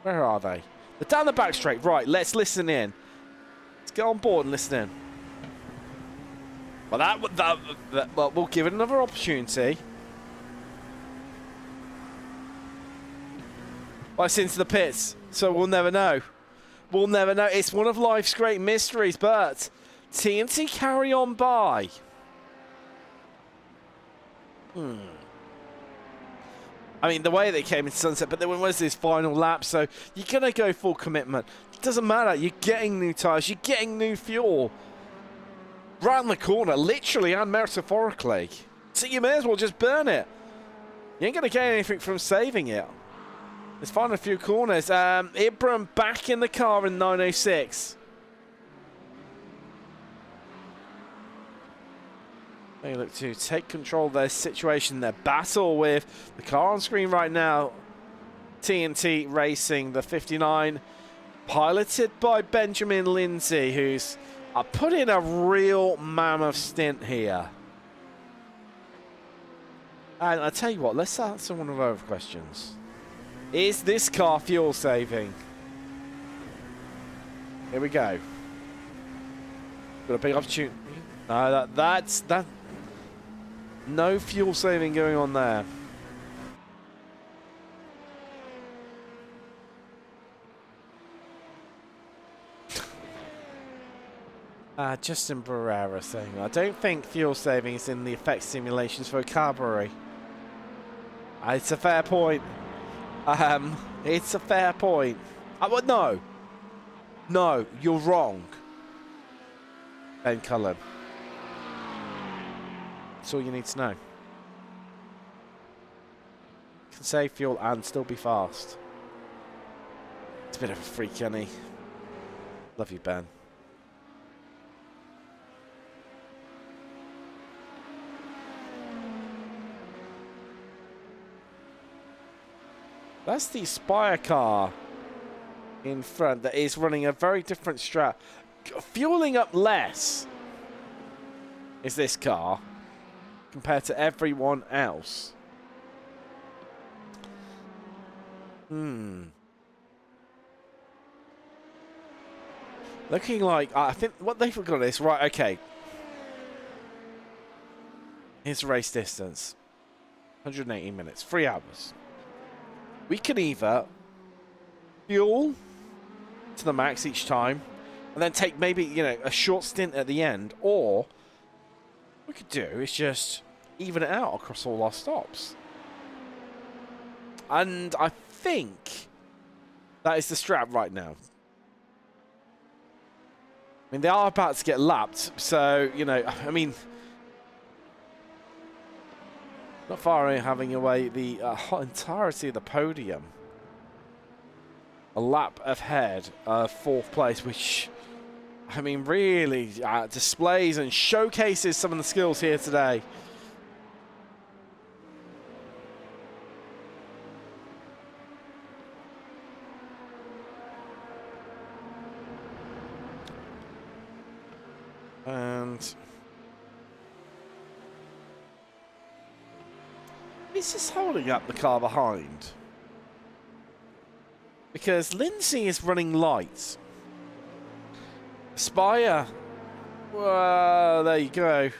Where are they? They're down the back straight. Right, let's listen in. Let's get on board and listen in. Well, well, we'll give it another opportunity. Well, it's into the pits, so we'll never know. We'll never know. It's one of life's great mysteries, but TNT carry on by. I mean, the way they came into sunset, but then when was this final lap? So you're going to go full commitment. It doesn't matter. You're getting new tyres. You're getting new fuel. Round the corner, literally and metaphorically. So you may as well just burn it. You ain't going to get anything from saving it. Let's find a few corners. Ibram back in the car in 906. They look to take control of their situation, their battle with the car on screen right now. TNT Racing, the 59, piloted by Benjamin Lindsay, who's put in a real mammoth stint here. And I tell you what, let's answer one of our questions. Is this car fuel saving? Here we go. Got a big opportunity. No, that's no fuel saving going on there. Justin Barrera saying, I don't think fuel saving is in the effect simulations for a carbury. It's a fair point. It's a fair point. Well, no, you're wrong. Ben Cullen. That's all you need to know. You can save fuel and still be fast. It's a bit of a freak, Kenny. Love you, Ben. That's the Spire car in front that is running a very different strat. Fueling up less is this car compared to everyone else. Looking like, I think what they forgot is, right, okay. Here's the race distance. 180 minutes, 3 hours. We can either fuel to the max each time, and then take maybe, you know, a short stint at the end. Or what we could do is just even it out across all our stops. And I think that is the strat right now. I mean, they are about to get lapped, so, you know, I mean, not far away having away the entirety of the podium. A lap ahead of 4th place, which, I mean, really displays and showcases some of the skills here today. And it's just holding up the car behind. Because Lindsay is running light. Spire, well, there you go.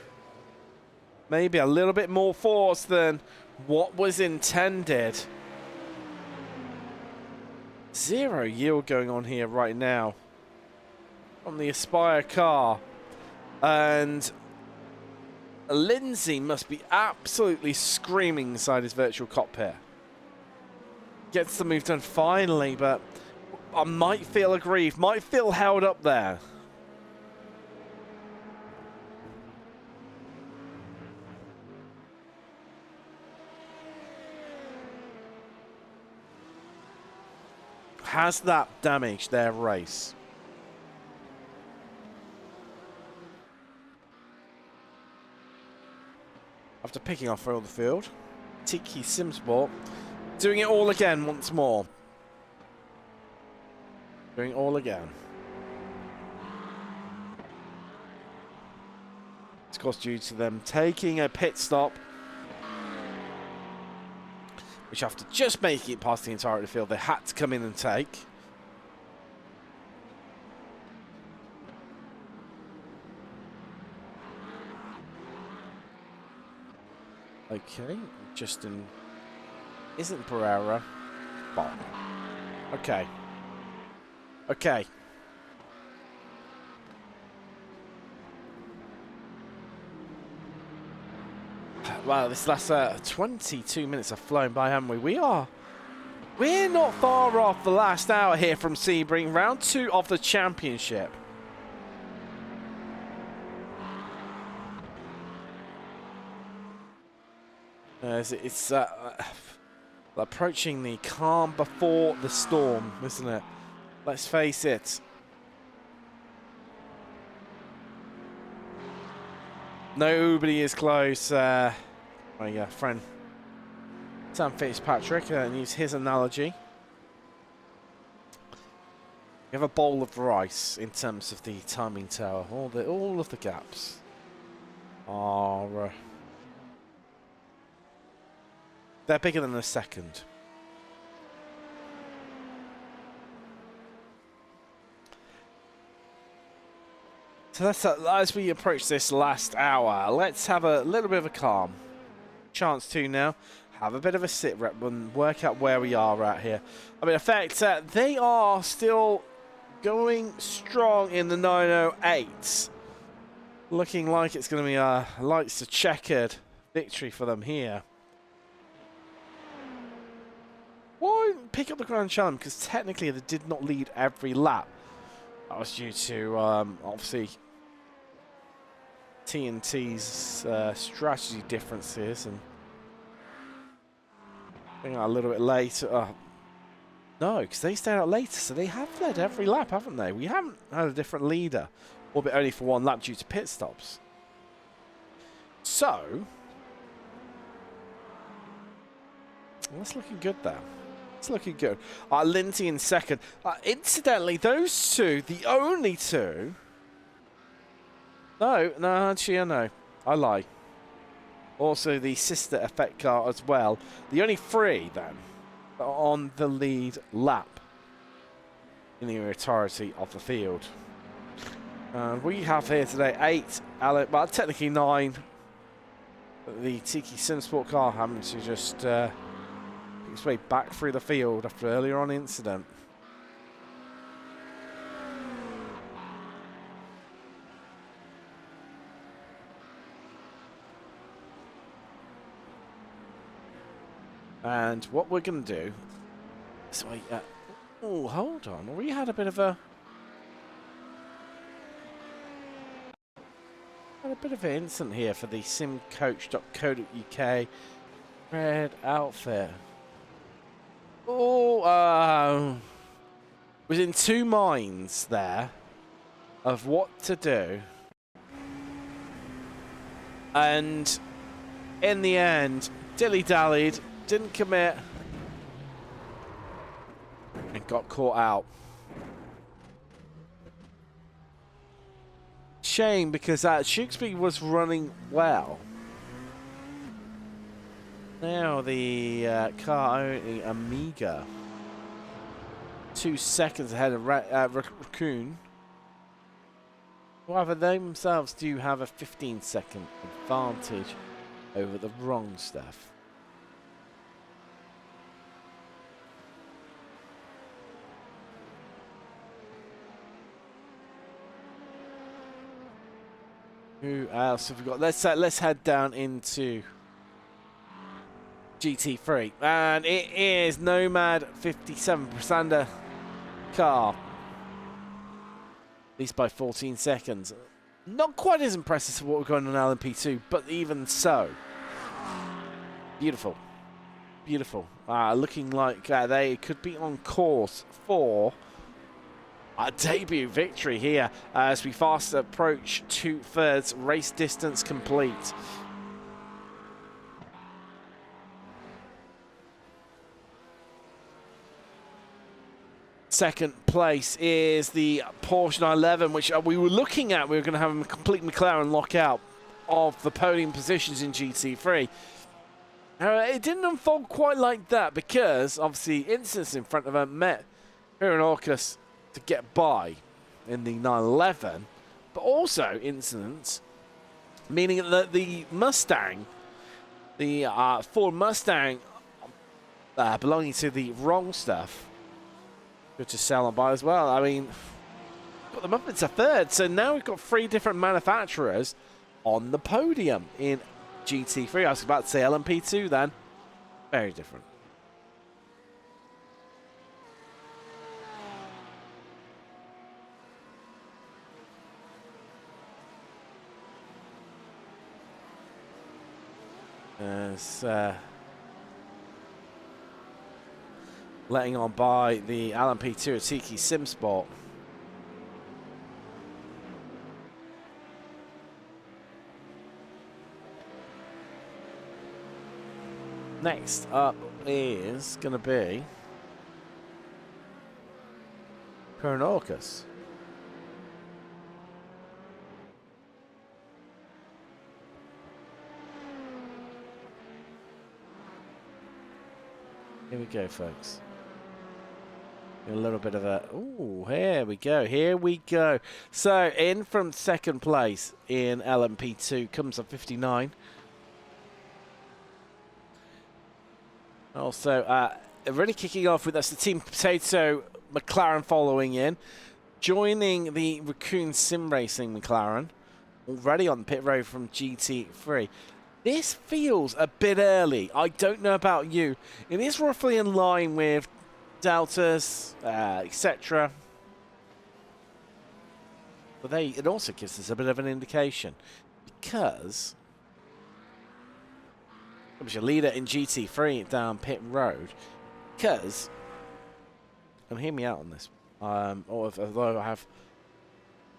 Maybe a little bit more force than what was intended. 0 yield going on here right now on the Aspire car. And Lindsay must be absolutely screaming inside his virtual cockpit. Gets the move done finally, but I might feel aggrieved, might feel held up there. Has that damaged their race? After picking off all the field, Tiki Simsport doing it all again once more. Doing it all again. It's of course due to them taking a pit stop, which after just making it past the entirety of the field, they had to come in and take. Okay, Justin isn't Pereira. Bob. Okay. Okay. Wow, this last 22 minutes have flown by, haven't we? We're not far off the last hour here from Sebring, round 2 of the championship. It's approaching the calm before the storm, isn't it? Let's face it. Nobody is close. My friend Sam Fitzpatrick used his analogy. You have a bowl of rice in terms of the timing tower. All of the gaps are they're bigger than a second. So that's as we approach this last hour, let's have a little bit of a calm. Chance to now have a bit of a sit rep and work out where we are at here. I mean, in fact, they are still going strong in the 908. Looking like it's going to be a lights to checkered victory for them here. Won't pick up the Grand Challenge because technically they did not lead every lap. That was due to obviously TNT's strategy differences and being out a little bit late. No, because they stayed out later, so they have led every lap, haven't they? We haven't had a different leader, albeit only for one lap due to pit stops. So that's looking good there. It's looking good. Lindsay in second. Incidentally, those two, the only two. No, actually, no. I lie. Also, the sister effect car as well. The only three, then, on the lead lap in the entirety of the field. We have here today 8, well, technically 9. The Tiki Simsport car having to just its way back through the field after earlier on incident. And what we're going to do... So oh, hold on. We had a bit of a... Had a bit of an incident here for the simcoach.co.uk red outfit. Oh, was in two minds there of what to do. And in the end, dilly-dallied, didn't commit, and got caught out. Shame, because Shooksby was running well. Now the car owning Amiga. 2 seconds ahead of Raccoon. However, they themselves do have a 15-second advantage over the wrong stuff. Who else have we got? Let's head down into GT3, and it is Nomad 57 Prasander car, at least by 14 seconds. Not quite as impressive as what we're going on LMP2, but even so, beautiful, beautiful. Looking like they could be on course for a debut victory here as we fast approach 2/3 race distance complete. Second place is the Porsche 911, which we were looking at. We were going to have a complete McLaren lockout of the podium positions in GT3. It didn't unfold quite like that because, obviously, incidents in front of her met Orcus to get by in the 911, but also incidents meaning that the Mustang, the Ford Mustang belonging to the wrong stuff, good to sell and buy as well. I mean, got them up into third, so now we've got 3 different manufacturers on the podium in GT3. I was about to say LMP2 then. Very different. Letting on by the LMP2 at Tiki Sim Sport. Next up is going to be Orcus. Here we go, folks. A little bit of a... Ooh, here we go. Here we go. So, in from second place in LMP2 comes a 59. Also, really kicking off with us, the Team Potato McLaren following in. Joining the Raccoon Sim Racing McLaren. Already on the pit road from GT3. This feels a bit early. I don't know about you. It is roughly in line with Deltas, etc. But it also gives us a bit of an indication. Because it was your leader in GT3 down pit road. Because, and hear me out on this, although I have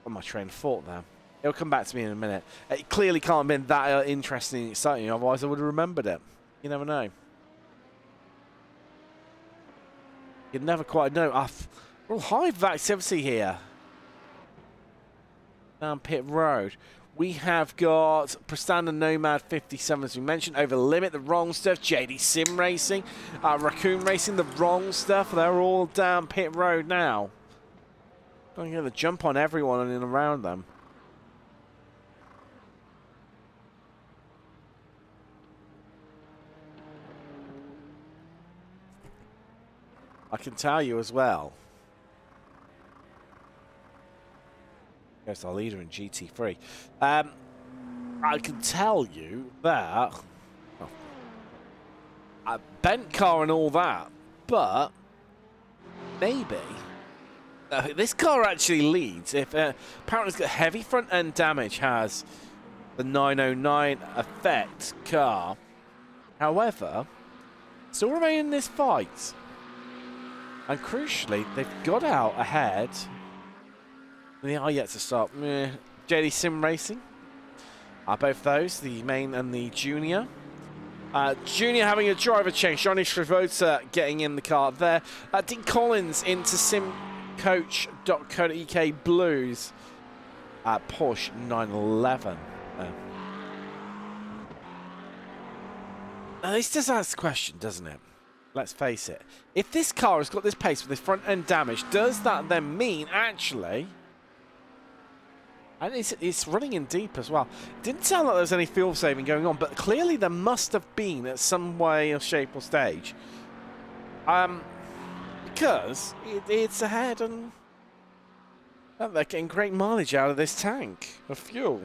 on my train of thought there. It'll come back to me in a minute. It clearly can't have been that interesting and exciting, otherwise I would have remembered it. You never know. You never quite know. Real high activity here. Down pit road. We have got Prestanda Nomad 57, as we mentioned, over the limit, the wrong stuff. JD Sim Racing, Raccoon Racing, the wrong stuff. They're all down pit road now. I'm going to jump on everyone and around them. I can tell you as well. There's our leader in GT3. I can tell you that... Oh. bent car and all that, but maybe this car actually leads. If apparently it's got heavy front end damage, has the 909 effect car. However, still remain in this fight, and crucially, they've got out ahead. They are yet to start. JD Sim Racing. Both those, the main and the junior. Junior having a driver change. Johnny Shrivota getting in the car there. Dean Collins into simcoach.co.uk Blues at Porsche 911. Now this does ask the question, doesn't it? Let's face it. If this car has got this pace with this front end damage, does that then mean actually... And it's running in deep as well. Didn't sound like there was any fuel saving going on, but clearly there must have been at some way or shape or stage. Because it's ahead and they're getting great mileage out of this tank of fuel.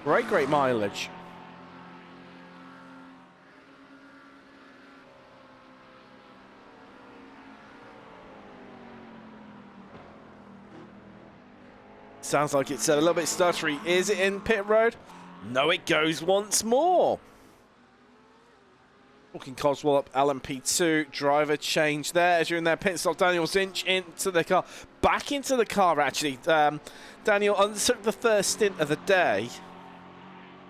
Great mileage. Sounds like it's a little bit stuttery. Is it in pit road? No, it goes once more. Walking Coswell up LMP2. Driver change there. During their pit stop, Daniel Zinch into the car. Back into the car, actually. Daniel undertook the first stint of the day.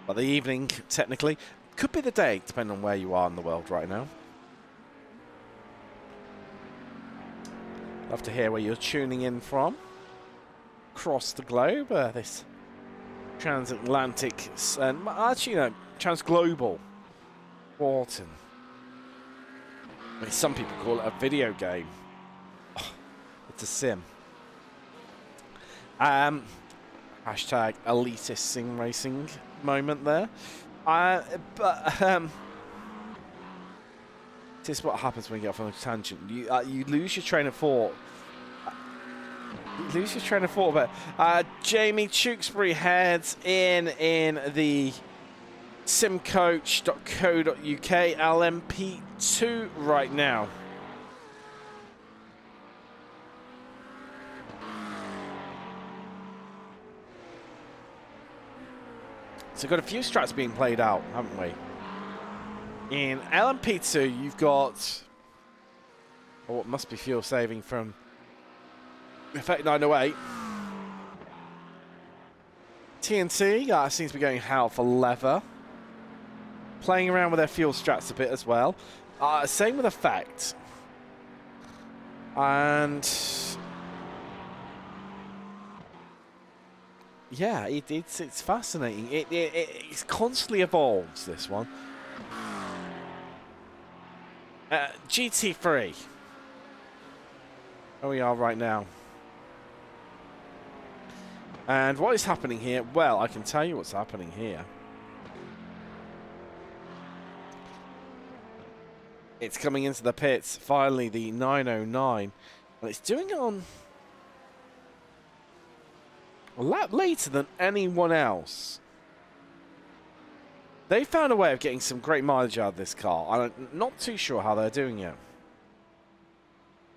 Well, the evening, technically. Could be the day, depending on where you are in the world right now. Love to hear where you're tuning in from. Across the globe, this transatlantic and actually no, transglobal Wharton. I mean, some people call it a video game. Oh, it's a sim. Hashtag elitist sim racing moment there. This is what happens when you get off on a tangent. You lose your train of thought. Lose your train of thought about Jamie Tewksbury heads in the simcoach.co.uk LMP2 right now. So we've got a few strats being played out, haven't we? In LMP2, you've got what must be fuel saving from Effect 908. TNT seems to be going hell for leather. Playing around with their fuel strats a bit as well. Same with Effect. And yeah, it's fascinating. It constantly evolves, this one. GT3. Where we are right now. And what is happening here? Well, I can tell you what's happening here. It's coming into the pits. Finally, the 909. And it's doing it on a lap later than anyone else. They found a way of getting some great mileage out of this car. I'm not too sure how they're doing it.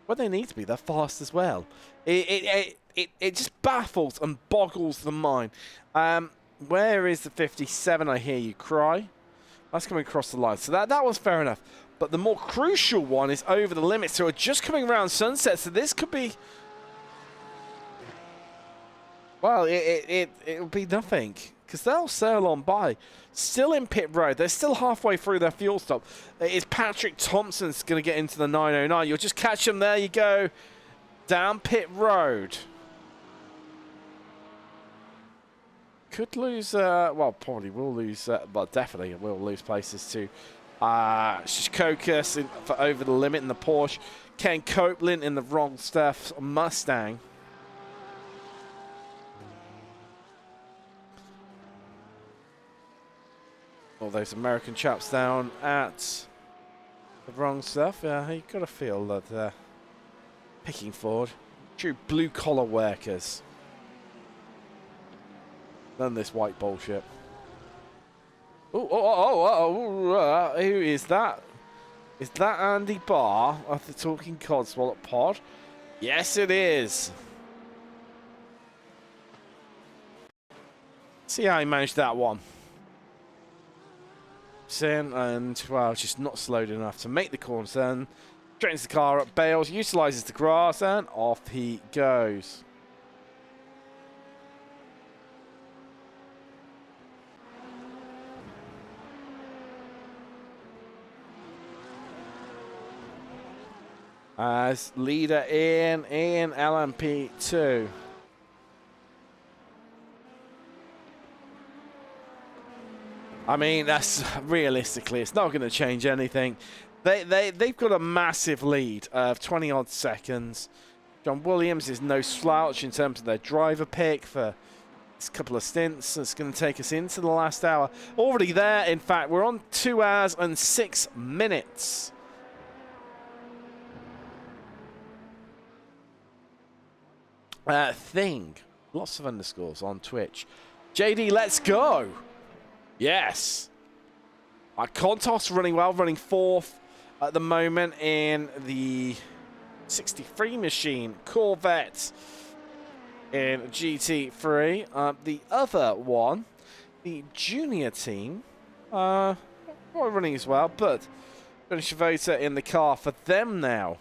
Well, they need to be. They're fast as well. It just baffles and boggles the mind. Where is the 57? I hear you cry. That's coming across the line. So that was fair enough. But the more crucial one is over the limit. So we're just coming around sunset. So this could be... Well, it'll be nothing. Because they'll sail on by. Still in pit road. They're still halfway through their fuel stop. It's Patrick Thompson's going to get into the 909. You'll just catch him. There you go. Down pit road. Could lose, well, probably will lose, but definitely will lose places to Shikokas for over the limit in the Porsche. Ken Copeland in the wrong stuff Mustang. All those American chaps down at the wrong stuff. Yeah, you've got to feel that they're picking forward. True blue-collar workers. None of this white bullshit. Who is that? Is that Andy Barr of the Talking Codswallop pod? Yes, it is. See how he managed that one. And, well, just not slowed enough to make the corner turn. Straightens the car up, bails, utilises the grass, and off he goes. As leader in LMP2. I mean, that's realistically, it's not going to change anything. They've got a massive lead of 20-odd seconds. John Williams is no slouch in terms of their driver pick for this couple of stints. It's going to take us into the last hour. Already there, in fact, we're on 2 hours and 6 minutes. Thing. Lots of underscores on Twitch. JD, let's go. Yes. Kontos running well, running 4th at the moment in the 63 machine. Corvette in GT3. The other one, the junior team, not running as well, but Johnny Shavota in the car for them now.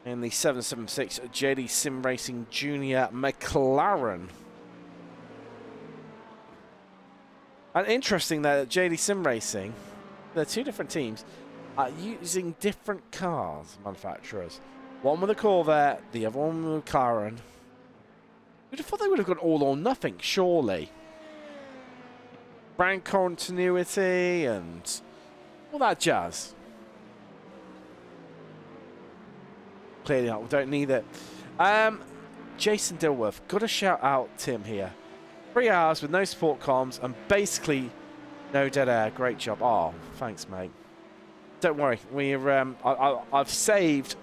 In the 776 JD Sim Racing Junior McLaren. And interesting that JD Sim Racing, they're two different teams, are using different cars manufacturers. One with a Corvette, the other one with a McLaren. You'd have thought they would have gone all or nothing, surely. Brand continuity and all that jazz. Clearly not. We don't need it. Jason Dilworth. Got to shout out Tim here. 3 hours with no support comms and basically no dead air. Great job. Oh, thanks, mate. Don't worry. We're I've saved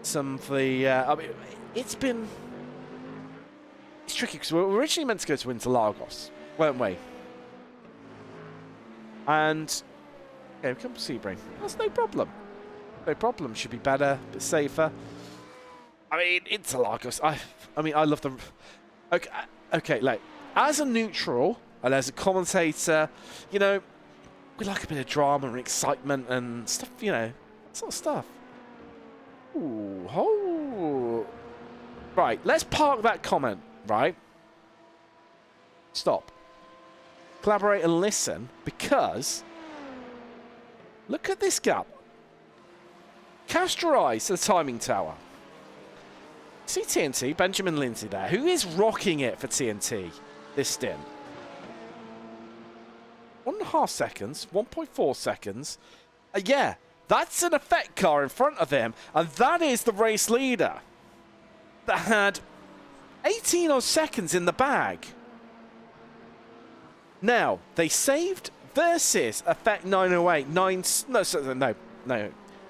some of the. I mean, it's tricky because we were originally meant to go to Interlagos, weren't we? And okay, we come to Sebring. That's no problem. No problem. Should be better, a bit safer. I mean, Interlagos. I mean, I love the. Okay, like as a neutral and as a commentator, you know, we like a bit of drama and excitement and stuff. You know, that sort of stuff. Ooh, oh. Right, let's park that comment. Right. Stop. Collaborate and listen, because look at this gap. Cast your eyes to the timing tower. See TNT, Benjamin Lindsay there, who is rocking it for TNT this stint. 1.5 seconds, 1.4 seconds. Yeah, that's an effect car in front of him, and that is the race leader that had 18 odd seconds in the bag. Now, they saved versus effect 908,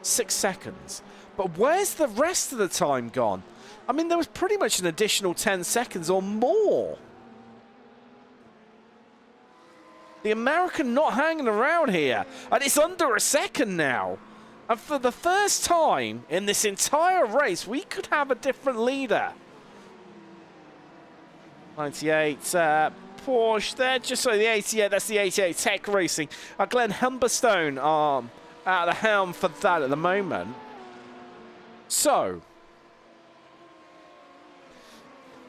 6 seconds. But where's the rest of the time gone? I mean, there was pretty much an additional 10 seconds or more. The American not hanging around here. And it's under a second now. And for the first time in this entire race, we could have a different leader. 98 Porsche there, just so the 88, that's the 88 Tech Racing. Glenn Humberstone at the helm for that at the moment. So,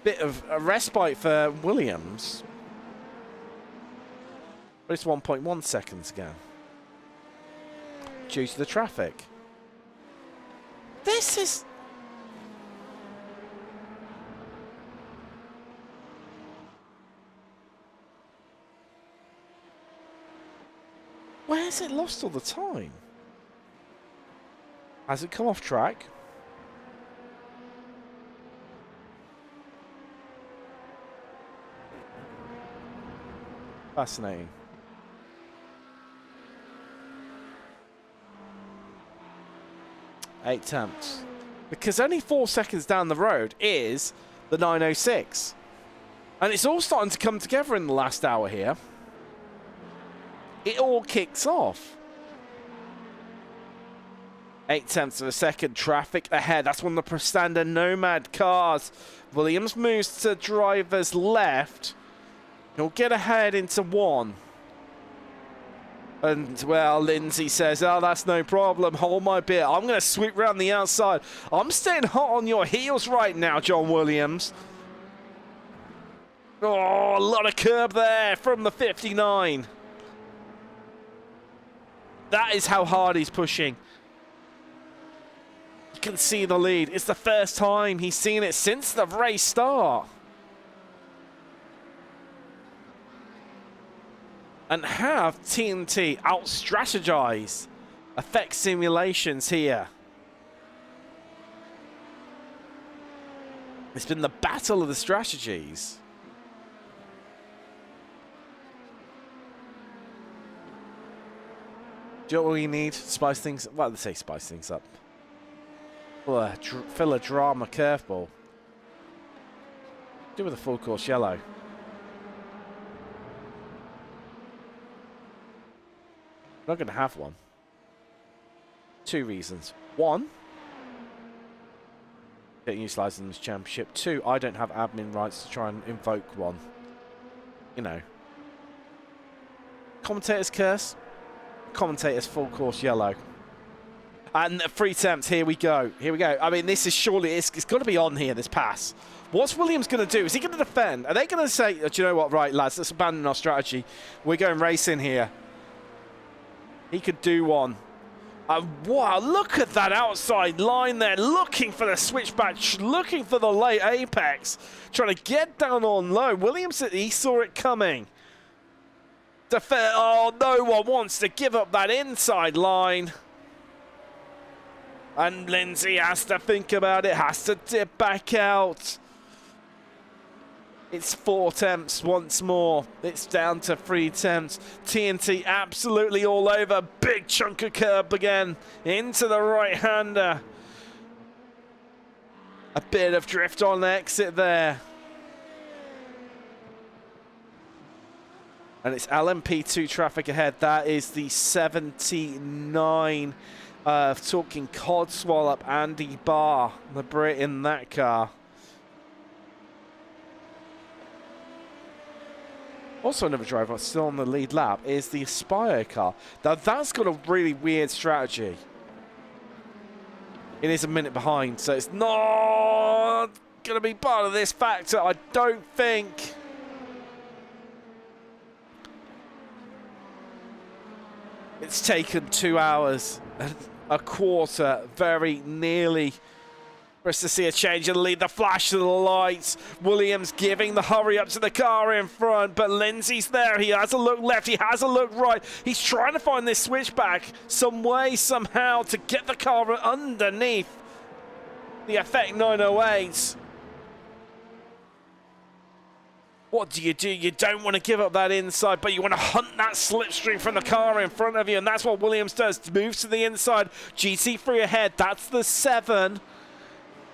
bit of a respite for Williams. But it's 1.1 seconds again. Due to the traffic. This is... Where's it lost all the time? Has it come off track? Fascinating. Eight attempts. Because only 4 seconds down the road is the 906. And it's all starting to come together in the last hour here. it all kicks off. 0.8 of a second, traffic ahead. That's one of the Prestanda Nomad cars. Williams moves to driver's left. He'll get ahead into one. And, well, Lindsay says, oh, that's no problem. Hold my beer. I'm going to sweep round the outside. I'm staying hot on your heels right now, John Williams. Oh, a lot of curb there from the 59. That is how hard he's pushing. You can see the lead. It's the first time he's seen it since the race start. And have TNT out-strategize effect simulations here. It's been the battle of the strategies. Do you know what we need? Spice things. Well, let's say spice things up. Fill a drama curveball. Do with a full course yellow. Not going to have one. 2 reasons. 1, getting utilised in this championship. 2, I don't have admin rights to try and invoke one. You know. Commentator's curse. Commentator's full course yellow. And 3 attempts. Here we go. Here we go. I mean, this is surely, it's got to be on here, this pass. What's Williams going to do? Is he going to defend? Are they going to say, do you know what, right, lads, let's abandon our strategy. We're going racing here. He could do one. Wow, look at that outside line there. Looking for the switchback. Looking for the late apex. Trying to get down on low. Williams, he saw it coming. Oh, no one wants to give up that inside line. And Lindsay has to think about it. Has to dip back out. It's 4 attempts once more. It's down to 3 attempts. TNT absolutely all over. Big chunk of curb again. Into the right-hander. A bit of drift on exit there. And it's LMP2 traffic ahead. That is the 79 talking Codswell up Andy Barr, the Brit in that car. Also another driver still on the lead lap is the Aspire car. Now that's got a really weird strategy. It is a minute behind, so it's not going to be part of this factor, I don't think. It's taken 2 hours and a quarter, very nearly, for us to see a change in the lead. The flash of the lights. Williams giving the hurry up to the car in front, but Lindsay's there. He has a look left. He has a look right. He's trying to find this switchback some way, somehow, to get the car underneath the Effect 908. What do? You don't want to give up that inside, but you want to hunt that slipstream from the car in front of you, and that's what Williams does. Moves to the inside. GT3 ahead. That's the 7.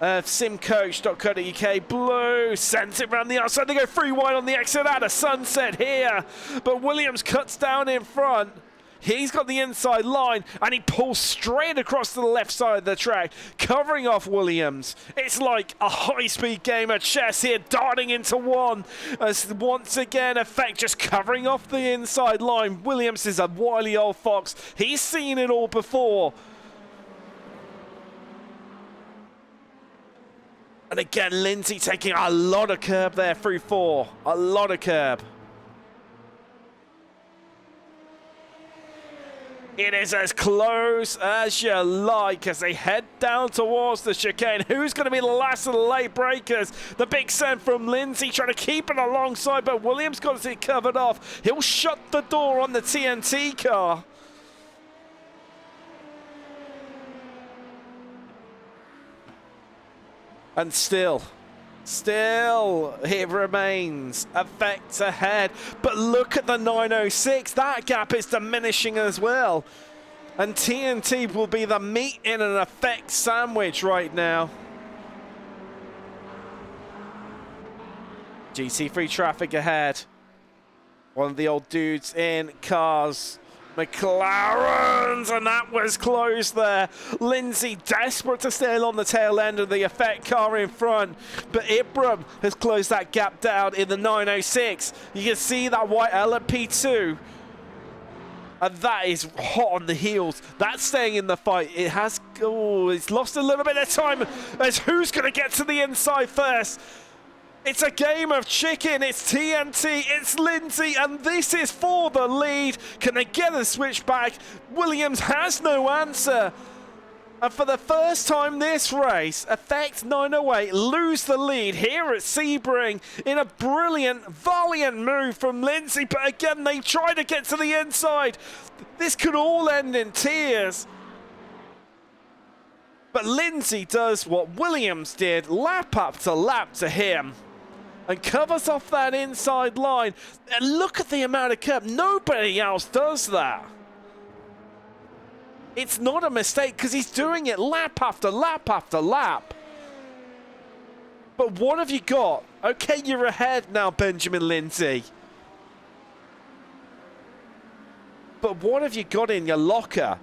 Simcoach.co.uk. Blue sends it around the outside. They go 3 wide on the exit out of Sunset here, but Williams cuts down in front. He's got the inside line, and he pulls straight across to the left side of the track, covering off Williams. It's like a high-speed game of chess here, darting into one. As once again, Effect just covering off the inside line. Williams is a wily old fox. He's seen it all before. And again, Lindsay taking a lot of curb there through 4. A lot of curb. It is as close as you like as they head down towards the chicane. Who's going to be the last of the late breakers? The big send from Lindsay trying to keep it alongside, but Williams got it covered off. He'll shut the door on the TNT car. And still it remains. Effect ahead. But look at the 906. That gap is diminishing as well. And TNT will be the meat in an Effect sandwich right now. GT3 traffic ahead. One of the old dudes in cars. McLaren's, and that was close there. Lindsay desperate to stay on the tail end of the effect car in front, but Ibram has closed that gap down in the 906. You can see that white L at P2, and that is hot on the heels. That's staying in the fight. It has, oh, it's lost a little bit of time as who's going to get to the inside first. It's a game of chicken. It's TNT. It's Lindsay, and this is for the lead. Can they get a switch back? Williams has no answer. And for the first time this race, Effect 908 lose the lead here at Sebring in a brilliant, valiant move from Lindsay. But again, they try to get to the inside. This could all end in tears. But Lindsay does what Williams did, lap up to lap to him, and covers off that inside line. And look at the amount of curb. Nobody else does that. It's not a mistake because he's doing it lap after lap after lap. But what have you got? Okay, you're ahead now, Benjamin Lindsay. But what have you got in your locker?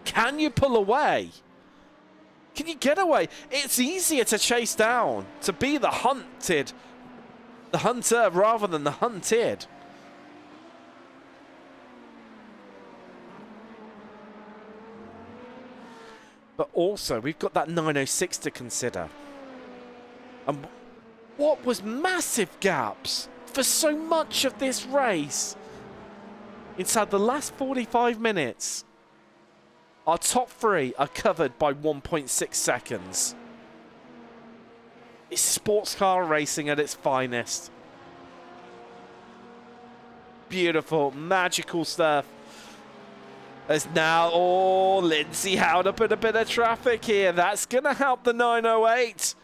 Can you pull away? Can you get away? It's easier to chase down, to be the hunter rather than the hunted. But also, we've got that 906 to consider. And what was massive gaps for so much of this race? Inside the last 45 minutes. Our top three are covered by 1.6 seconds. It's sports car racing at its finest. Beautiful, magical stuff. As now, oh, Lindsay held up in a bit of traffic here. That's going to help the 908. It's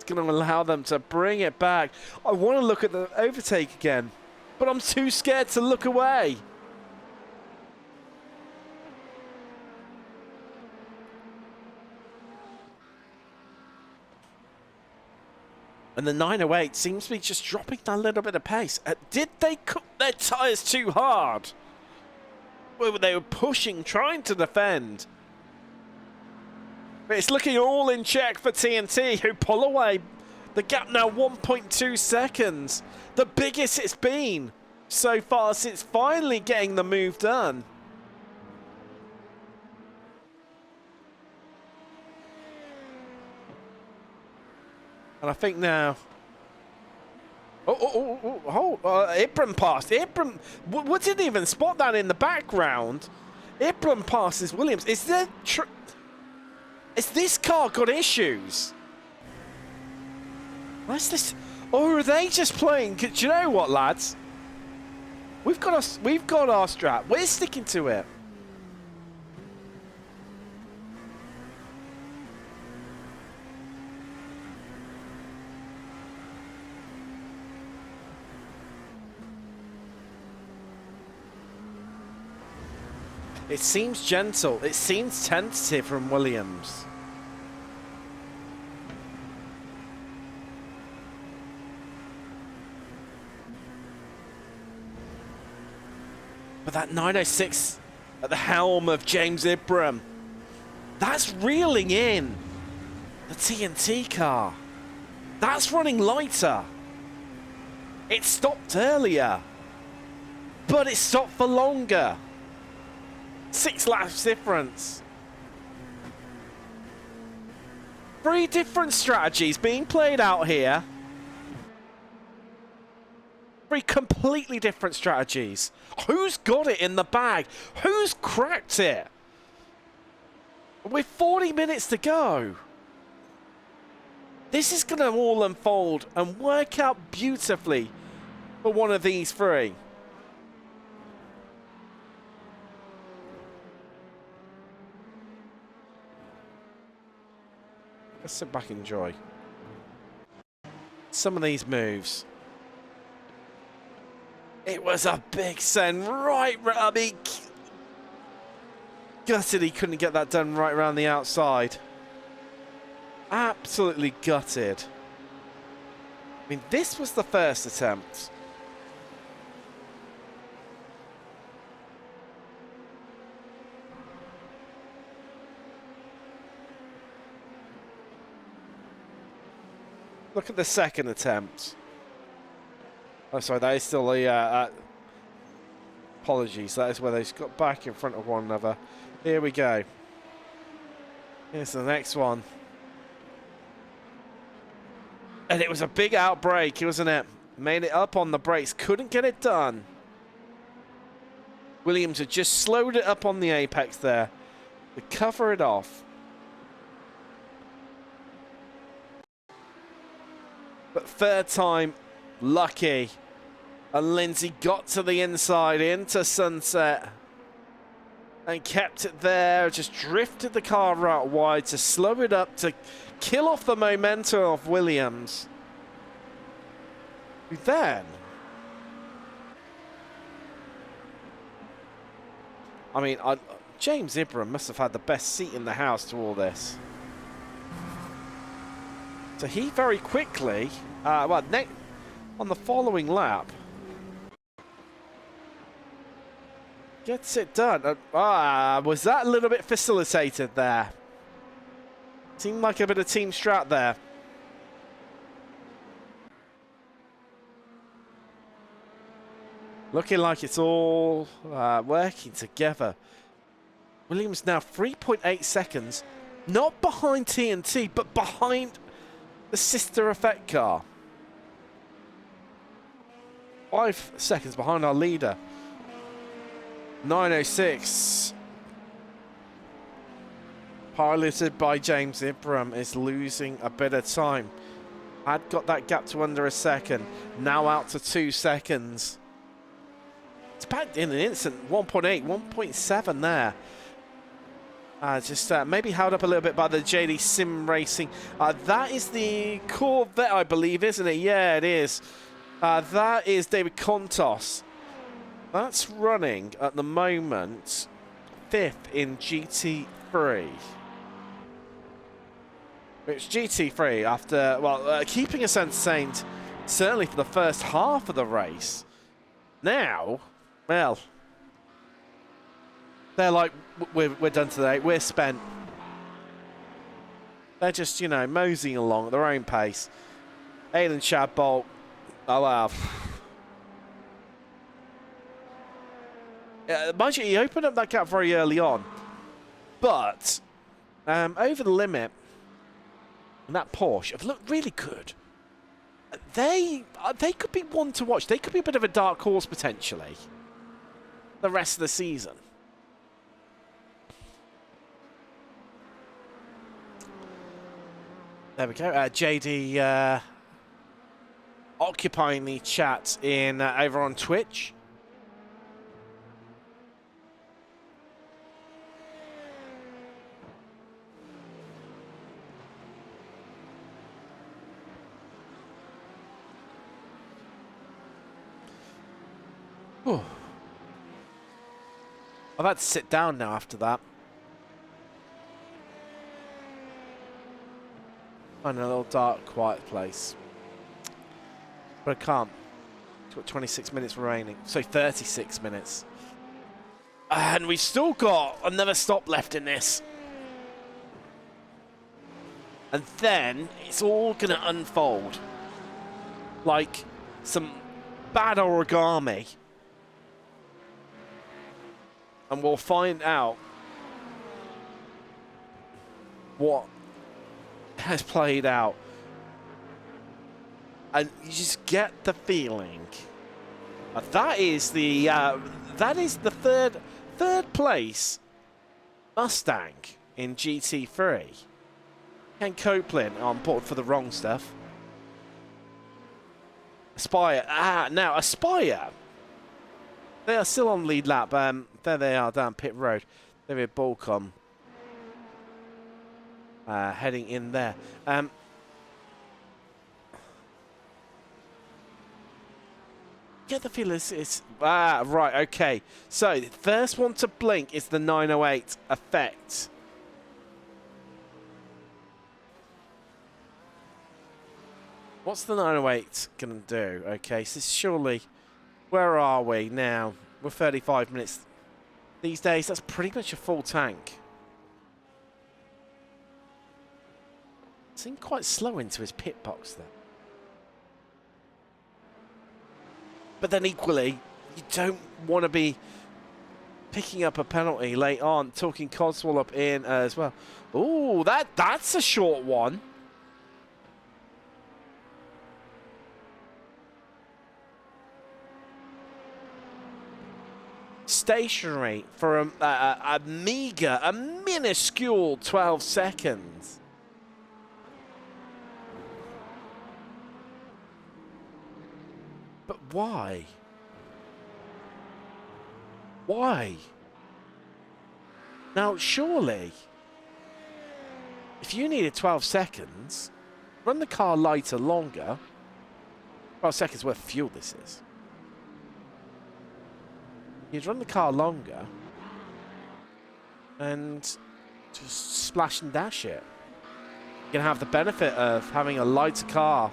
going to allow them to bring it back. I want to look at the overtake again, but I'm too scared to look away. And the 908 seems to be just dropping that little bit of pace. Did they cook their tyres too hard? Well, they were pushing, trying to defend. But it's looking all in check for TNT, who pull away. The gap now 1.2 seconds. The biggest it's been so far since finally getting the move done. And I think now... Ibram passed. Ibram didn't even spot that in the background. Ibram passes Williams. Is this car got issues? What's this? Or are they just playing? Do you know what, lads? We've got our strap. We're sticking to it. It seems gentle. It seems tentative from Williams. But that 906 at the helm of James Ibram, that's reeling in the TNT car. That's running lighter. It stopped earlier, but it stopped for longer. 6 laps difference. 3 different strategies being played out here. 3 completely different strategies. Who's got it in the bag? Who's cracked it? With 40 minutes to go. This is going to all unfold and work out beautifully for one of these 3. Let's sit back and enjoy some of these moves. It was a big send right. I mean, gutted he couldn't get that done right around the outside. Absolutely gutted. I mean, this was the first attempt. Look at the second attempt. Oh, sorry, that is still the... apologies, that is where they got back in front of one another. Here we go. Here's the next one. And it was a big outbreak, wasn't it? Made it up on the brakes, couldn't get it done. Williams had just slowed it up on the apex there to cover it off. But third time, lucky. And Lindsay got to the inside into Sunset and kept it there. Just drifted the car out wide to slow it up, to kill off the momentum of Williams. Who then, I mean, James Ibram must have had the best seat in the house to all this. So he very quickly, well, on the following lap, gets it done. Was that a little bit facilitated there? Seemed like a bit of team strat there. Looking like it's all working together. Williams now 3.8 seconds, not behind TNT, but behind the sister effect car. 5 seconds behind our leader. 9:06. Piloted by James Ibram is losing a bit of time. Had got that gap to under a second. Now out to 2 seconds. It's back in an instant. 1.8, 1.7 there. Just maybe held up a little bit by the JD Sim Racing. That is the Corvette, I believe, isn't it? Yeah, it is. That is David Contos. That's running at the moment 5th in GT3. It's GT3 after, well, keeping us entertained certainly for the first half of the race. Now, well, they're like, we're done today, we're spent. They're just, you know, moseying along at their own pace. Aiden Shadbolt, oh wow. Mind you, he opened up that gap very early on. But, over the limit, and that Porsche have looked really good. They could be one to watch. They could be a bit of a dark horse, potentially, the rest of the season. There we go. JD occupying the chat in over on Twitch. Whew. I've had to sit down now after that. Find a little dark, quiet place. But I can't. It's got 26 minutes remaining. So 36 minutes. And we've still got another stop left in this. And then it's all going to unfold like some bad origami. And we'll find out what has played out. And you just get the feeling that is the third place Mustang in GT3. Ken Copeland on board for the wrong stuff. Aspire. Now Aspire. They are still on lead lap. There they are down pit road. David Balcom heading in there. Get the feel it's right, okay. So the first one to blink is the 908 effect. What's the 908 going to do? Okay, so surely, where are we now? We're 35 minutes. These days, that's pretty much a full tank. Seemed quite slow into his pit box there. But then equally, you don't want to be picking up a penalty late on. Talking Codswell up in as well. Ooh, that's a short one. Stationary for a meager, a minuscule 12 seconds. But why? Why? Now, surely, if you needed 12 seconds, run the car lighter longer. 12 seconds worth of fuel this is. You'd run the car longer and just splash and dash it. You're going to have the benefit of having a lighter car.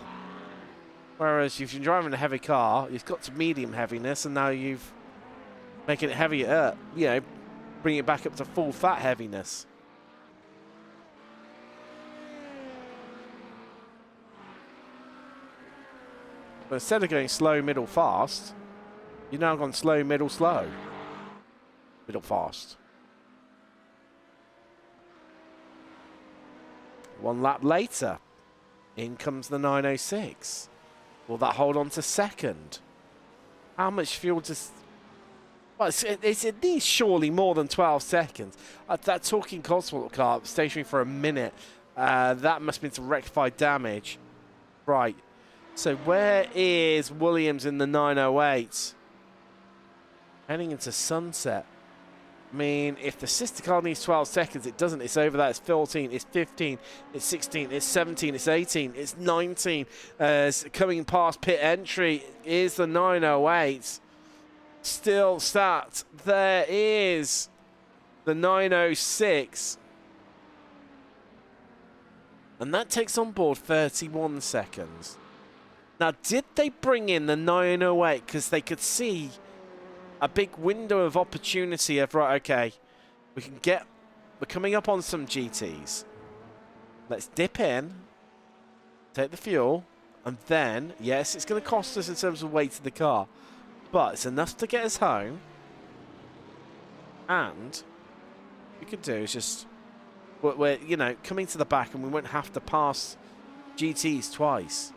Whereas if you're driving a heavy car, you've got to medium heaviness, and now you've making it heavier, you know, bring it back up to full fat heaviness. But instead of going slow, middle, fast, you've now gone slow, middle, slow. Middle, fast. One lap later, in comes the 906. Will that hold on to second? How much fuel does... Well, it's at least surely more than 12 seconds. That Talking Codswell car stationary for a minute. That must have been to rectify damage. Right. So where is Williams in the 908? Heading into sunset. I mean, if the sister car needs 12 seconds, it doesn't. It's over that. It's 14, it's 15, it's 16, it's 17, it's 18, it's 19. Coming past pit entry is the 908. Still sat. There is the 906. And that takes on board 31 seconds. Now, did they bring in the 908 because they could see a big window of opportunity of, right, okay, we're coming up on some GTs. Let's dip in, take the fuel, and then, yes, it's going to cost us in terms of weight of the car, but it's enough to get us home. And what we could do is just, we're, you know, coming to the back, and we won't have to pass GTs twice.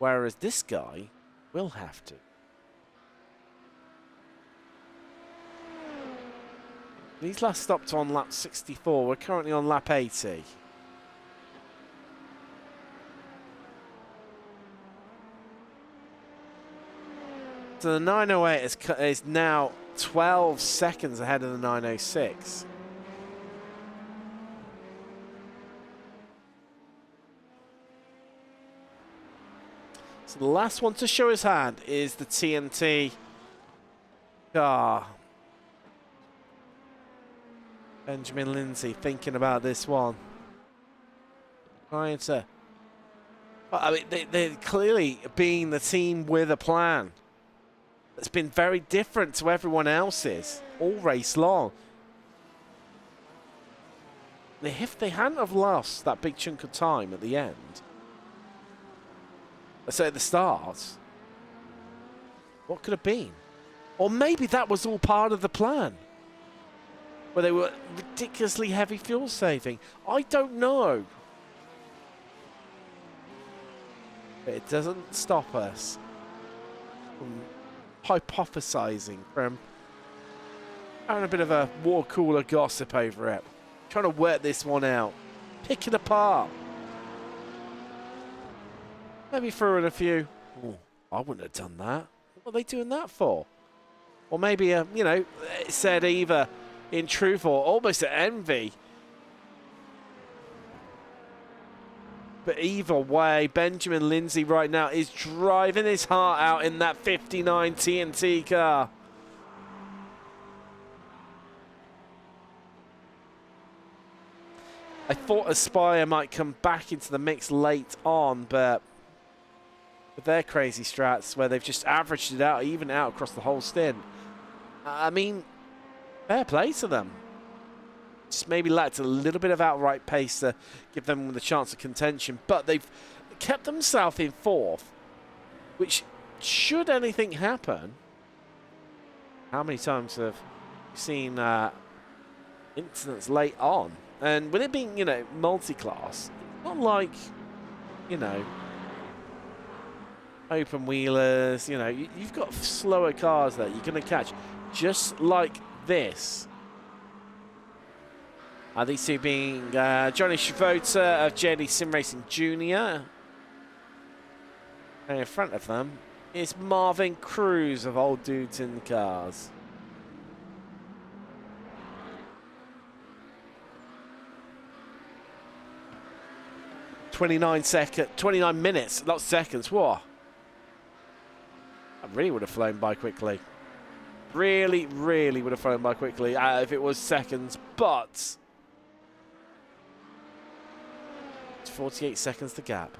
Whereas this guy will have to. These last stopped on lap 64. We're currently on lap 80. So the 908 is now 12 seconds ahead of the 906. So the last one to show his hand is the TNT car. Benjamin Lindsay thinking about this one. Trying to... Well, I mean, they're clearly being the team with a plan. It's been very different to everyone else's all race long. If they hadn't have lost that big chunk of time at the end, let's say at the start, what could have been? Or maybe that was all part of the plan, where they were ridiculously heavy fuel saving. I don't know. But it doesn't stop us from hypothesizing, from having a bit of a water cooler gossip over it, trying to work this one out, pick it apart. Maybe throw in a few, oh, I wouldn't have done that. What are they doing that for? Or maybe, you know, it said either in truth or almost an envy. But either way, Benjamin Lindsay right now is driving his heart out in that 59 TNT car. I thought Aspire might come back into the mix late on, but with their crazy strats where they've just averaged it out, even out across the whole stint. I mean, fair play to them. Just maybe lacked a little bit of outright pace to give them the chance of contention, but they've kept themselves in fourth, which, should anything happen, how many times have we seen incidents late on? And with it being, you know, multi-class, it's not like, you know, open wheelers, you know, you've got slower cars that you're going to catch, just like this. These two being Johnny Shavota of JD Sim Racing Jr. And in front of them is Marvin Cruz of Old Dudes in the Cars. $29 minutes, not seconds. Whoa. I really would have flown by quickly. Really, really would have flown by quickly if it was seconds, but it's 48 seconds to gap.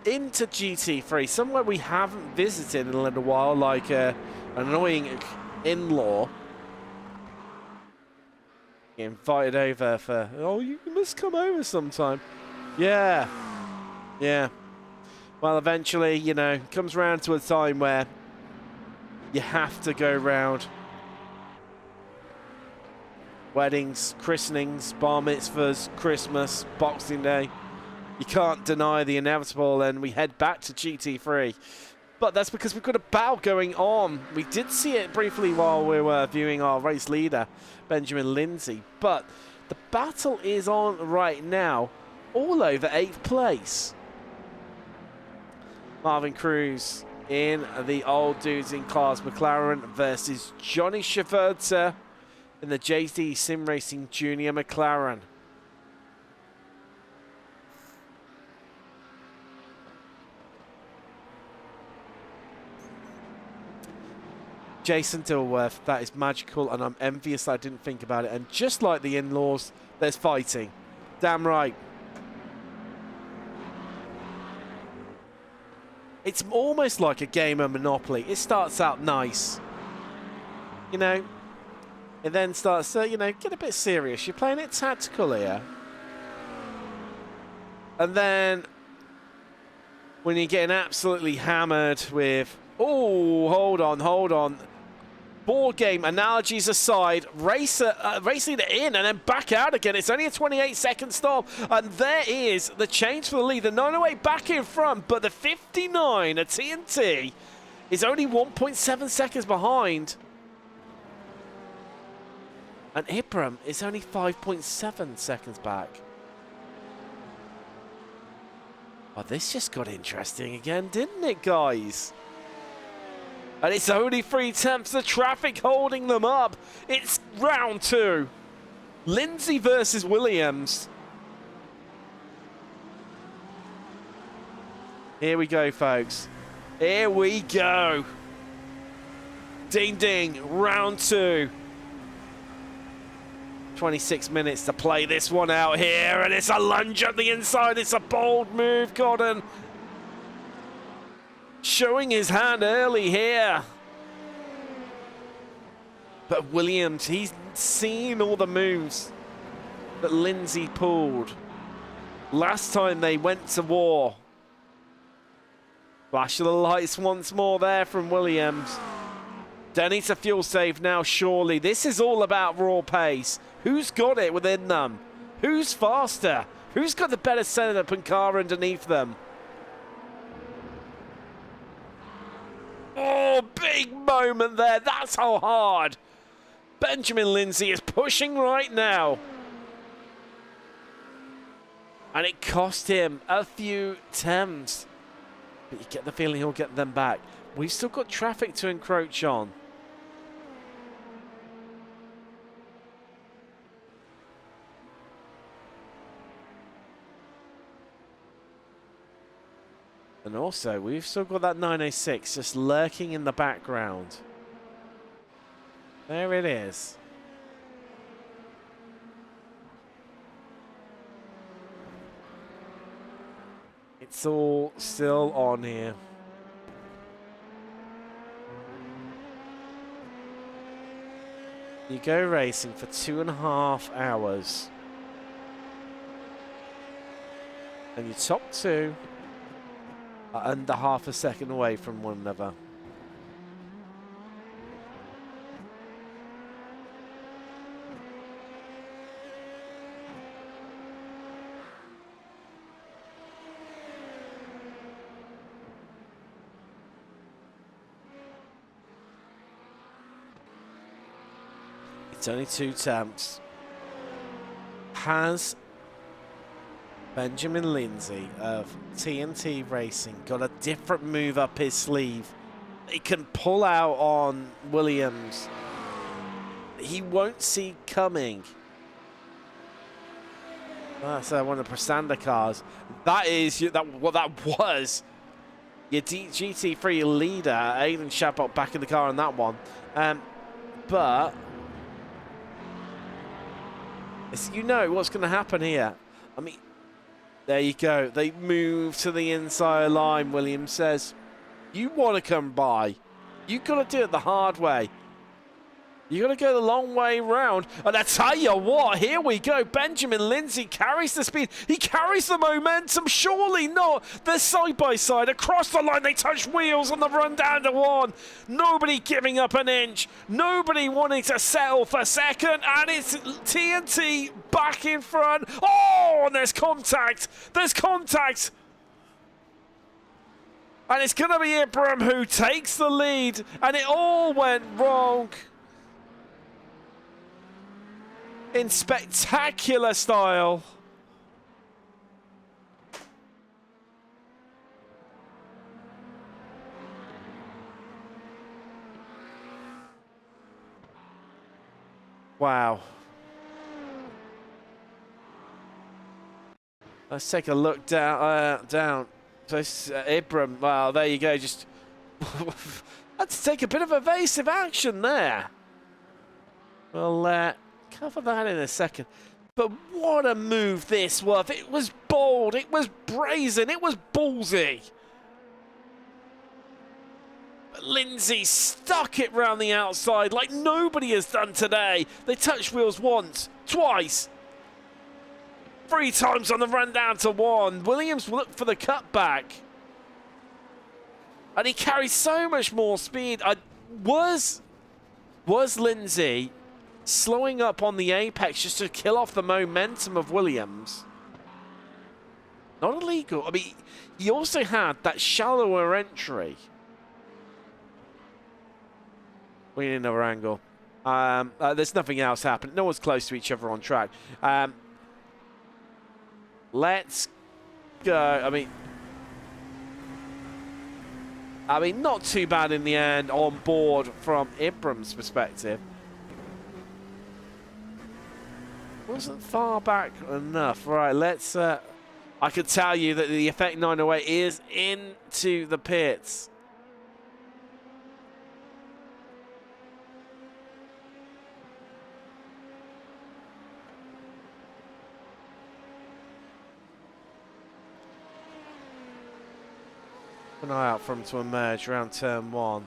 Into GT3, somewhere we haven't visited in a little while, like an annoying in-law. Invited over for, oh, you must come over sometime. Yeah. Yeah. Well, eventually, you know, comes round to a time where you have to go round. Weddings, christenings, bar mitzvahs, Christmas, Boxing Day. You can't deny the inevitable, and we head back to GT3. But that's because we've got a battle going on. We did see it briefly while we were viewing our race leader, Benjamin Lindsay. But the battle is on right now, all over 8th place. Marvin Cruz in the Old Dudes in Cars McLaren versus Johnny Shavota in the JD Sim Racing Junior McLaren. Jason Dilworth, that is magical, and I'm envious I didn't think about it. And just like the in-laws, there's fighting. Damn right. It's almost like a game of Monopoly. It starts out nice, you know, it then starts to, you know, get a bit serious. You're playing it tactical here. And then when you're getting absolutely hammered with, oh, hold on. Board game analogies aside, race leader in and then back out again. It's only a 28-second stop, and there is the change for the lead. The 908 back in front, but the 59, a TNT, is only 1.7 seconds behind. And Ibram is only 5.7 seconds back. Oh, this just got interesting again, didn't it, guys? And it's only 3/10 of traffic holding them up. It's round 2. Lindsay versus Williams. Here we go, folks. Here we go. Ding, ding. Round 2. 26 minutes to play this one out here. And it's a lunge at the inside. It's a bold move, Gordon. Showing his hand early here. But Williams, he's seen all the moves that Lindsay pulled. Last time they went to war. Flash of the lights once more there from Williams. Don't need to fuel save now, surely. This is all about raw pace. Who's got it within them? Who's faster? Who's got the better setup and car underneath them? Oh, big moment there. That's how hard Benjamin Lindsay is pushing right now. And it cost him a few temps. But you get the feeling he'll get them back. We've still got traffic to encroach on. And also, we've still got that 906 just lurking in the background. There it is. It's all still on here. You go racing for 2.5 hours. And your top two are under half a second away from one another. It's only 2 attempts. Has Benjamin Lindsay of TNT Racing got a different move up his sleeve? He can pull out on Williams. He won't see coming. That's one of the Prestanda cars. That is what that was. Your GT3 leader, Aiden Shapot, back in the car on that one. But you know what's going to happen here. I mean, there you go. They move to the inside line, Williams says. You want to come by. You've got to do it the hard way. You've got to go the long way round. And I tell you what, here we go. Benjamin Lindsay carries the speed. He carries the momentum. Surely not. They're side by side. Across the line, they touch wheels on the run down to 1. Nobody giving up an inch. Nobody wanting to settle for second. And it's TNT back in front. Oh, and there's contact. There's contact. And it's going to be Ibram who takes the lead. And it all went wrong. In spectacular style. Wow. Let's take a look down. So Ibram, well, there you go. Just had to take a bit of evasive action there. We'll cover that in a second. But what a move this was. It was bold. It was brazen. It was ballsy. But Lindsay stuck it round the outside like nobody has done today. They touched wheels once, twice, 3 times on the run down to 1. Williams looked for the cutback. And he carried so much more speed. Was Lindsay slowing up on the apex just to kill off the momentum of Williams? Not illegal. I mean, he also had that shallower entry. We need another angle. There's nothing else happening. No one's close to each other on track. Let's go. I mean, not too bad in the end on board from Ibram's perspective. Wasn't far back enough. Right, let's... I could tell you that the Effect 908 is into the pits. Keep an eye out for him to emerge around turn 1.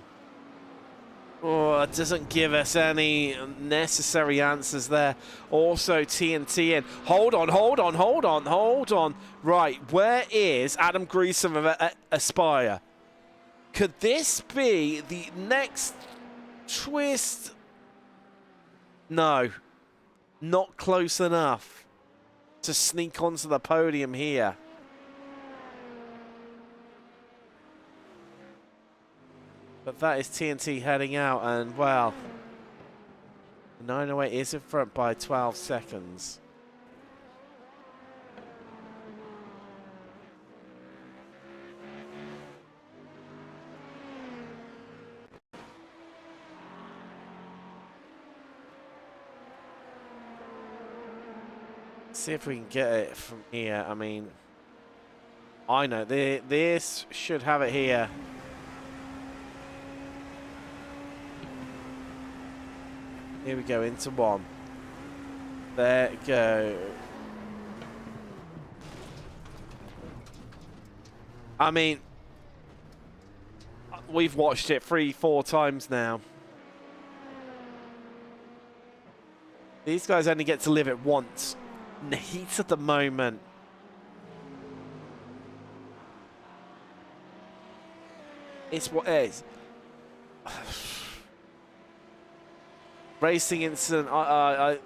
Oh, it doesn't give us any necessary answers there. Also, TNT in. Hold on. Right, where is Adam Greason of Aspire? Could this be the next twist? No, not close enough to sneak onto the podium here. But that is TNT heading out, and, well, 908 is in front by 12 seconds. See if we can get it from here. I mean, I know, this should have it here. Here we go, into 1. There we go. I mean, we've watched it 3-4 times now. These guys only get to live it once. In the heat of the moment. It's what it is. Racing incident. I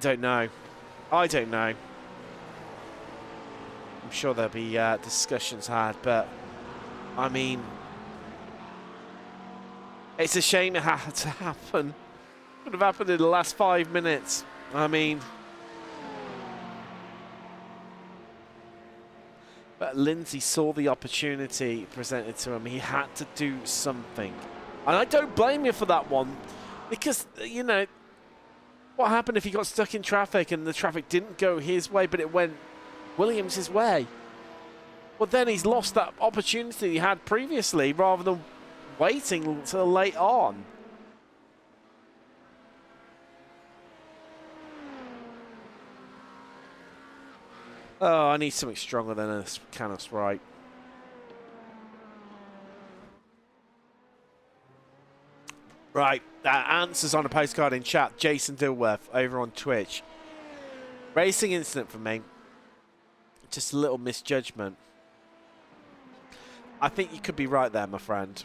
don't know. I don't know. I'm sure there'll be discussions had, but I mean, it's a shame it had to happen. Could have happened in the last 5 minutes. I mean, but Lindsay saw the opportunity presented to him. He had to do something. And I don't blame you for that one. Because, you know, what happened if he got stuck in traffic and the traffic didn't go his way, but it went Williams' way? Well, then he's lost that opportunity he had previously rather than waiting until late on. Oh, I need something stronger than a can of Sprite. Right, answers on a postcard in chat. Jason Dilworth over on Twitch. Racing incident for me. Just a little misjudgment. I think you could be right there, my friend.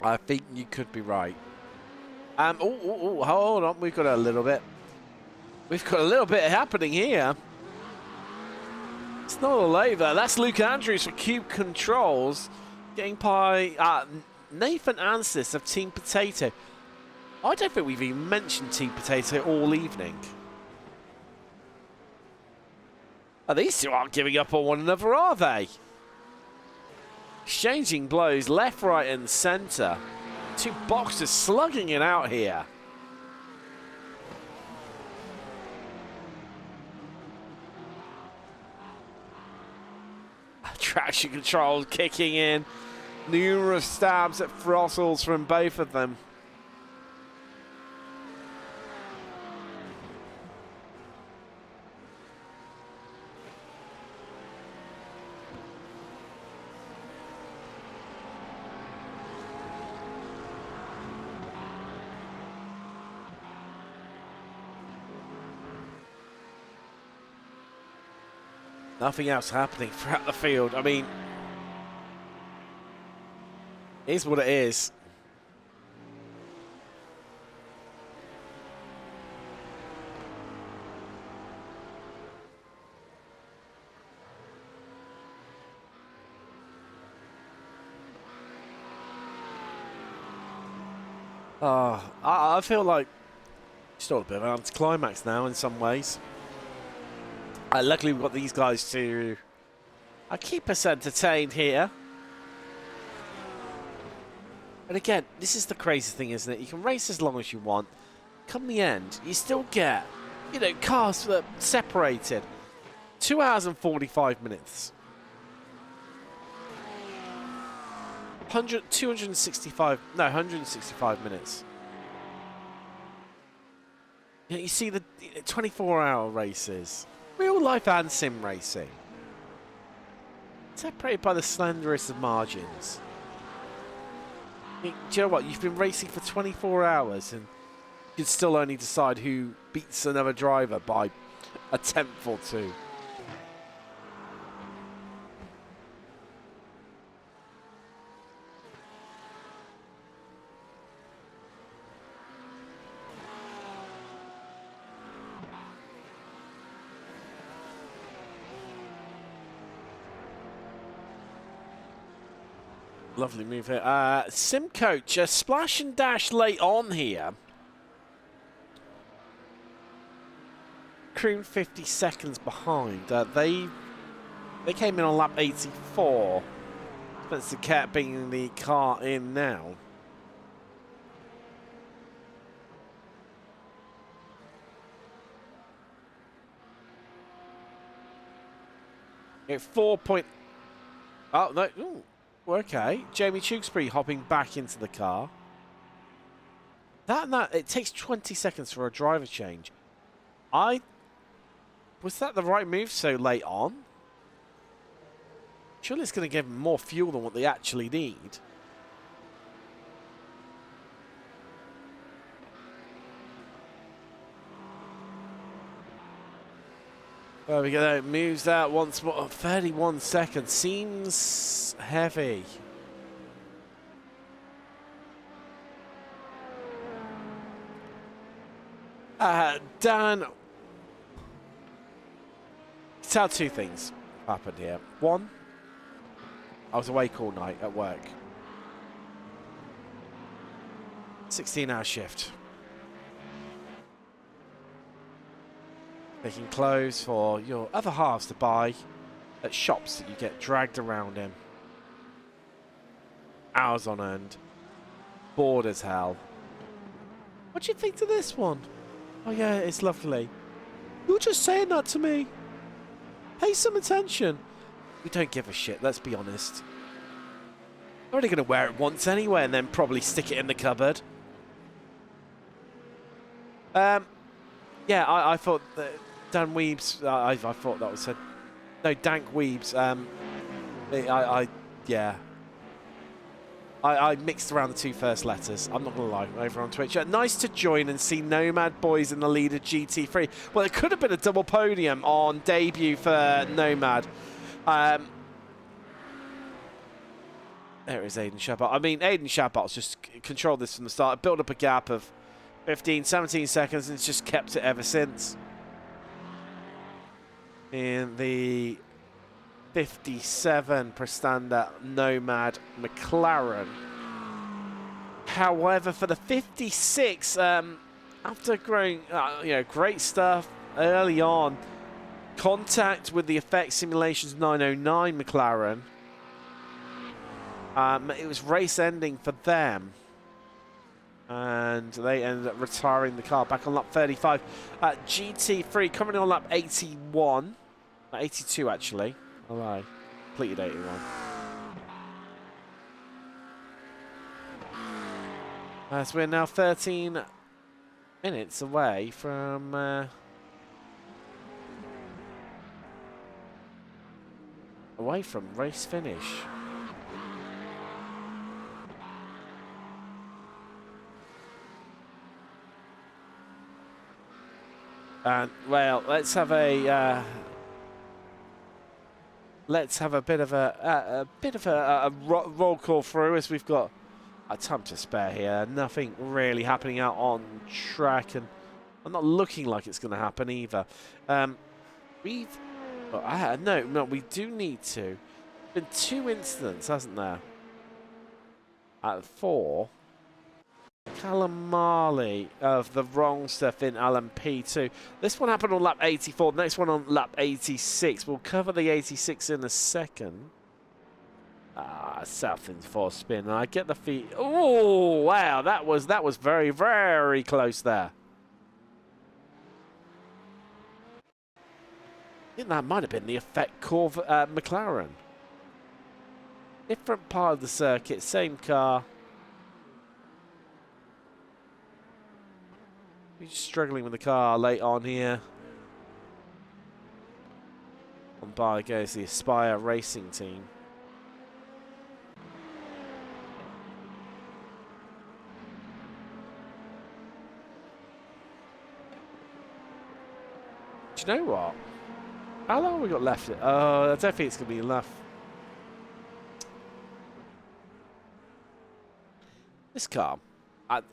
I think you could be right. Hold on. We've got a little bit. We've got a little bit happening here. It's not a labour. That's Luke Andrews for Cube Controls. Getting by Nathan Ansis of Team Potato. I don't think we've even mentioned Team Potato all evening. Oh, these two aren't giving up on one another, are they? Exchanging blows left, right and centre. Two boxers slugging it out here. Traction control kicking in. Numerous stabs at throttles from both of them. Nothing else happening throughout the field. I mean, it is what it is. I feel like it's still a bit of an anticlimax now in some ways. Luckily, we've got these guys to keep us entertained here. And again, this is the crazy thing, isn't it? You can race as long as you want. Come the end, you still get, you know, cars that are separated. 2 hours and 45 minutes. 165 minutes. You know, you see the 24-hour races. Real life and sim racing. Separated by the slenderest of margins. I mean, do you know what? You've been racing for 24 hours and you can still only decide who beats another driver by a tenth or two. Lovely move here. Sim Coach, splash and dash late on here. Crew 50 seconds behind. They came in on lap 84. Spencer Cat bringing the car in now. At 4 point... Oh, no. Ooh. Okay, Jamie Tewksbury hopping back into the car. It takes 20 seconds for a driver change. Was that the right move so late on? Surely it's going to give them more fuel than what they actually need. There we go. Moves that once more. 31 seconds. Seems heavy. Dan, tell two things happened here. One, I was awake all night at work. 16-hour shift. Making clothes for your other halves to buy at shops that you get dragged around in. Hours on end. Bored as hell. What do you think to this one? Oh yeah, it's lovely. You were just saying that to me. Pay some attention. We don't give a shit, let's be honest. I'm only going to wear it once anyway and then probably stick it in the cupboard. Yeah, I thought that Dan Weebs, I thought that was said. No, Dank Weebs. Yeah. I mixed around the two first letters. I'm not going to lie, over on Twitch. Nice to join and see Nomad Boys in the lead of GT3. Well, it could have been a double podium on debut for Nomad. There is Aiden Shabat. I mean, Aiden Shabat's just controlled this from the start. Built up a gap of 15, 17 seconds and it's just kept it ever since. In the 57 Prestanda Nomad McLaren. However, for the 56, after growing, great stuff early on, contact with the Effect Simulations 909 McLaren. It was race ending for them. And they ended up retiring the car back on lap 35. GT3 coming on lap 81. 82 actually. Oh, I completed 81. So we're now 13 minutes away from race finish. And well, let's have a bit of a roll call through as we've got a time to spare here. Nothing really happening out on track, and I'm not looking like it's going to happen either. We do need to. Been 2 incidents, hasn't there? At 4. Callum Marley of the wrong stuff in LMP2. This one happened on lap 84. The next one on lap 86. We'll cover the 86 in a second. Southland's force spin. And I get the feet. Oh wow, that was very, very close there. I think that might have been the Effect Corvette McLaren. Different part of the circuit, same car. He's struggling with the car late on here. On by goes the Aspire Racing team. Do you know what? How long have we got left? Oh, I don't think it's going to be enough. This car.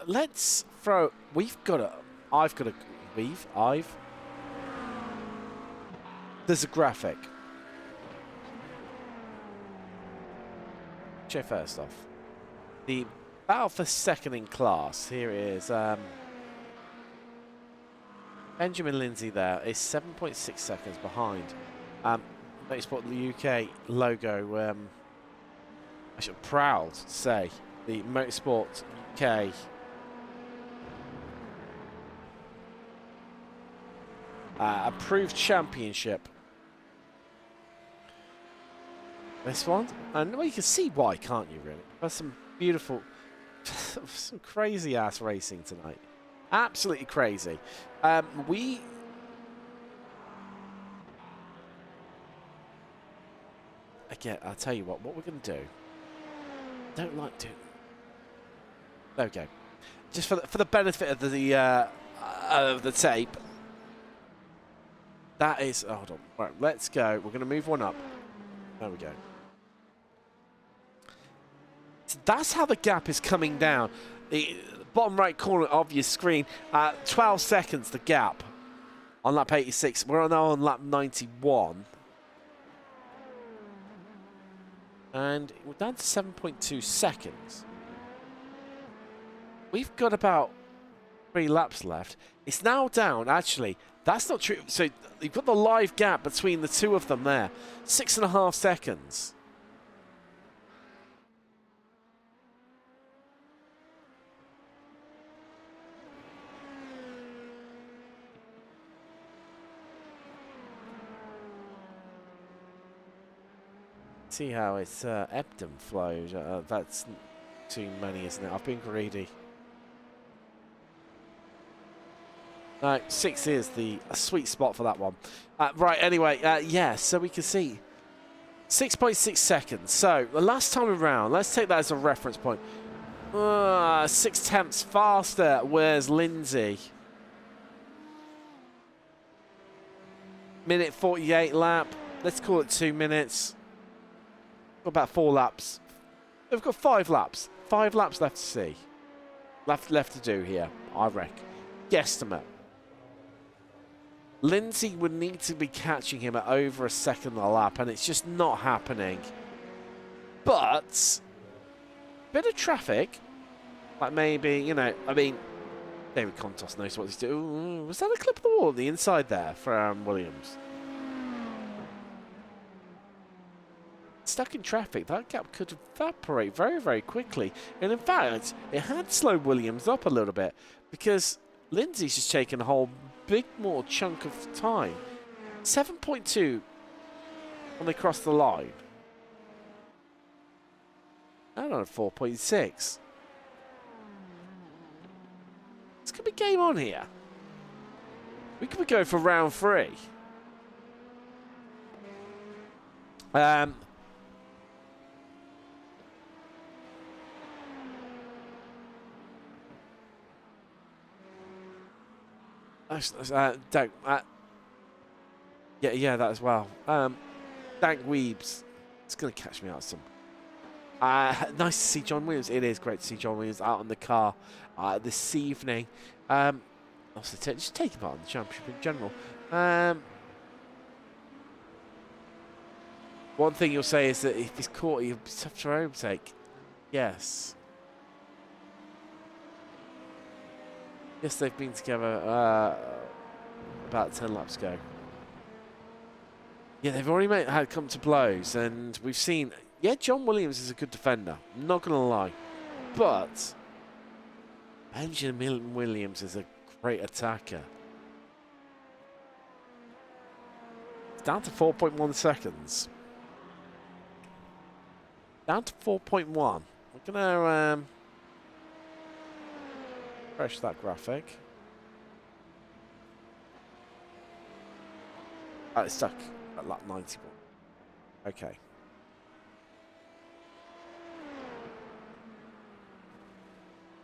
Let's throw. There's a graphic. Check first off. The battle for second in class. Here it is. Benjamin Lindsay there is 7.6 seconds behind. Motorsport UK logo. I'm proud to say the Motorsport UK. Approved championship. This one, and well, you can see why, can't you? Really, there's some beautiful, some crazy ass racing tonight. Absolutely crazy. again, I'll tell you what we're going to do. Don't like to. There we go. Just for the benefit of the tape. That is. Oh, hold on. Right, let's go. We're going to move one up. There we go. So that's how the gap is coming down. The bottom right corner of your screen. 12 seconds. The gap on lap 86. We're now on lap 91. And we're down to 7.2 seconds. We've got about 3 laps left. It's now down, actually. That's not true. So you've got the live gap between the two of them there. 6.5 seconds. See how it's ebbed and flowed. That's too many, isn't it? I've been greedy. No, 6 is the sweet spot for that one. Right, anyway, yeah, so we can see 6.6 seconds. So the last time around, let's take that as a reference point. 6 tenths faster. Where's Lindsay? Minute 48 lap. Let's call it 2 minutes. Got about 4 laps. We've got 5 laps. 5 laps left to see. Left to do here, I reckon. Guesstimate. Lindsay would need to be catching him at over a second a lap, and it's just not happening. But bit of traffic, like maybe, you know, I mean, David Contos knows what he's doing. Ooh, was that a clip of the wall on the inside there from Williams? Stuck in traffic, that gap could evaporate very, very quickly. And in fact, it had slowed Williams up a little bit because Lindsay's just taken a whole big more chunk of time. 7.2 when they cross the line. And on 4.6. It's going to be game on here. We could be going for round 3. Yeah, that as well. Dank Weebs. It's going to catch me out some. Nice to see John Williams. It is great to see John Williams out in the car this evening. Also, just taking part in the championship in general. One thing you'll say is that if he's caught, he'll be tough to overtake. Yes. Yes, they've been together about 10 laps ago. Yeah, they've already had come to blows, and we've seen. Yeah, John Williams is a good defender. I'm not going to lie, but Benjamin Williams is a great attacker. It's down to 4.1 seconds. Down to 4.1. We're going to refresh that graphic. Oh, it's stuck at lap 91. Okay.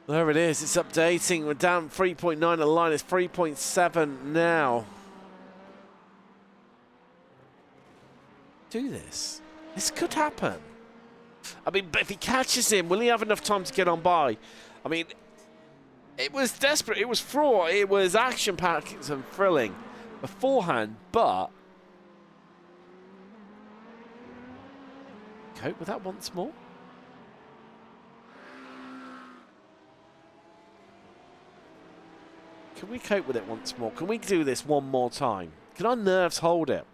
There it is. It's updating. We're down 3.9 at the line. It's 3.7 now. Do this. This could happen. I mean, but if he catches him, will he have enough time to get on by? I mean, it was desperate. It was fraught. It was action-packed and thrilling beforehand, but cope with that once more. Can we cope with it once more? Can we do this one more time? Can our nerves hold it?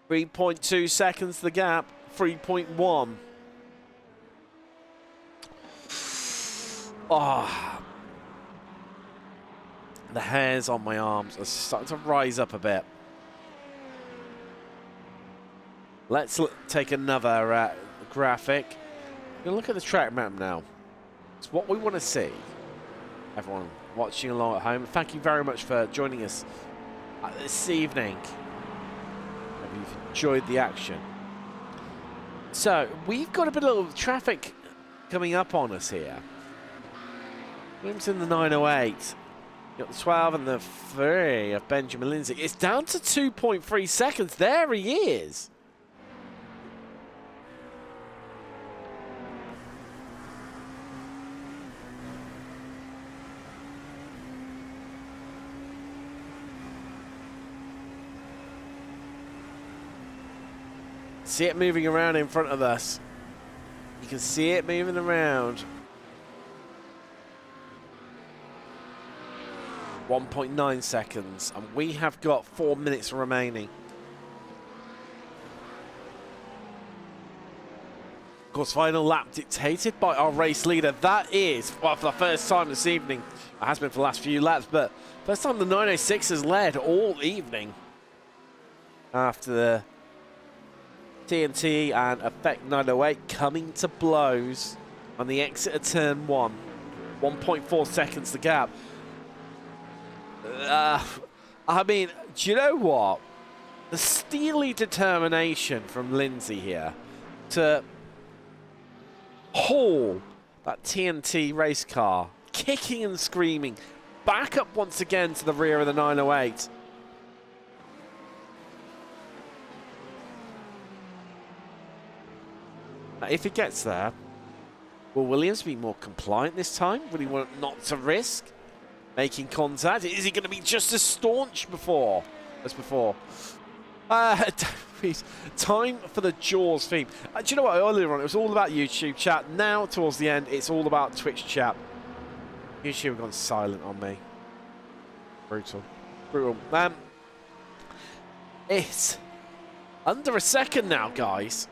3.2 seconds the gap. 3.1. Oh. The hairs on my arms are starting to rise up a bit. Let's take another graphic. We're going to look at the track map now. It's what we want to see. Everyone watching along at home, thank you very much for joining us this evening. you've enjoyed the action. So, we've got a bit of traffic coming up on us here. Williams in the 908. Got the 12 and the 3 of Benjamin Lindsay. It's down to 2.3 seconds. There he is. See it moving around in front of us. You can see it moving around. 1.9 seconds, and we have got 4 minutes remaining. Of course, final lap dictated by our race leader. That is, well, for the first time this evening. It has been for the last few laps, but first time the 906 has led all evening. After the TNT and Effect 908 coming to blows on the exit of turn 1. 1.4 seconds the gap. I mean, do you know what? The steely determination from Lindsay here to haul that TNT race car, kicking and screaming, back up once again to the rear of the 908. Now, if it gets there, will Williams be more compliant this time? Will he want not to risk making contact? Is he going to be just as staunch as before? Time for the Jaws theme. Do you know what? Earlier on, it was all about YouTube chat. Now, towards the end, it's all about Twitch chat. YouTube have gone silent on me. Brutal. Brutal. It's under a second now, guys.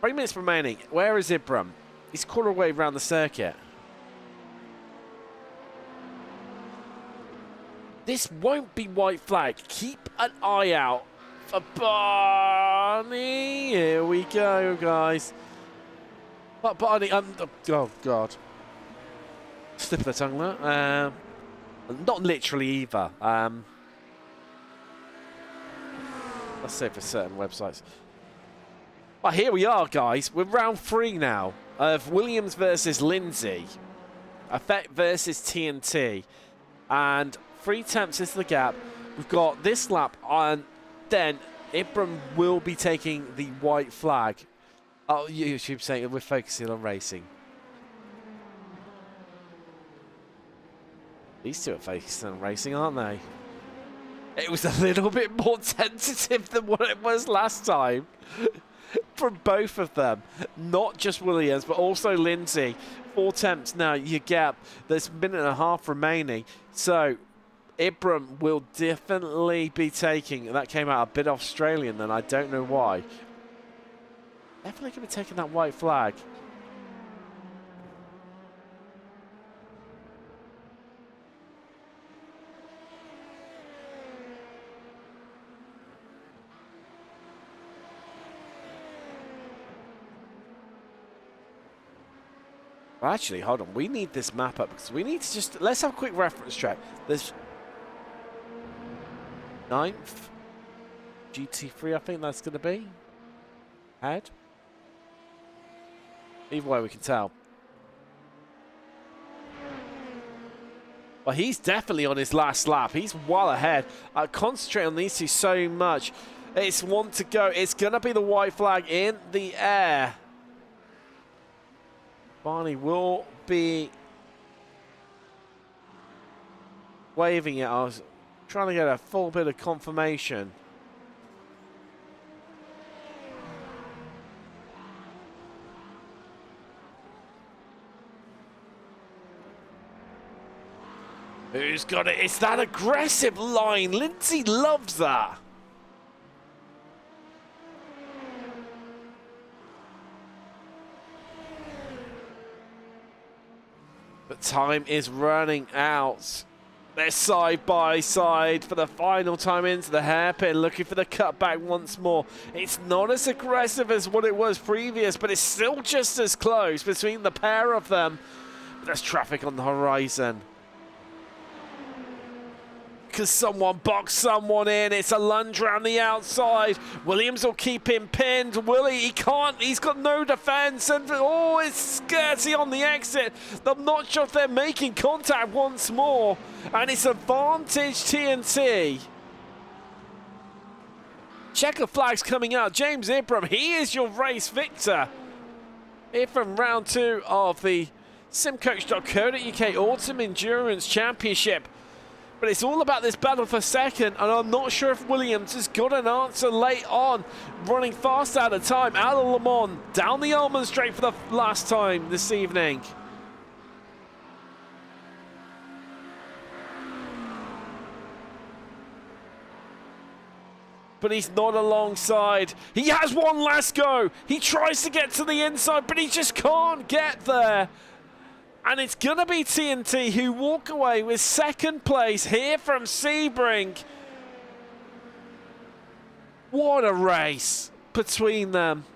3 minutes remaining. Where is Ibram? He's quarter way around the circuit. This won't be white flag. Keep an eye out for Barney. Here we go, guys. But Barney, oh God. Slip of the tongue there. Not literally either. Let's say for certain websites. Well, here we are, guys. We're round 3 now of Williams versus Lindsay. Effect versus TNT. And 3 attempts into the gap. We've got this lap, and then Ibram will be taking the white flag. Oh, YouTube saying we're focusing on racing. These two are focusing on racing, aren't they? It was a little bit more tentative than what it was last time. From both of them. Not just Williams, but also Lindsay. 4 attempts now, you gap. There's a minute and a half remaining. So, Ibram will definitely be taking, that came out a bit Australian then, I don't know why. Definitely going to be taking that white flag. Well, actually, hold on. We need this map up because we need to just... Let's have a quick reference track. There's 9th. GT3, I think that's going to be. Head. Either way, we can tell. Well, he's definitely on his last lap. He's well ahead. I concentrate on these two so much. It's 1 to go. It's going to be the white flag in the air. Barney will be waving it. I was trying to get a full bit of confirmation. Who's got it? It's that aggressive line. Lindsay loves that. But time is running out. They're side by side for the final time into the hairpin, looking for the cutback once more. It's not as aggressive as what it was previous, but it's still just as close between the pair of them. But there's traffic on the horizon. Can someone box someone in? It's a lunge around the outside. Williams will keep him pinned. Willie, he can't. He's got no defense. And oh, it's skirty on the exit. I'm not sure if they're making contact once more. And it's advantage TNT. Checker flags coming out. James Ibram, he is your race victor. Here from round 2 of the simcoach.co.uk Autumn Endurance Championship. But it's all about this battle for second, and I'm not sure if Williams has got an answer late on. Running fast out of time. Out of Le Mans, down the Almond Straight for the last time this evening. But he's not alongside. He has one last go. He tries to get to the inside, but he just can't get there. And it's going to be TNT who walk away with second place here from Sebring. What a race between them.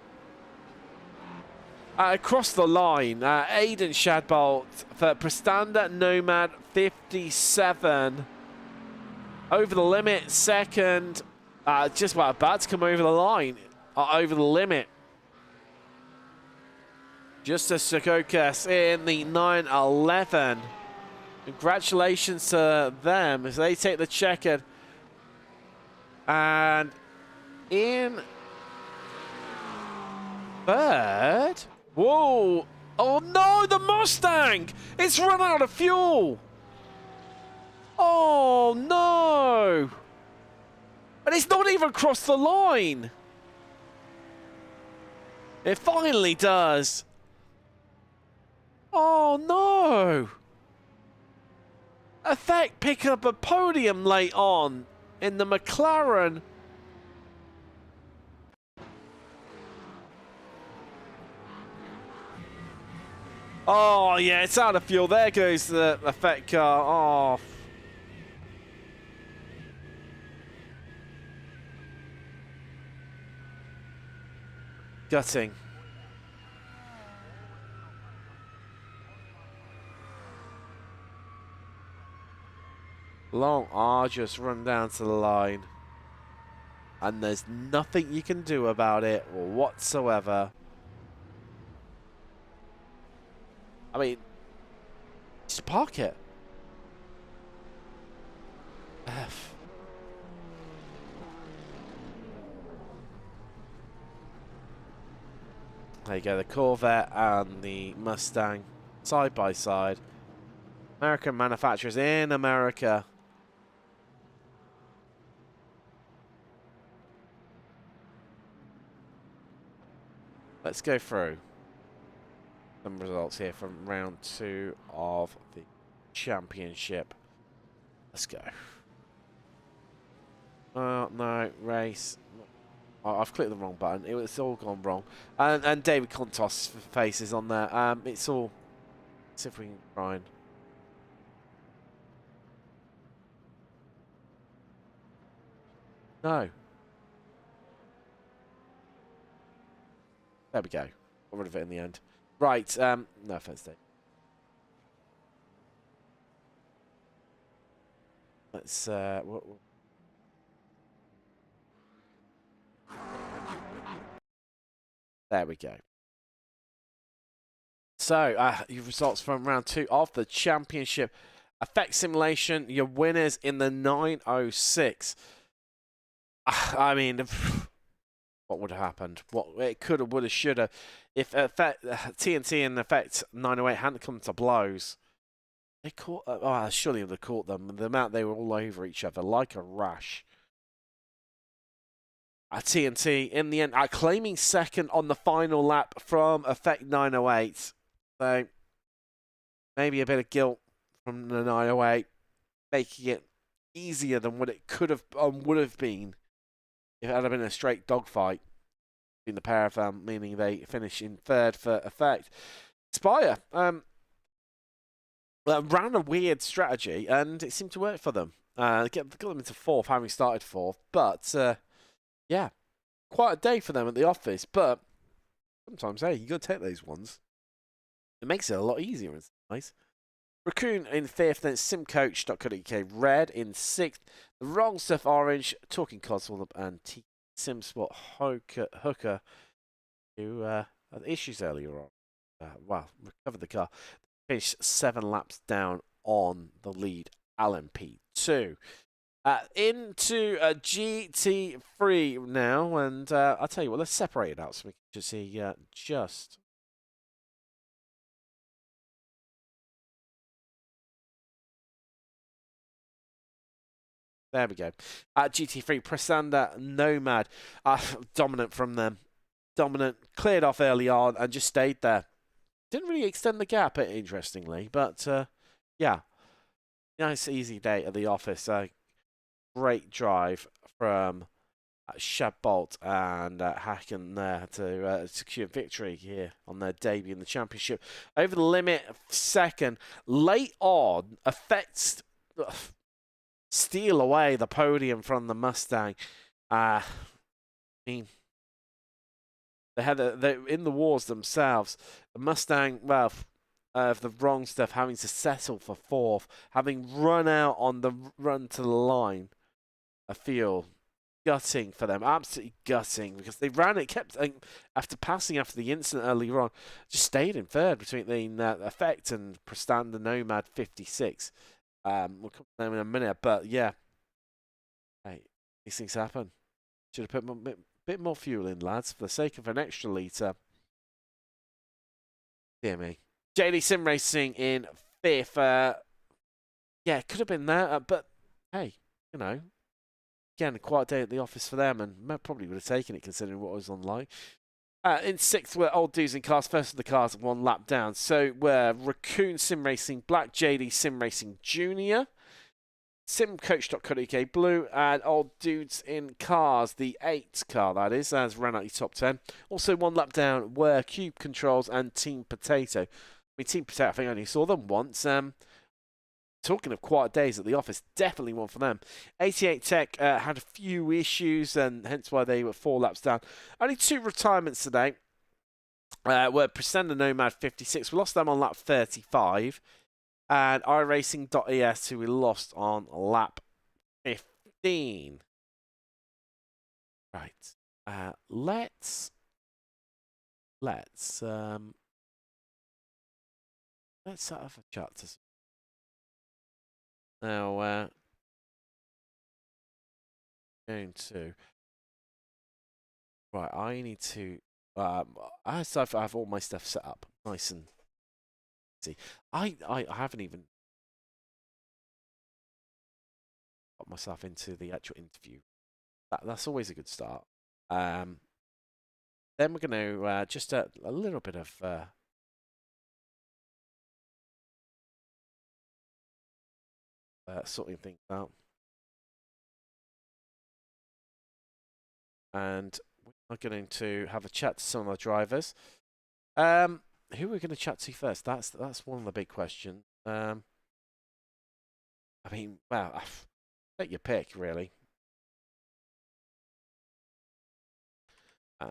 Across the line, Aidan Shadbolt for Prestanda Nomad 57. Over the limit, second. Just about to come over the line, over the limit. Justus Sukokas in the 9:11. Congratulations to them as they take the checkered. And in third. Whoa. Oh no, the Mustang! It's run out of fuel. Oh no. And it's not even crossed the line. It finally does. Oh no! Effect picking up a podium late on in the McLaren. Oh yeah, it's out of fuel. There goes the Effect car. Oh. Gutting. Long, arduous run down to the line. And there's nothing you can do about it whatsoever. I mean, just park it. F. There you go, the Corvette and the Mustang side by side. American manufacturers in America. Let's go through some results here from round 2 of the championship. Let's go. No, race. Oh, I've clicked the wrong button. It's all gone wrong. And David Contos' face is on there. It's all... Let's see if we can try and... No. There we go. Got rid of it in the end. Right, no offense, Dave. Let's, there we go. So, your results from round 2 of the championship. Effect Simulation, your winners in the 9:06. I mean, what would have happened? What it could have, would have, should have. If TNT and Effect 908 hadn't come to blows, they caught. Oh, surely they caught them. The amount they were all over each other like a rash. TNT in the end, claiming second on the final lap from Effect 908. So maybe a bit of guilt from the 908, making it easier than what it could have would have been if it had been a straight dogfight between the pair of them, meaning they finish in third for Effect. Spire ran a weird strategy, and it seemed to work for them. Got them into fourth, having started fourth, but yeah, quite a day for them at the office. But sometimes, hey, you got to take those ones. It makes it a lot easier. It's nice. Raccoon in 5th, then simcoach.co.uk red in 6th. The Wrong Stuff orange, Talking Codswallop and SimSpot Hooker, who had issues earlier on. Recovered the car. Finished 7 laps down on the lead, Alan P2. Into GT3 now, and I'll tell you what, let's separate it out so we can just see just. There we go. GT3, Prasanda Nomad, dominant from them. Dominant, cleared off early on and just stayed there. Didn't really extend the gap, interestingly, but yeah. Nice, easy day at the office. Great drive from Shab Bolt and Hacken there to secure victory here on their debut in the championship. Over the limit, second. Late on, affects... steal away the podium from the Mustang. I mean, they're in the wars themselves. The Mustang, well, of the Wrong Stuff having to settle for 4th, having run out on the run to the line. I feel gutting for them, absolutely gutting, because they ran it, kept after passing after the incident earlier on, just stayed in 3rd between the Effect and Prastanda Nomad 56. We'll come to them in a minute, but yeah, hey, these things happen. Should have put a bit more fuel in, lads, for the sake of an extra litre. Dear me. JD Sim Racing in 5th. Yeah, could have been that, but hey, you know, again, a quiet day at the office for them, and probably would have taken it considering what was online. In 6th were Old Dudes in Cars, first of the cars, 1 lap down. So we're Raccoon Sim Racing Black, JD Sim Racing Junior, simcoach.co.uk blue, and Old Dudes in Cars, the 8th car that is, as ran out your top 10. Also 1 lap down were Cube Controls and Team Potato. I mean, Team Potato, I think I only saw them once. Talking of quiet days at the office, definitely one for them. 88 Tech had a few issues, and hence why they were 4 laps down. Only 2 retirements today. Were Prasanda Nomad 56. We lost them on lap 35. And iRacing.es, who we lost on lap 15. Right. Let's have a chat to now, going to... Right, I need to... I have all my stuff set up nice and easy. I haven't even got myself into the actual interview. That's always a good start. Then we're going to just a little bit of... sorting things out. And we're going to have a chat to some of our drivers. Who are we going to chat to first? That's one of the big questions. I mean, well, take your pick, really. I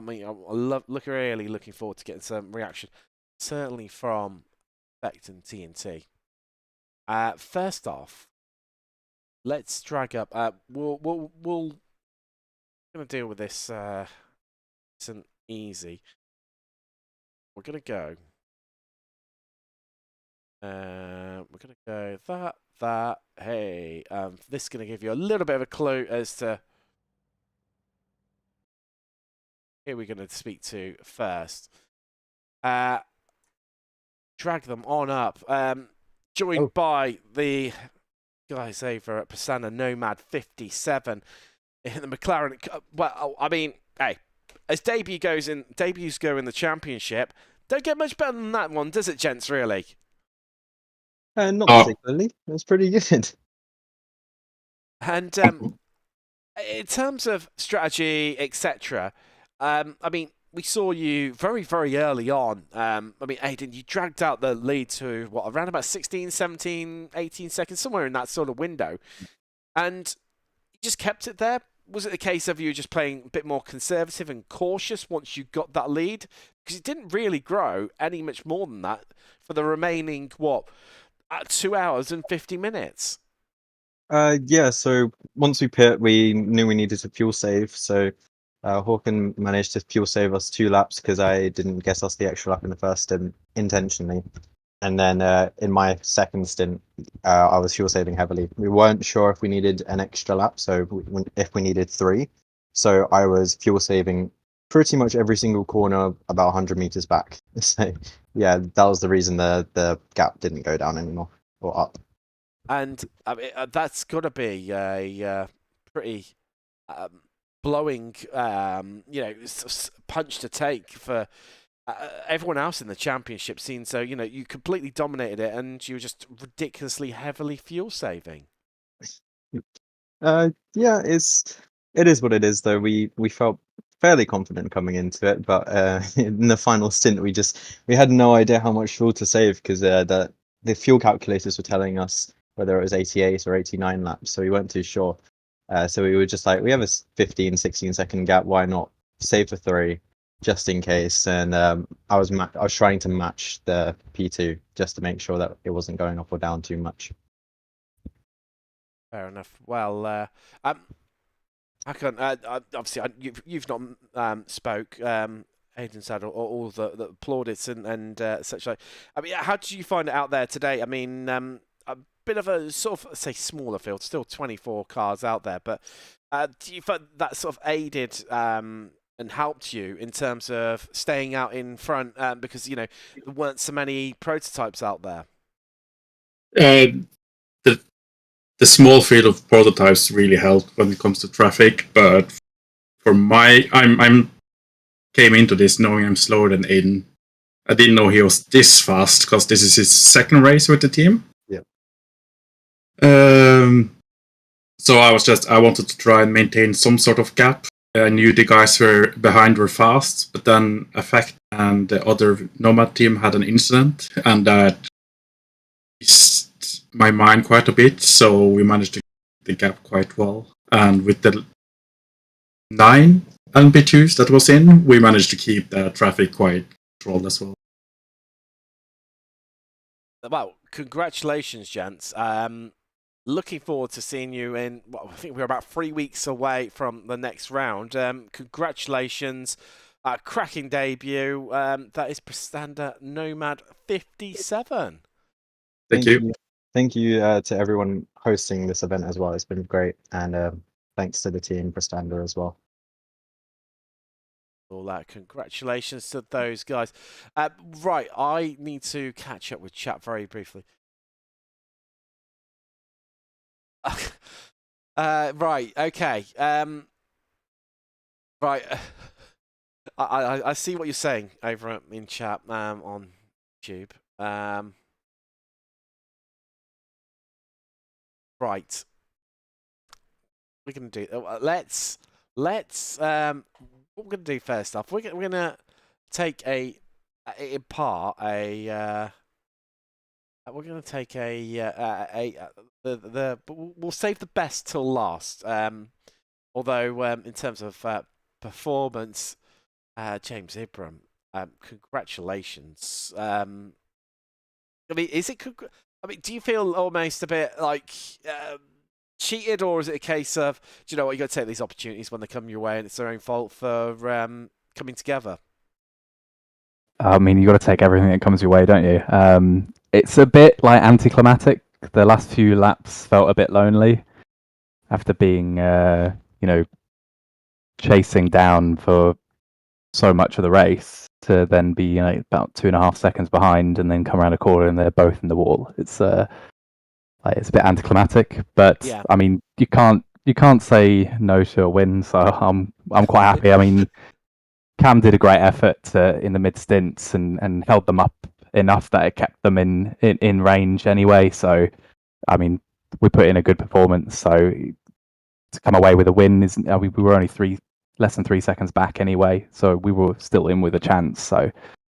mean, I'm really looking forward to getting some reaction. Certainly from Becht and TNT. First off, let's drag up. We're gonna deal with this. It's an easy. We're gonna go. We're gonna go that. Hey, this is gonna give you a little bit of a clue as to who we're gonna speak to first. Drag them on up. Joined by the guys over at Prasanda Nomad 57 in the McLaren. Well, I mean, hey, as debuts go in the championship, don't get much better than that one, does it, gents? Really? Not particularly. That's pretty good. And in terms of strategy, etc., I mean, we saw you very, very early on. I mean, Aiden, you dragged out the lead to, what, around about 16, 17, 18 seconds, somewhere in that sort of window. And you just kept it there. Was it a case of you just playing a bit more conservative and cautious once you got that lead? Because it didn't really grow any much more than that for the remaining, 2 hours and 50 minutes. Yeah, so once we pit, we knew we needed to fuel save. So Hawken managed to fuel save us 2 laps because I didn't guess us the extra lap in the first stint intentionally. And then in my second stint, I was fuel saving heavily. We weren't sure if we needed an extra lap, so if we needed 3. So I was fuel saving pretty much every single corner about 100 meters back. So yeah, that was the reason the gap didn't go down anymore or up. And I mean, that's got to be a pretty blowing, punch to take for everyone else in the championship scene. So, you completely dominated it and you were just ridiculously heavily fuel saving. Yeah, it is what it is though. We felt fairly confident coming into it, but in the final stint we had no idea how much fuel to save because the fuel calculators were telling us whether it was 88 or 89 laps, so we weren't too sure. So we were just like, we have a 15, 16-second gap, why not save for 3 just in case? And I was trying to match the P2 just to make sure that it wasn't going up or down too much. Fair enough. Well, Hakan, obviously you've not spoke. Aidan said all the plaudits and such like. I mean, how did you find it out there today? I mean, a bit of a sort of, say, smaller field, still 24 cars out there, but do you find that sort of aided and helped you in terms of staying out in front because there weren't so many prototypes out there? The small field of prototypes really helped when it comes to traffic, but I'm came into this knowing I'm slower than Aiden. I didn't know he was this fast because this is his second race with the team. Yeah. So I wanted to try and maintain some sort of gap. I knew the guys behind were fast, but then Effect and the other Nomad team had an incident, and that eased my mind quite a bit. So we managed to keep the gap quite well, and with the 9 LP2s that was in, we managed to keep the traffic quite controlled as well. Well, congratulations, gents. Looking forward to seeing you in, I think we're about 3 weeks away from the next round. Congratulations. Cracking debut. That is Prestanda Nomad 57. Thank you. Thank you to everyone hosting this event as well. It's been great. And thanks to the team, Prestanda, as well. All that. Congratulations to those guys. Right, I need to catch up with chat very briefly. Right, okay. Right. I see what you're saying over in chat on YouTube. Right. We're gonna do. Let's. What we're gonna do first off, we're gonna take we're gonna take we'll save the best till last. Although in terms of performance, James Ibram, congratulations. I mean, do you feel almost a bit like cheated, or is it a case of, do you know what, you got to take these opportunities when they come your way, and it's their own fault for coming together? I mean, you got to take everything that comes your way, don't you? It's a bit like anticlimactic. The last few laps felt a bit lonely after being, chasing down for so much of the race to then be about 2.5 seconds behind and then come around a corner and they're both in the wall. It's a bit anticlimactic, but yeah. I mean, you can't say no to a win, so I'm quite happy. I mean, Cam did a great effort in the mid stints and held them up enough that it kept them in range anyway. So, I mean, we put in a good performance. So to come away with a win we were only less than 3 seconds back anyway, so we were still in with a chance. So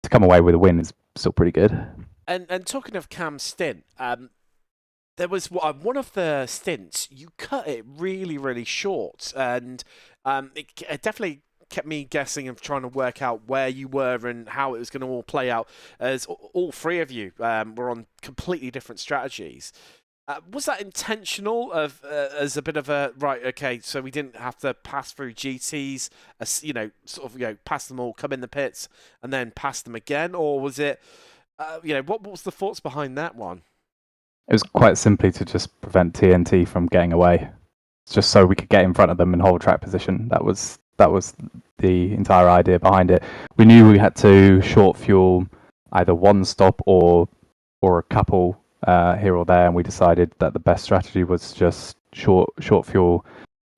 to come away with a win is still pretty good. And talking of Cam's stint, there was one of the stints, you cut it really, really short, and it definitely kept me guessing and trying to work out where you were and how it was going to all play out, as all three of you were on completely different strategies. Was that intentional as a bit of a, right, okay, so we didn't have to pass through GTs, pass them all, come in the pits, and then pass them again? Or was it, what was the thoughts behind that one? It was quite simply to just prevent TNT from getting away, just so we could get in front of them and hold track position. That was the entire idea behind it. We knew we had to short fuel either one stop or a couple here or there, and we decided that the best strategy was just short fuel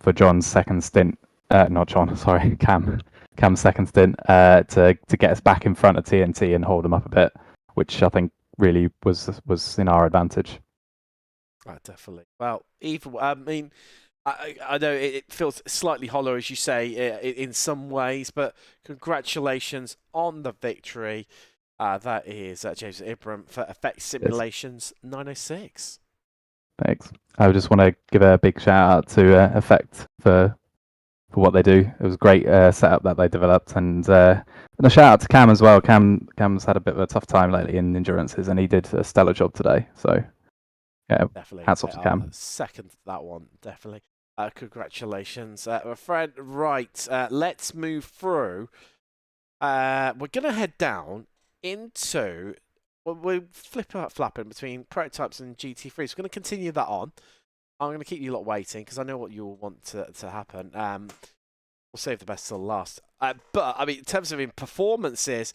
for John's second stint. Not John, sorry, Cam's second stint to get us back in front of TNT and hold them up a bit, which I think really was in our advantage. Definitely. Well, I mean, I know it feels slightly hollow, as you say, in some ways, but congratulations on the victory. That is James Ibram for Effect Simulations 906. Thanks. I just want to give a big shout out to Effect for what they do. It was a great setup that they developed, and a shout out to Cam as well. Cam's had a bit of a tough time lately in endurances, and he did a stellar job today. So yeah, definitely. Hats off to Cam. Second that one, definitely. Congratulations, Fred. Right, let's move through. We're going to head down into, we're flapping between prototypes and GT3. So we're going to continue that on. I'm going to keep you lot waiting because I know what you all want to happen. We'll save the best till last. But I mean, in terms of performances,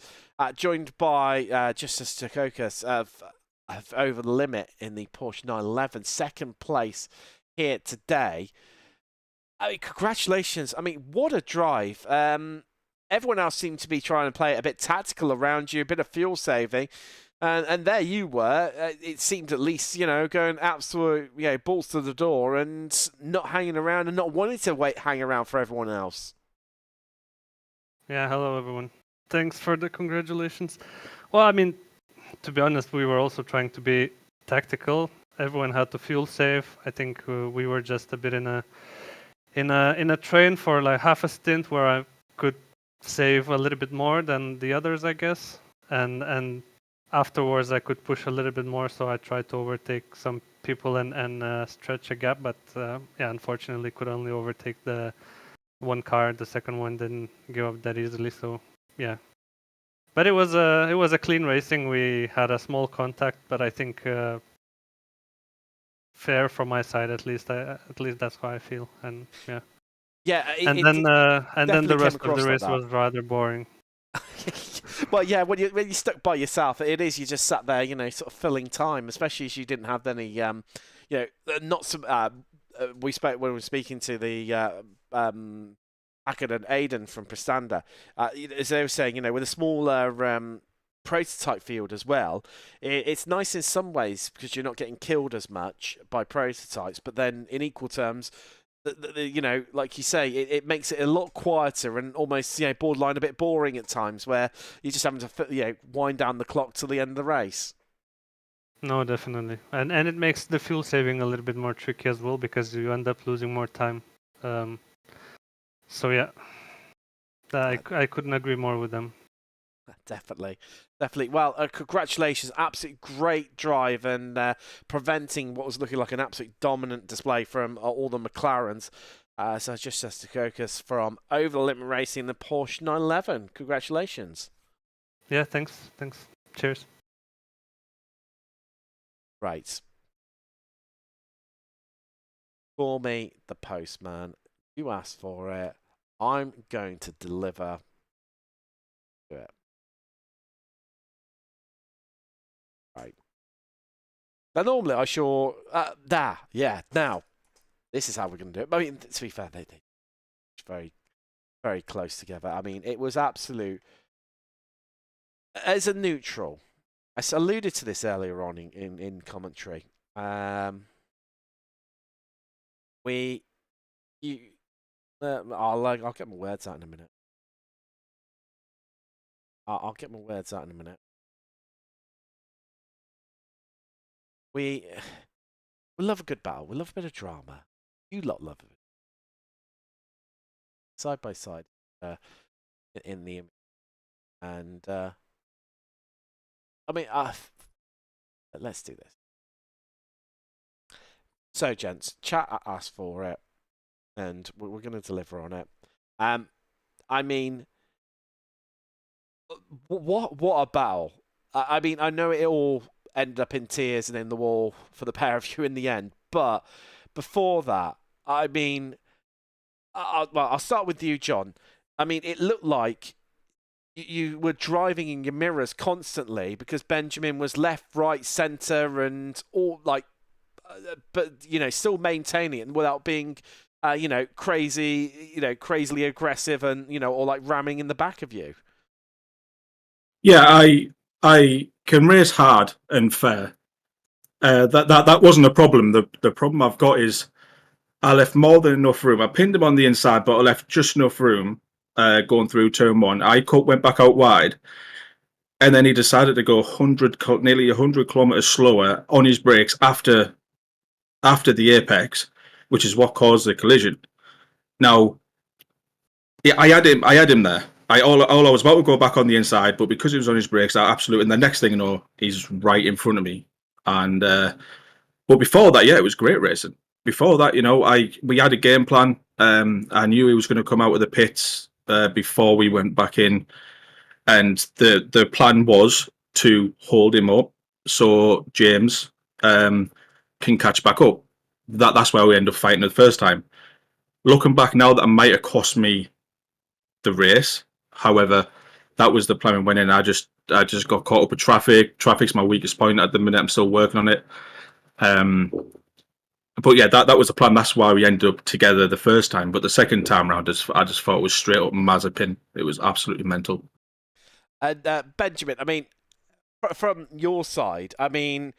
joined by Justice Takokas of Over the Limit in the Porsche 911, second place here today. I mean, congratulations. I mean, what a drive. Everyone else seemed to be trying to play it a bit tactical around you, a bit of fuel saving. And there you were. It seemed at least, going absolute, balls to the door and not hanging around and not wanting to hang around for everyone else. Yeah, hello everyone. Thanks for the congratulations. Well, I mean, to be honest, we were also trying to be tactical. Everyone had to fuel save. I think we were just a bit in a train for like half a stint where I could save a little bit more than the others, I guess, and afterwards I could push a little bit more, so I tried to overtake some people and stretch a gap, but unfortunately could only overtake the one car. The second one didn't give up that easily, so yeah. But it was a clean racing. We had a small contact, but I think fair from my side, at least that's how I feel, and yeah. Yeah, and then the rest of the race was rather boring. Well, yeah, when you're stuck by yourself, it is. You just sat there, sort of filling time, especially as you didn't have any, not some. We spoke when we were speaking to the Hackett and Aiden from Prestanda, as they were saying, with a smaller prototype field as well, it's nice in some ways because you're not getting killed as much by prototypes, but then in equal terms, like you say, it makes it a lot quieter and almost, borderline a bit boring at times, where you're just having to, wind down the clock till the end of the race. No, definitely, and it makes the fuel saving a little bit more tricky as well because you end up losing more time. So yeah, I couldn't agree more with them. Definitely. Well, congratulations. Absolutely great drive and preventing what was looking like an absolute dominant display from all the McLarens. So just to focus from Over the Limit Racing, the Porsche 911. Congratulations. Yeah, thanks. Cheers. Right. For me, the postman. You asked for it. I'm going to deliver. Do it. Right. Now, normally I sure... now. This is how we're going to do it. I mean, to be fair, they're very, very close together. I mean, it was absolute... As a neutral, I alluded to this earlier on in commentary. I'll get my words out in a minute. I'll get my words out in a minute. We love a good battle. We love a bit of drama. You lot love it. Side by side. in the image. And I mean, let's do this. So, gents, chat asked for it, and we're going to deliver on it. I mean, what a battle! I mean, I know it all ended up in tears and in the wall for the pair of you in the end, but before that, I mean, I'll start with you, John. I mean, it looked like you were driving in your mirrors constantly because Benjamin was left, right, centre, and all like, but still maintaining it without being, crazily aggressive and or like ramming in the back of you. Yeah, I can race hard and fair. That wasn't a problem. The problem I've got is I left more than enough room. I pinned him on the inside, but I left just enough room going through turn one. I went back out wide, and then he decided to go nearly 100 kilometers slower on his brakes after the apex, which is what caused the collision. Now, yeah, I had him there. I was about to go back on the inside, but because he was on his brakes, I absolutely. And the next thing you know, he's right in front of me. And but before that, yeah, it was great racing. Before that, we had a game plan. I knew he was going to come out of the pits before we went back in, and the plan was to hold him up so James can catch back up. That's why we ended up fighting the first time. Looking back now, that might have cost me the race. However, that was the plan we went in. I just got caught up with traffic. Traffic's my weakest point at the minute. I'm still working on it. But yeah, that was the plan. That's why we ended up together the first time. But the second time round, I just thought it was straight up Mazepin. It was absolutely mental. And Benjamin, I mean, from your side, I mean,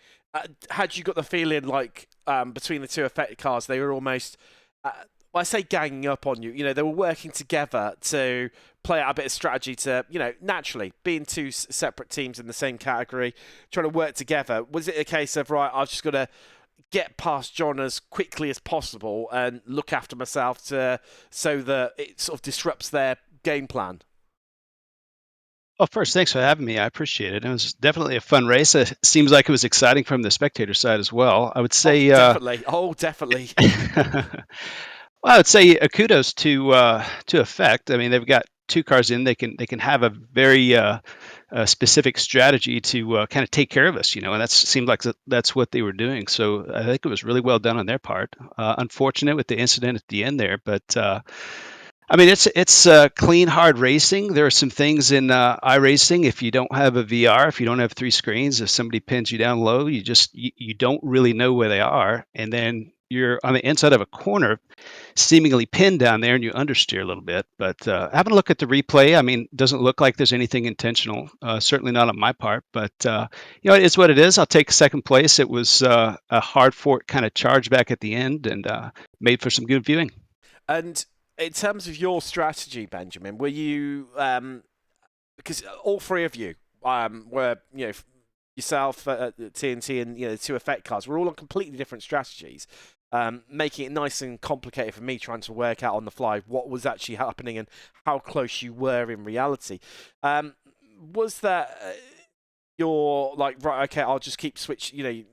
had you got the feeling like between the two effect cars, they were almost, I say ganging up on you, they were working together to play out a bit of strategy to, naturally, being two separate teams in the same category, trying to work together. Was it a case of, right, I've just got to get past John as quickly as possible and look after myself so that it sort of disrupts their game plan? Well, first, thanks for having me. I appreciate it. It was definitely a fun race. It seems like it was exciting from the spectator side as well. I would say, definitely. Definitely. Well, I would say kudos to Effect. I mean, they've got two cars in. They can have a very specific strategy to kind of take care of us, and that seemed like that's what they were doing. So I think it was really well done on their part. Unfortunate with the incident at the end there, but. I mean, it's clean, hard racing. There are some things in iRacing. If you don't have a VR, if you don't have three screens, if somebody pins you down low, you don't really know where they are, and then you're on the inside of a corner, seemingly pinned down there, and you understeer a little bit. But having a look at the replay, I mean, it doesn't look like there's anything intentional. Certainly not on my part. But it is what it is. I'll take second place. It was a hard fought kind of charge back at the end, and made for some good viewing. And in terms of your strategy, Benjamin, were you because all three of you were yourself, TNT, and the two effect cards were all on completely different strategies, making it nice and complicated for me trying to work out on the fly what was actually happening and how close you were in reality. Was that you're like, right, okay, I'll just keep switching,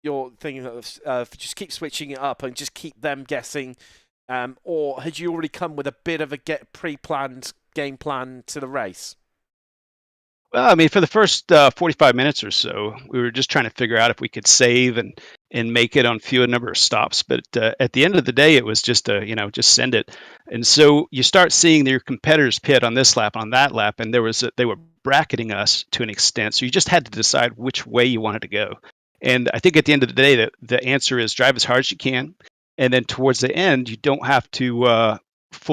your thing of just keep switching it up and just keep them guessing? Or had you already come with a bit of a pre-planned game plan to the race? Well, I mean, for the first 45 minutes or so, we were just trying to figure out if we could save and make it on fewer number of stops. But at the end of the day, it was just just send it. And so you start seeing your competitors pit on this lap, on that lap, and they were bracketing us to an extent. So you just had to decide which way you wanted to go. And I think at the end of the day, the answer is drive as hard as you can. And then towards the end, you don't have to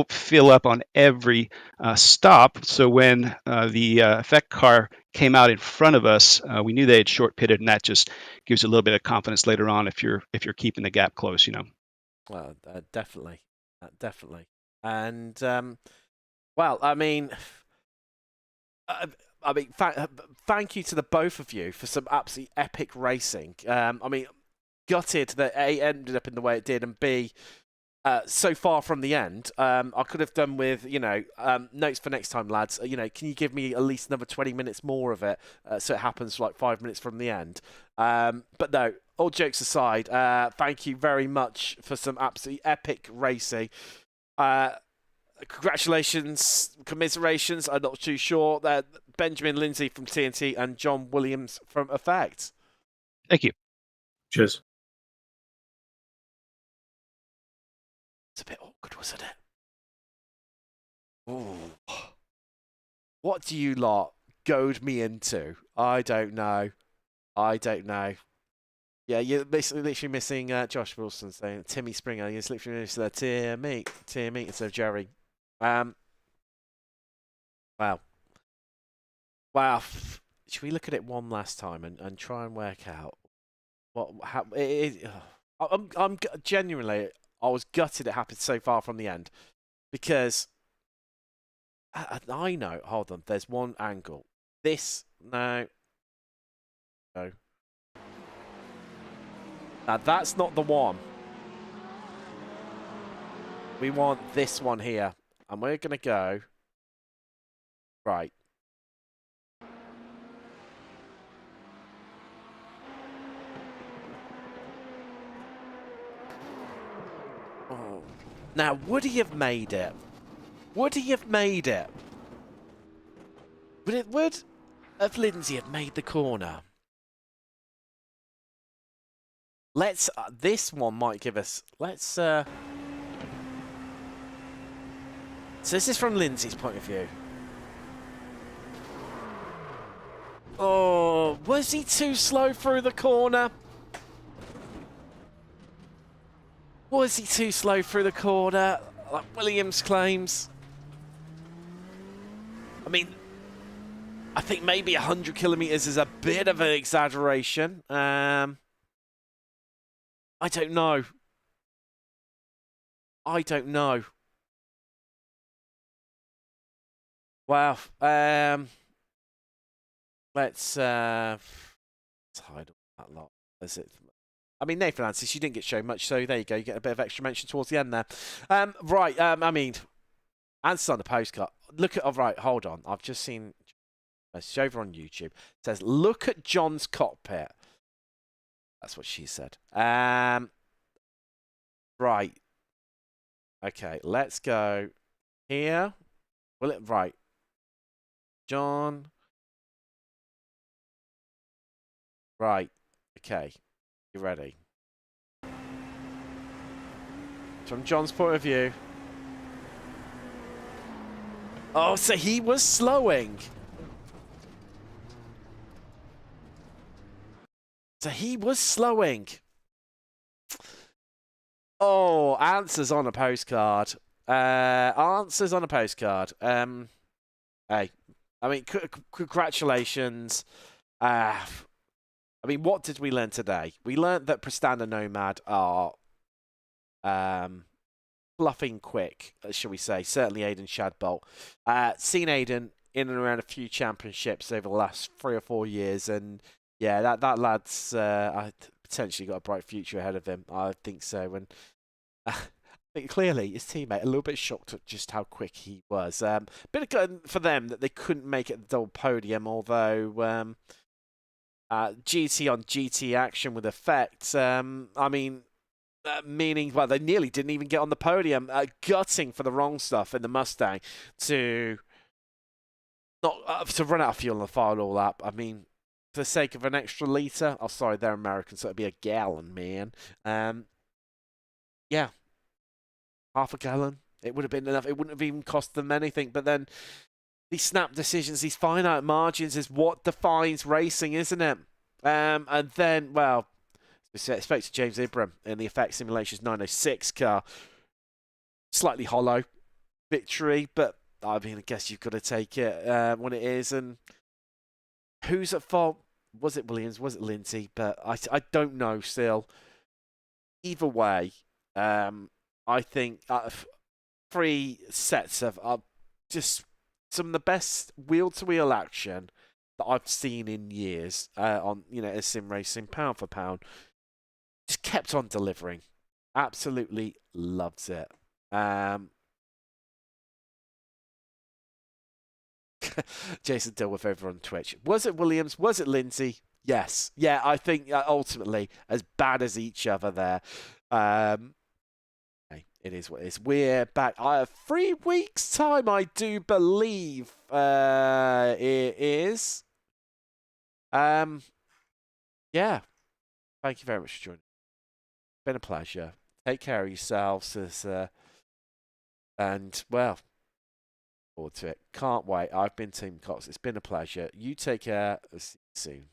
fill up on every stop. So when the effect car came out in front of us, we knew they had short pitted, and that just gives you a little bit of confidence later on if you're keeping the gap close. Well, definitely. And well, I mean, thank you to the both of you for some absolutely epic racing. I mean, gutted that A ended up in the way it did, and B, so far from the end. I could have done with, notes for next time, lads. Can you give me at least another 20 minutes more of it so it happens like 5 minutes from the end? But no, all jokes aside, thank you very much for some absolutely epic racing. Congratulations, commiserations. I'm not too sure. Benjamin Lindsay from TNT and John Williams from Effect. Thank you. Cheers. It's a bit awkward, wasn't it? Ooh. What do you lot goad me into? I don't know. Yeah, you're literally missing Josh Wilson saying Timmy Springer. He's literally missing Timmy instead of Jerry. Wow. Should we look at it one last time and try and work out how it? I'm genuinely. I was gutted it happened so far from the end because I know. Hold on, there's one angle. No. Now that's not the one. We want this one here, and we're gonna go right. Oh. Now, would he have made it? Would he have made it? Would have Lindsay have made the corner? Let's. This one might give us. Let's. So this is from Lindsay's point of view. Oh, was he too slow through the corner? Was he too slow through the corner, like Williams claims? I mean, I think maybe 100 kilometers is a bit of an exaggeration. I don't know. Wow. Let's hide that lot. Is it? I mean, Nathan Francis, you didn't get shown much, so there you go. You get a bit of extra mention towards the end there. Right. I mean, answers on the postcard. Look at. Oh, right. Hold on. I've just seen. It's over on YouTube. It says, "Look at John's cockpit." That's what she said. Right. Okay. Let's go here. Will it? Right. John. Right. Okay. You ready? From John's point of view. Oh, so he was slowing. Oh, answers on a postcard. Hey, I mean, congratulations. I mean, what did we learn today? We learned that Prestanda Nomad are bluffing quick, shall we say. Certainly Aidan Shadbolt. Seen Aidan in and around a few championships over the last 3 or 4 years, and yeah, that lad's potentially got a bright future ahead of him. I think so, and I think clearly his teammate a little bit shocked at just how quick he was. Bit of good for them that they couldn't make it the double podium, although GT on GT action with Effect. I mean, meaning, well, they nearly didn't even get on the podium. Gutting for the wrong stuff in the Mustang to not to run out of fuel on the final lap. I mean, for the sake of an extra litre. Oh, sorry, they're American, so it'd be a gallon, man. Yeah, half a gallon. It would have been enough. It wouldn't have even cost them anything. But then these snap decisions, these finite margins is what defines racing, isn't it? And then, well, spoke to James Ibram in the Effect Simulations 906 car. Slightly hollow victory, but I mean, I guess you've got to take it when it is. And who's at fault? Was it Williams? Was it Lindsay? But I don't know still. Either way, I think 3 sets of just some of the best wheel-to-wheel action that I've seen in years on, a sim racing, pound for pound. Just kept on delivering. Absolutely loves it. Jason Dilworth over on Twitch. Was it Williams? Was it Lindsay? Yes. Yeah, I think ultimately as bad as each other there. It is what it is. We're back. 3 weeks' time, I do believe it is. Yeah. Thank you very much for joining. Been a pleasure. Take care of yourselves and well, forward to it. Can't wait. I've been Tim Cox. It's been a pleasure. You take care. See you soon.